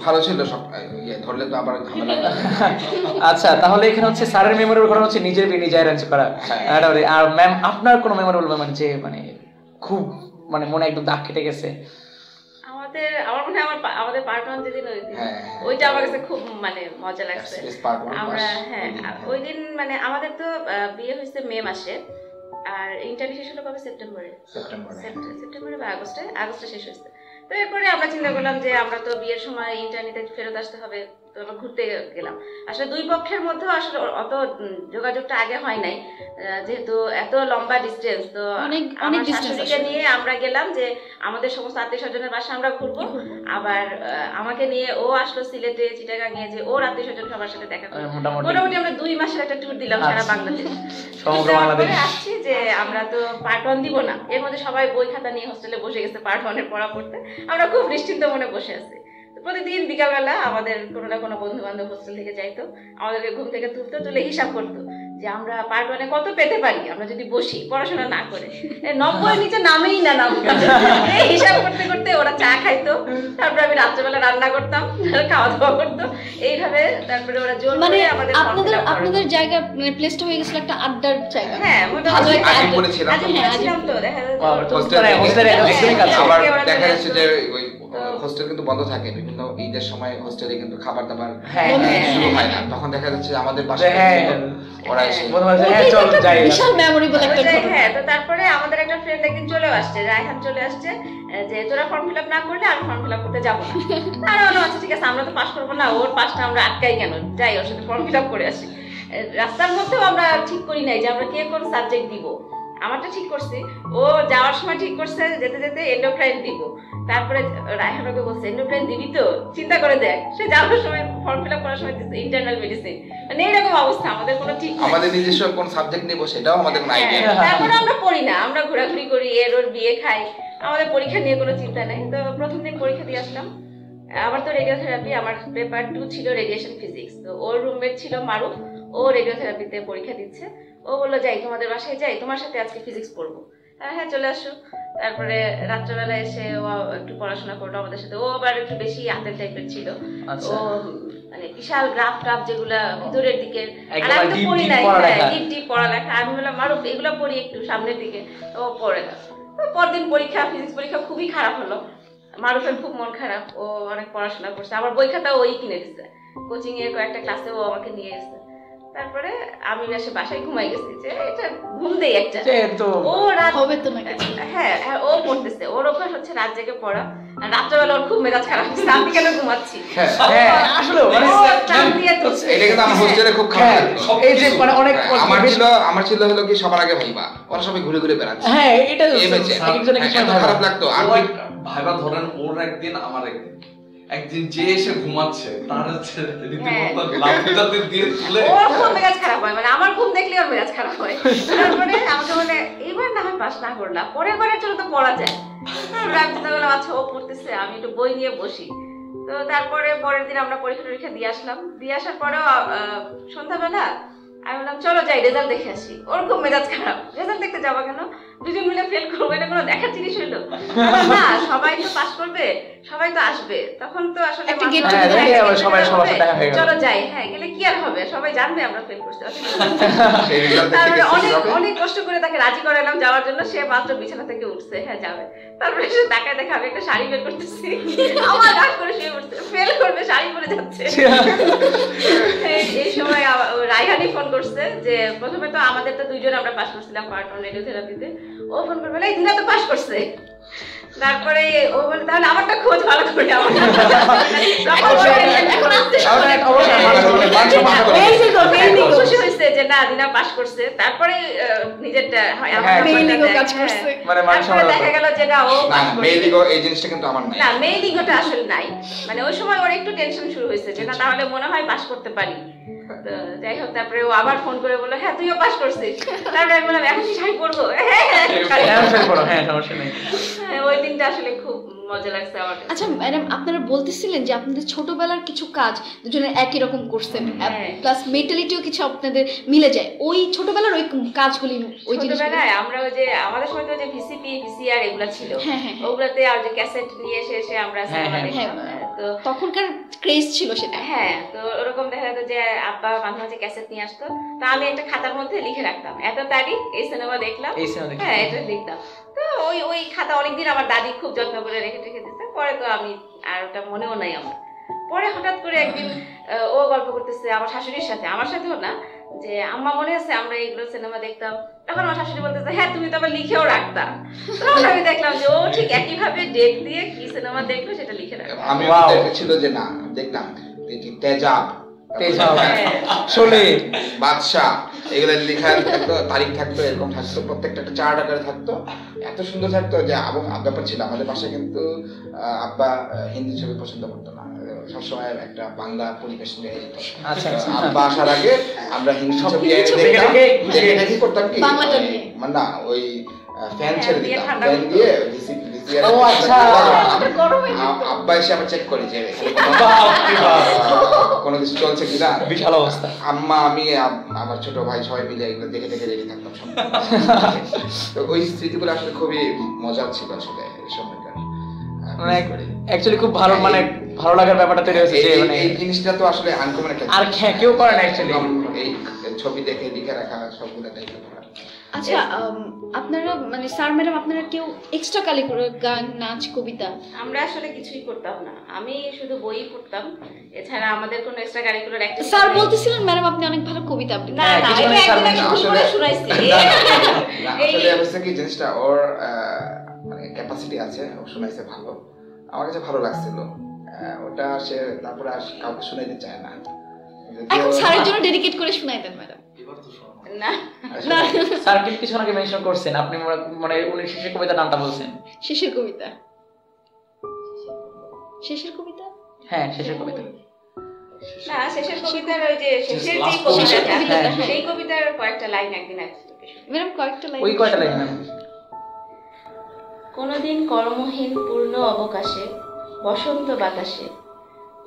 ভালো ছিল সব, ধরলে তো আবার ঝামেলা। আচ্ছা, তাহলে এখানে হচ্ছে স্যারের মেমোরেবল ঘটনা হচ্ছে নিজের বিয়ে নিজে অ্যারেঞ্জ করা। আর ম্যাম আপনার কোনো মেমোরেবল মানে যে মানে খুব মানে মনে একদম দাগ কেটে গেছে? আমার মনে হয় আমাদের পার্ট 1 যেদিন ওইটা আমার কাছে খুব মানে মজা লাগছে। আমরা ওই দিন মানে আমাদের তো বিয়ে হয়েছে মে মাসে, আর ইন্টারভিউ শেষ হলো কবে? সেপ্টেম্বরে বা আগস্টে শেষ হয়েছে। তো এরপরে আমরা চিন্তা করলাম যে আমরা তো বিয়ের সময় ইন্টারনেটে ফেরত আসতে হবে, তো আমরা ঘুরতে গেলাম। আসলে দুই পক্ষের মধ্যে আসলে অত যোগাযোগটা আগে হয় নাই, যেহেতু এত লম্বা ডিস্টেন্স। তো আমার শাশুড়িকে নিয়ে আমরা গেলাম যে আমাদের সমস্ত আত্মীয় স্বজনের বাসা আমরা ঘুরবো, আবার আমাকে নিয়ে ও আসলো সিলেটে চিটাগাঙে যে ওর আত্মীয় স্বজন সবার সাথে দেখা করবো। মোটামুটি আমরা 2 মাসের একটা ট্যুর দিলাম সারা বাংলাদেশ। আসছি যে আমরা তো পার্ট 1 দিব না, এর মধ্যে সবাই বই খাতা নিয়ে হোস্টেলে বসে গেছে পার্ট 1 এর পড়া করতে। আমরা খুব নিশ্চিন্ত মনে বসে আছি। প্রতিদিন বিকালবেলা আমাদের কোনো না কোনো বন্ধু বান্ধব হোস্টেল থেকে যাইতো, আমাদেরকে ঘুম থেকে তুলে হিসাব করতো যে আমরা পার্ট 1 কত পেতে পারি আমরা যদি বসি পড়াশোনা না করে। 90 নিচে নামেই না নাম হিসাব করতে করতে ওরা চা খাইতো, তারপরে আমি রাত্রেবেলা রান্না করতাম, খাওয়া দাওয়া করতো এইভাবে। তারপরে ওরা জোর করে আমাদের আপনাদের জায়গা প্লেসটা হয়ে গেছিল একটা আড্ডার জায়গা। হ্যাঁ, দেখা যাচ্ছে যে ওই হোস্টেল কিন্তু বন্ধ থাকে, বিভিন্ন ঈদের সময় হোস্টেলে কিন্তু খাবার দাবার শুরু হয় না, তখন দেখা যাচ্ছে আমাদের বাসায় ওরা এসে বিশাল মেমোরেবল একটা ঘটনা। হ্যাঁ, তো তারপরে আমাদের একটা ফ্রেন্ড একদিন চলে আসছে, রায়হান চলে আসছে যে তোরা ফর্ম ফিল আপ না করলে আমি ফর্ম ফিল আপ করতে যাবো না। তারা বললো আচ্ছা ঠিক আছে, আমরা তো পাস করবো না, ওর পাসটা আমরা আটকাই কেন, যাই ওর সাথে ফর্ম ফিল আপ করে আসি। রাস্তার মধ্যেও আমরা ঠিক করি নাই যে আমরা কে কোন সাবজেক্ট দিব। আমারটা ঠিক করছি, ও যাওয়ার সময় ঠিক করছে যেতে যেতে এন্ডোক্রাইন দিব। তারপরে রায়হান ওকে বলছে এন্ডোক্রাইন দিবি তো, চিন্তা করে দেখ। সে যাওয়ার সময় ফর্ম ফিল আপ করার সময় দিচ্ছে ইন্টারনাল মেডিসিন। মানে এরকম অবস্থা, আমাদের কোনো ঠিক আমাদের নিজস্ব কোন সাবজেক্ট নেব সেটাও আমাদের কোনো আইডিয়া নেই। তারপরে আমরা পড়ি না, আমরা ঘোরাঘুরি করি, এর ওর বিয়ে খাই, আমাদের পরীক্ষা নিয়ে কোনো চিন্তা নেই। তো প্রথম দিন পরীক্ষা দিয়ে আসলাম, আমার তো রেডিওথেরাপি, আমার পেপার 2 ছিল রেডিয়েশন ফিজিক্স। তো ওর রুমমেট ছিল মারুফ, ও রেডিওথেরাপিতে পরীক্ষা দিচ্ছে। ও বললো যাই তোমাদের বাসায় যাই, তোমার সাথে আজকে ফিজিক্স পড়বো। হ্যাঁ চলে আসো। তারপরে রাত্রেবেলা এসে ও একটু পড়াশোনা করলো আমাদের সাথে। ও আবার একটু বেশি হাতের টাইপের ছিল, ও মানে বিশাল গ্রাফ টাফ যেগুলা ভিতরের দিকে, আর আমি তো পড়ি নাই, ডিপ পড়ালেখা। আমি বললাম মারুফ এগুলো পড়ি একটু সামনের দিকে, ও পড়ে না। পরদিন পরীক্ষা, ফিজিক্স পরীক্ষা খুবই খারাপ হলো। মারুফের খুব মন খারাপ, ও অনেক পড়াশোনা করছে, আমার বই খাতা ওই কিনে দিচ্ছে, কোচিং এর কয়েকটা ক্লাসে ও আমাকে নিয়ে গেছে। তারপরে আমি এসে বাসায় ঘুমাই গেছি যে এটা ঘুম দেই একটা, ও রাত হবে তো না। হ্যাঁ হ্যাঁ, ও পড়তেছে, ওর অভ্যাস হচ্ছে রাত জেগে পড়া, আর রাত্রেবেলা ওর খুব মেজাজ খারাপ হচ্ছে, আমি কেন ঘুমাচ্ছি। আসলে এটা কিন্তু আমার হোস্টেলে খুব খারাপ। এই যে মানে অনেক আমার ছিল হলো কি সবার আগে ভাইবা, ওরা সবাই ঘুরে ঘুরে বেড়াচ্ছে। হ্যাঁ, এটা খারাপ লাগতো। আর ভাইবা ধরেন ওর একদিন আমার একদিন যে এসে ঘুমাচ্ছে তার হচ্ছে লাফিটাতে দিয়ে তুলে ওর খুব মেজাজ খারাপ হয়, মানে আমার ঘুম দেখলে ওর মেজাজ খারাপ হয়। তারপরে আমাকে বলে এইবার না হয় পাস না করলাম, পরের বারের জন্য তো পড়া যায়। আমি চিন্তা করলাম আচ্ছা ও পড়তেছে, আমি একটু বই নিয়ে বসি। তো তারপরে পরের দিন আমরা পরীক্ষা দিয়ে আসলাম। দিয়ে আসার পরেও সন্ধ্যাবেলা আমি বললাম চলো যাই রেজাল্ট দেখে আসি। ওর খুব মেজাজ খারাপ, রেজাল্ট দেখতে যাবো কেন, দুজন মিলে ফেল করবো, এটা কোনো দেখার জিনিস হইলো না, সবাই তো পাস করবে, সবাই তো আসবে, তখন তো আসলে চলো যাই। হ্যাঁ গেলে কি আর হবে, সবাই জানবে আমরা ফেল করছি। তারপরে অনেক কষ্ট করে তাকে রাজি করালাম যাওয়ার জন্য, সে মাত্র বিছানা থেকে উঠছে, হ্যাঁ যাবে। তারপরে সে তাকায় দেখে আমি একটা শাড়ি বের করতেছি, আমার রাগ করে শুয়ে উঠছে, ফেল করে যাচ্ছে। এই সময় রাইহানি ফোন করছে যে প্রথমে তো আমাদের তো দুইজন আমরা পাস করছিলাম পার্ট 1 রেডিওথেরাপিতে। ও ফোন করে বলে এই দিনা তো পাস করছে। তারপরে ও বলে তাহলে আমারটা খোঁজ ভালো করে খুশি হয়েছে যে না দিনা পাস করছে। তারপরে নিজেরটা দেখা গেল যে না ও এই জিনিসটা কিন্তু আমার নাই, না মেইল ইগোটা আসলে নাই। মানে ওই সময় ওর একটু টেনশন শুরু হয়েছে যে না তাহলে মনে হয় পাস করতে পারি। তো যাই হোক তারপরে ও আবার ফোন করে বললো হ্যাঁ তুইও পাস করছিস। তারপরে আমি বললাম এখন কি শাড়ি পরবো? হ্যাঁ সমস্যা নেই। ওই দিনটা আসলে খুব মজা লাগছে আমার। আচ্ছা ম্যাডাম, আপনারা বলতেছিলেন যে আপনাদের ছোটবেলার কিছু কাজ দুজনে একই রকম করছেন, প্লাস মেন্টালিটিও কিছু আপনাদের মিলে যায়। ওই ছোটবেলার ওই কাজগুলি, ওই ছোটবেলায় আমরা ওই যে আমাদের সময় তো যে ভিসিপি ভিসিআর এগুলো ছিল, ওগুলাতে আর যে ক্যাসেট নিয়ে এসে আমরা সিনেমা দেখতাম। তো তখনকার ক্রেজ ছিল সেটা। হ্যাঁ, তো ওরকম দেখা যেত যে আব্বা মাঝে মাঝে ক্যাসেট নিয়ে আসতো, তা আমি একটা খাতার মধ্যে লিখে রাখতাম এত তারিখ এই সিনেমা দেখলাম, হ্যাঁ এটা লিখতাম। তো ওই খাতা অনেকদিন আমার দাদি খুব যত্ন করে রেখে দিতে। পরে তো আমি আর ওটা মনেও নাই আমার। পরে হঠাৎ করে একদিন ও গল্প করতেছে আমার শাশুড়ির সাথে, আমার সাথেও না, যে আম্মা মনে আছে আমরা এইগুলো সিনেমা দেখতাম। তখন আমার শাশুড়ি বলতেছে হ্যাঁ তুমি তো আবার লিখেও রাখতাম। তখন আমি দেখলাম যে ও ঠিক একইভাবে ডেট দিয়ে কি সিনেমা দেখলো সেটা লিখে রাখতাম। আমি ছিল যে না দেখতাম তেজাব বাদশা এগুলো লেখা থাকতো, তারিখ থাকতো, এরকম থাকতো, প্রত্যেকটা একটা চার্ট আকারে থাকতো, এত সুন্দর থাকতো যে ব্যাপার ছিল। আমাদের বাসায় কিন্তু আব্বা হিন্দি ছবি পছন্দ করতো না, সবসময় একটা বাংলা পরিবেশ নিয়ে যেত। আব্বা আসার আগে আমরা হিন্দি ছবি দেখে করতাম কি মানে না ওই ফ্যান ছেড়ে দিতাম, ফ্যান দিয়ে আব্বা এসে আমরা চেক করি যে কোনো কিছু চলছে কিনা। বিশাল অবস্থা। আম্মা আমি আমার ছোট ভাই সবাই মিলে এগুলো দেখে দেখে রেখে থাকতাম। তো ওই স্মৃতিগুলো আসলে খুবই মজার ছিল আসলে এই সময়কার। মানে অ্যাকচুয়ালি খুব ভালো, মানে ভালো লাগার ব্যাপারটা তৈরি হয়েছে যে মানে এই জিনিসটা তো আসলে আনকমন একটা, আর কেউ করে না অ্যাকচুয়ালি এই ছবি দেখে লিখে রাখা সবগুলো টাইপের। আচ্ছা আপনারা মানে স্যার ম্যাডাম আপনারা কেউ এক্সট্রা কারিকুলার গান নাচ কবিতা? আমরা আসলে কিছুই করতাম না, আমি শুধু বই পড়তাম, এছাড়া আমাদের কোনো এক্সট্রা কারিকুলার অ্যাক্টিভিটি। স্যার বলতেছিলেন ম্যাডাম আপনি অনেক ভালো কবিতা আবৃত্তি না না এটা একদিন শুনে শুনাইছি। আসলে হচ্ছে কি জিনিসটা ওর মানে ক্যাপাসিটি আছে, ও শুনাইছে ভালো, আমার কাছে ভালো লাগছিল ওটা। সে তারপরে আর কাউকে শুনাইতে চায় না, এখন স্যারের জন্য ডেডিকেট করে শুনাই দেন ম্যাডাম। না না স্যার কিছু নাকি মেনশন করছেন আপনি, মানে উনি শেষের কবিতার নামটা বলছেন। শেষের কবিতা, শেষের কবিতা, হ্যাঁ শেষের কবিতা না, শেষের কবিতার ওই যে শেষের যে কবিতাটা সেই কবিতার কয়েকটা লাইন একদিন ম্যাডাম কয়েকটা লাইন, ওই কয়টা লাইন? কোনদিন কর্মহীন পূর্ণ অবকাশে বসন্ত বাতাসে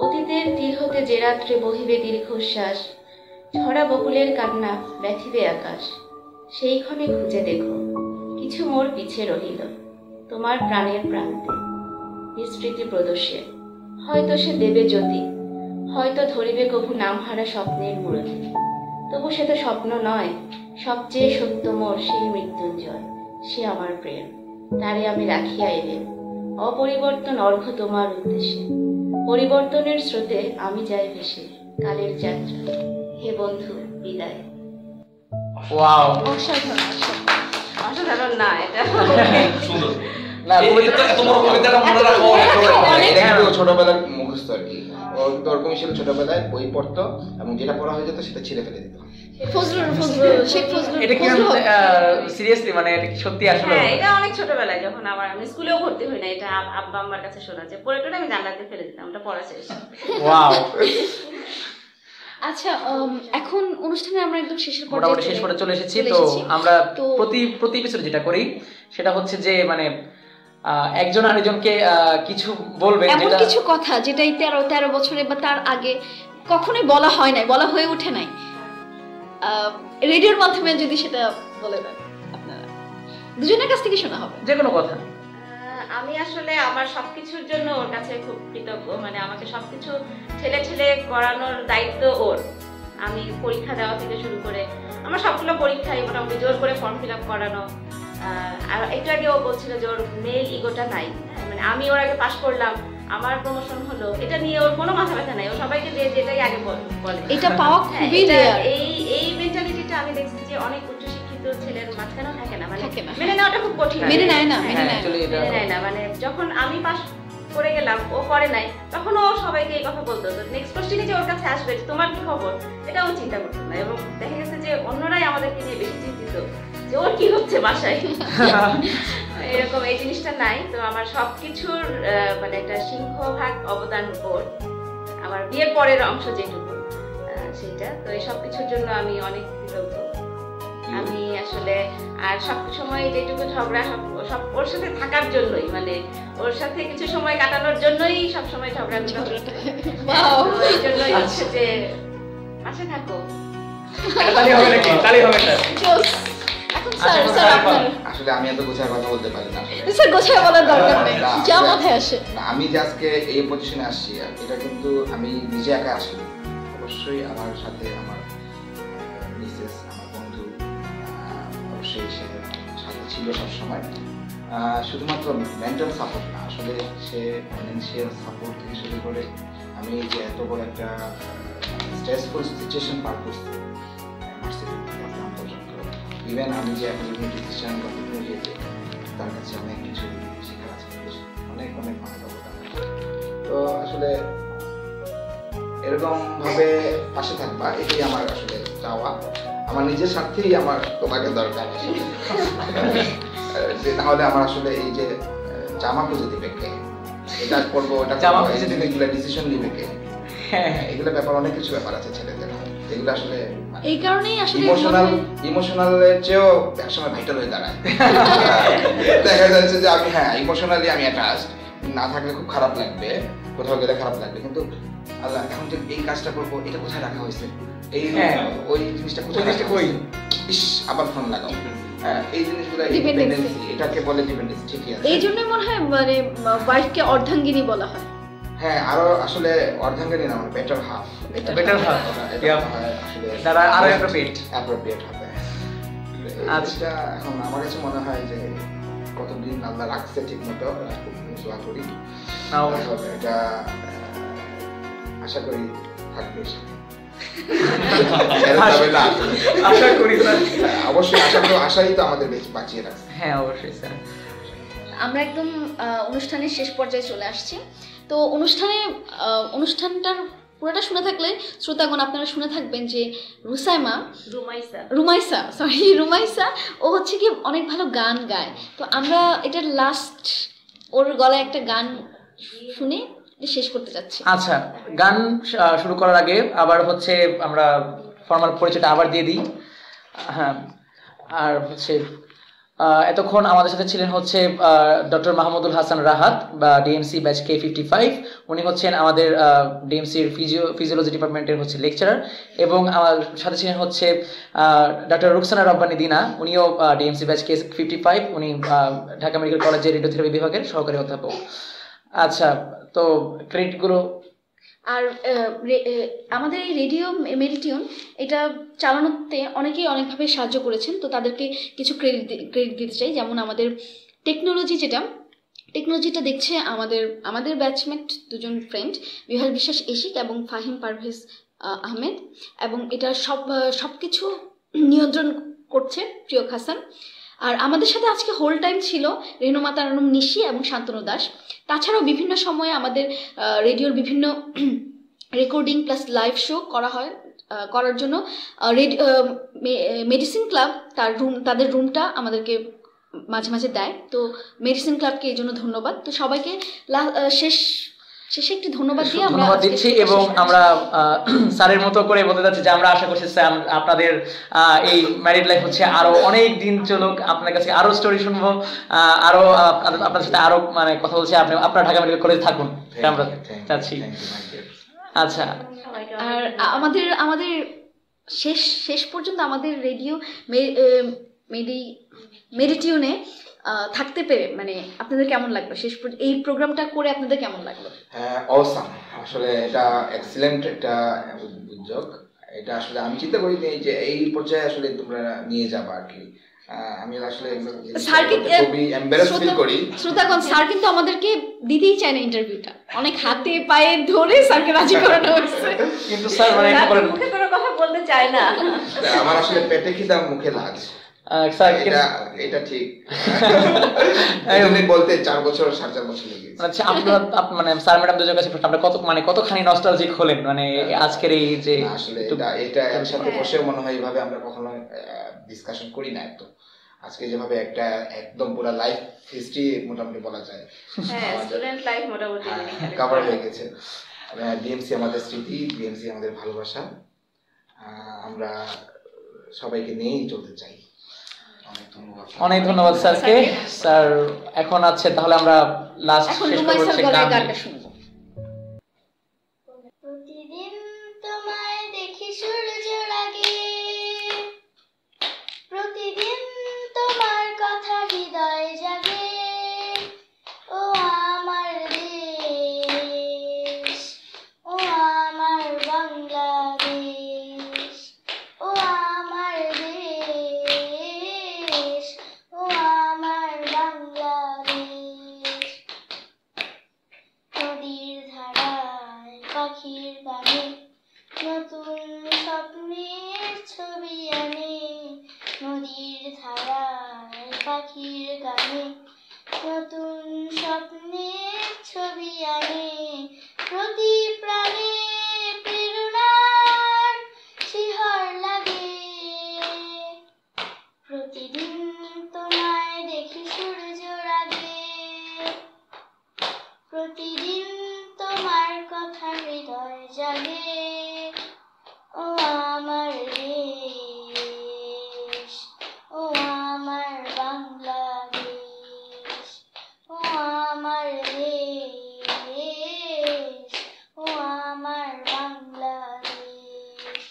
অতীতের তীর হতে যে রাত্রে বহিবে দীর্ঘশ্বাস, ঝরা বকুলের কান্না ব্যথিবে আকাশ, সেই ক্ষণে খুঁজে দেখো কিছু মোর পিছে রহিল তোমার প্রাণের প্রান্তে বিস্মৃতি প্রদর্শে, হয়তো সে দেবে জ্যোতি, হয়তো ধরিবে কভু নামহারা স্বপ্নের মূরতি, তবু সে তো স্বপ্ন নয়, সবচেয়ে সত্য মোর সেই মৃত্যুঞ্জয়, সে আমার প্রেম, তারে আমি রাখিয়া এলেন অপরিবর্তন অর্ঘ্য তোমার উদ্দেশ্যে, পরিবর্তনের স্রোতে আমি যাই ভেসে কালের যাত্রা, হে বন্ধু বিদায়। ওয়াও, অসাধারণ অসাধারণ না এটা সুন্দর না, কবিতাটা তোমার কবিতাটা মনে রাখো এটা ছোটবেলার মুখস্থ আর কি। ও কিন্তু ওরকম ছিল, ছোটবেলায় বই পড়তো এবং যেটা পড়া হয়ে যেত সেটা ছিঁড়ে ফেলে দিত। এটা কি সিরিয়াসলি মানে এটা কি সত্যি আসলে? হ্যাঁ এটা অনেক ছোটবেলায় যখন আমি স্কুলেও ভর্তি হই না, এটা আব্বা আম্মার কাছে শোনা যে পড়ে টোরে আমি জানলাতে ফেলে দিতাম, ওটা পড়া শেষ। ওয়াও। আচ্ছা এখন অনুষ্ঠানে আমরা একদম শেষের মোটামুটি শেষ করে চলে এসেছি। তো আমরা প্রতি এপিসোড যেটা করি সেটা হচ্ছে যে মানে একজন আরেকজনকে কিছু বলবেন, এমন কিছু কথা যেটা এই 13 বছরে বা তার আগে কখনোই বলা হয় নাই, বলা হয়ে ওঠে নাই, রেডিওর মাধ্যমে যদি সেটা বলে দেন আপনারা, দুজনের কাছ থেকে শোনা হবে যে কোনো কথা। আমি আসলে আমার সবকিছুর জন্য ওর কাছে খুব কৃতজ্ঞ, মানে আমাকে সবকিছু ঠেলে ঠেলে করানোর দায়িত্ব ওর। আমি পরীক্ষা দেওয়া থেকে শুরু করে আমার সবগুলো পরীক্ষায় মোটামুটি জোর করে ফর্ম ফিল আপ করানো। আর একটু আগে ও বলছিল যে ওর মেল ইগোটা নাই, মানে আমি ওর আগে পাশ করলাম, আমার প্রমোশন হলো, এটা নিয়ে ওর কোনো মাথা ব্যথা নাই, ও সবাইকে সবাইকে দিয়ে যেটাই আগে বলে। এটা পাওয়া খুবই রেয়ার। এই মেন্টালিটিটা আমি দেখছি যে অনেক উচ্চশিক্ষিত ছেলের মাঝখানেও থাকে না, মানে থাকে না। মেনে নেওয়াটা খুব কঠিন। মেনে নেয় না, হ্যাঁ, actually এটা- মেনে নেয় না, মানে যখন আমি পাস করে গেলাম ও করে নাই, তখন ও সবাইকে এই কথা বলতো। তো নেক্সট কোশ্চেনে যে ওর কাছে আসবে যে তোমার কি খবর, এটাও চিন্তা করতো না। এবং দেখা গেছে যে অন্যরাই আমাদেরকে নিয়ে বেশি চিন্তিত যে ওর কি হচ্ছে বাসায়। এরকম এই জিনিসটা নাই। তো আমার সবকিছুর মানে একটা সিংহভাগ অবদান ওর, আমার বিয়ের পরের অংশ যেটুকু সেটা। তো এই সবকিছুর জন্য আমি অনেক কৃতজ্ঞ। আমি আসলে আর সব সময় যেটুকু ঝগড়া সব ওর সাথে থাকার জন্যই, মানে ওর সাথে কিছু সময় কাটানোর জন্যই সব সময় ঝগড়াগুলো হতো। এই জন্যই হচ্ছে যে পাশে থাকো। তালি হবে নাকি? তালি হবে না? এখন স্যার আপনার আসলে আমি এত গোছায় কথা বলতে পারি না আসলে। স্যার গোছায় বলার দরকার নেই, যা মাথায় আসে। না, আমি যে আজকে এই পজিশনে আসছি এটা কিন্তু আমি নিজে একা আসিনি। অবশ্যই আমার সাথে আমার মিসেস, আমার বন্ধু অবশ্যই সে সাথে ছিল সবসময়। শুধুমাত্র মেন্টাল সাপোর্ট না, আসলে সে ফাইন্যান্সিয়াল সাপোর্ট থেকে শুরু করে আমি যে এত বড় একটা স্ট্রেসফুল সিচুয়েশন পার করছি ইভেন আমি যে এখন ডিসিশন বা টেকনোলজিতে তার কাছে অনেক কিছু শেখার আছে, অনেক অনেক অনেক অবদান। তো আসলে এরকম ভাবে পাশে থাকবা, এটাই আমার আসলে চাওয়া। আমার নিজের স্বার্থেই আমার তোমাকে দরকার, যে নাহলে আমার আসলে এই যে জামা খুঁজে দিবে কে, এটা করবো ওটা জামা করবো, খুঁজে দিবে এগুলো ডিসিশন নিবে কে, হ্যাঁ এগুলো ব্যাপার অনেক কিছু ব্যাপার আছে ছেলেদের, এগুলো আসলে এই কারণেই আসলে ইমোশনালের চেয়েও একসময় ভাইটাল হয়ে দাঁড়ায়। দেখা যাচ্ছে যে আমি ইমোশনালি আমি অ্যাটাচড, না থাকলে খুব খারাপ লাগবে, কোথাও গেলে খারাপ লাগবে, কিন্তু আল্লাহ এখন যে এই কাজটা করবো এটা কোথায় রাখা হয়েছে, এই ওই জিনিসটা কোথায় রাখা হয়েছে, ইস আবার ফোন লাগাও, এই জিনিসগুলো ডিপেন্ডেন্সি, এটাকে বলে ডিপেন্ডেন্সি। ঠিকই আছে, এই জন্য মনে হয় মানে ওয়াইফকে অর্ধাঙ্গিনী বলা হয়। হ্যাঁ, আরো আসলে অর্ধাঙ্গিনী না, বেটার হাফ, বেটার হাফ, আসলে যারা আরো অ্যাপ্রোপ্রিয়েট হবে। আচ্ছা, এখন আমার কাছে মনে হয় যে কতদিন আল্লাহ রাখছে ঠিক মতো, দোয়া করি এটা আশা করি থাকবে। আশা করি স্যার, অবশ্যই আশা করো, আশাই তো আমাদের বাঁচিয়ে রাখছে। হ্যাঁ অবশ্যই স্যার। আমরা একদম অনুষ্ঠানের শেষ পর্যায়ে চলে আসছি। তো অনুষ্ঠানটার পুরোটা শুনে থাকলে শ্রোতাগণ আপনারা শুনে থাকবেন যে রুমাইসা ও হচ্ছে কি অনেক ভালো গান গায়। তো আমরা এটার লাস্ট ওর গলায় একটা গান শুনে শেষ করতে যাচ্ছি। আচ্ছা, গান শুরু করার আগে আবার হচ্ছে আমরা ফর্মাল পরিচয়টা আবার দিয়ে দিই। হ্যাঁ, আর হচ্ছে এতক্ষণ আমাদের সাথে ছিলেন হচ্ছে ডক্টর মাহমুদুল হাসান রাহাত বা ডিএমসি ব্যাচ K55। উনি হচ্ছেন আমাদের ডিএমসির ফিজিওলজি ডিপার্টমেন্টের হচ্ছে লেকচারার, এবং আমার সাথে ছিলেন হচ্ছে ডক্টর রুকসানা রব্বানী দিনা, উনিও ডিএমসি ব্যাচ K55, উনি ঢাকা মেডিকেল কলেজের রেডিওথেরাপি বিভাগের সহকারী অধ্যাপক। আচ্ছা, তো ক্রেডিটগুলো আর আমাদের এই রেডিও মেডিটিউন এটা চালানোতে অনেকেই অনেকভাবে সাহায্য করেছেন, তো তাদেরকে কিছু ক্রেডিট দিতে চাই। যেমন আমাদের টেকনোলজিটা দেখছে আমাদের ব্যাচমেট দুজন ফ্রেন্ড, বিহার বিশ্বাস এশিক এবং ফাহিম পারভেজ আহমেদ, এবং এটা সব কিছু নিয়ন্ত্রণ করছে প্রিয়ক হাসান। আর আমাদের সাথে আজকে হোল টাইম ছিল রেনুমা তারানুম নিশি এবং শান্তনু দাস। তাছাড়াও বিভিন্ন সময়ে আমাদের রেডিওর বিভিন্ন রেকর্ডিং প্লাস লাইভ শো করার জন্য মেডিসিন ক্লাব তাদের রুমটা আমাদেরকে মাঝে মাঝে দেয়। তো মেডিসিন ক্লাবকে এই জন্য ধন্যবাদ। তো সবাইকে শেষে একটি ধন্যবাদ দিচ্ছি, এবং আমরা স্যারের মতো করে বলতে যাচ্ছি যে আমরা আশা করছি স্যার আপনাদের এই ম্যারিড লাইফ হচ্ছে আরো অনেক দিন চলুক, আপনার কাছে আরো স্টোরি শুনবো, আরো আপনাদের সাথে আরো মানে কথা বলছি, আপনি আপনার ঢাকা মেডিকেল কলেজ থাকুন, আমরা চাচ্ছি। আচ্ছা, আর আমাদের শেষ পর্যন্ত আমাদের রেডিও মেডিটিউনে থাকতে পেরে মানে আপনাদের কেমন লাগলো? এই প্রোগ্রামটা করে আপনাদের কেমন লাগলো? অসাম, আসলে এটা এক্সিলেন্ট একটা উদ্যোগ। এটা আসলে আমি চিন্তা করিনি যে এই পর্যায়ে আসলে তোমরা নিয়ে যাবা আর কি। আমি আসলে খুবই এমবারাস ফিল করি। শ্রোতাগণ, স্যার কিন্তু আমাদেরকে দিতেই চায় না ইন্টারভিউটা, অনেক হাতে পায়ে ধরে স্যারকে রাজি করানো হয়েছে। কিন্তু স্যার মানে স্যার তো মুখে কোনো কথা বলতে চায় না। আমার আসলে পেটে খিদা মুখে লাজ, স্যার এটা ঠিক। আমি বলতে 4 বছর 4.5 বছর লেগে গেছে। আচ্ছা আপনার মানে স্যার ম্যাডাম দুজনের কাছে আপনারা কতখানি নস্টালজিক হলেন মানে আজকের এই যে আসলে এটা একসাথে বসে মনে হয় এইভাবে আমরা কখনো ডিসকাশন করি না। তো আজকে যেভাবে একটা একদম পুরো লাইফ হিস্ট্রি মোটামুটি বলা যায়, হ্যাঁ স্টুডেন্ট লাইফ মোটামুটি কভার হয়ে গেছে। ডিএমসি আমাদের স্মৃতি, ডিএমসি আমাদের ভালোবাসা, আমরা সবাইকে নিয়েই চলতে চাই। অনেক ধন্যবাদ স্যারকে। স্যার এখন আছে তাহলে আমরা লাস্ট এখন শেষ রুমাই স্যার করছি গলায় গান। গানটা শুনবো। প্রতিদিন তোমায় দেখি সূর্য লাগে, প্রতিদিন তোমার কথা হৃদয় জাগে। ও আমার দেশ, ও আমার বাংলাদেশ, ও আমার দেশ, ও আমার বাংলাদেশ। নদীর ধারায় পাখির গানে নতুন স্বপ্নের ছবি আনে, নদীর ধারায় পাখির গানে নতুন স্বপ্নের ছবি আনে। প্রতি প্রাণে প্রেরণার শিহর লাগে, প্রতিদিন তোমায় দেখি সূর্য রাগে, প্রতিদিন তোমার কথা হৃদয় জাগে। ও আমার দেশ, ও আমার বাংলাদেশ, ও আমার দেশ, ও আমার বাংলাদেশ।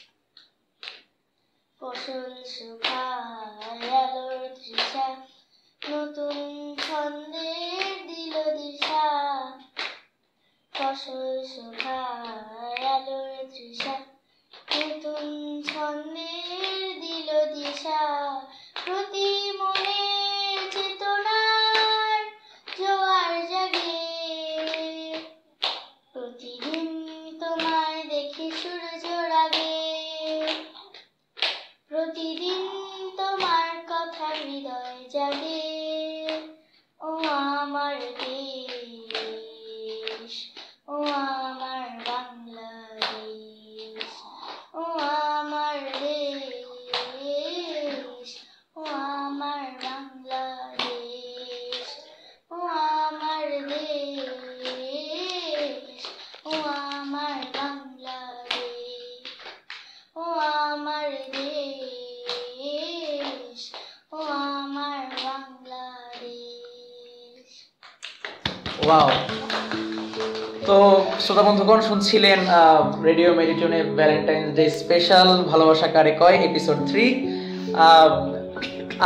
ফসল শুকায় আলোর তৃষা, নতুন ছন্দের দিল দিশা। ফসল শুকায় আলোর তৃষা, নতুন ছন্দের দিল দিশা। প্রতি মনের চেতনার জোয়ার জাগে, প্রতিদিন তোমায় দেখি সূর্য রাগে, প্রতিদিন তোমার কথা হৃদয় জাগে। ও আমার দেশ, ও আমার বাংলাদেশ, ও আমার দেশ, ও আমার বাংলাদেশ, ও আমার দেশ, ও আমার বাংলাদেশ, ও আমার দেশ, ও আমার বাংলাদেশ। ওয়াও। তো শ্রোতা বন্ধুগণ শুনছিলেন রেডিও মেরিটোনে ভ্যালেন্টাইন্স ডে স্পেশাল ভালোবাসা কারে কয় এপিসোড 3।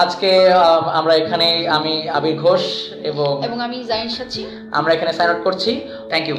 আজকে আমরা এখানে আমি আবির ঘোষ এবং আমি জাইন সাচি, আমরা এখানে সাইন আউট করছি। Thank you.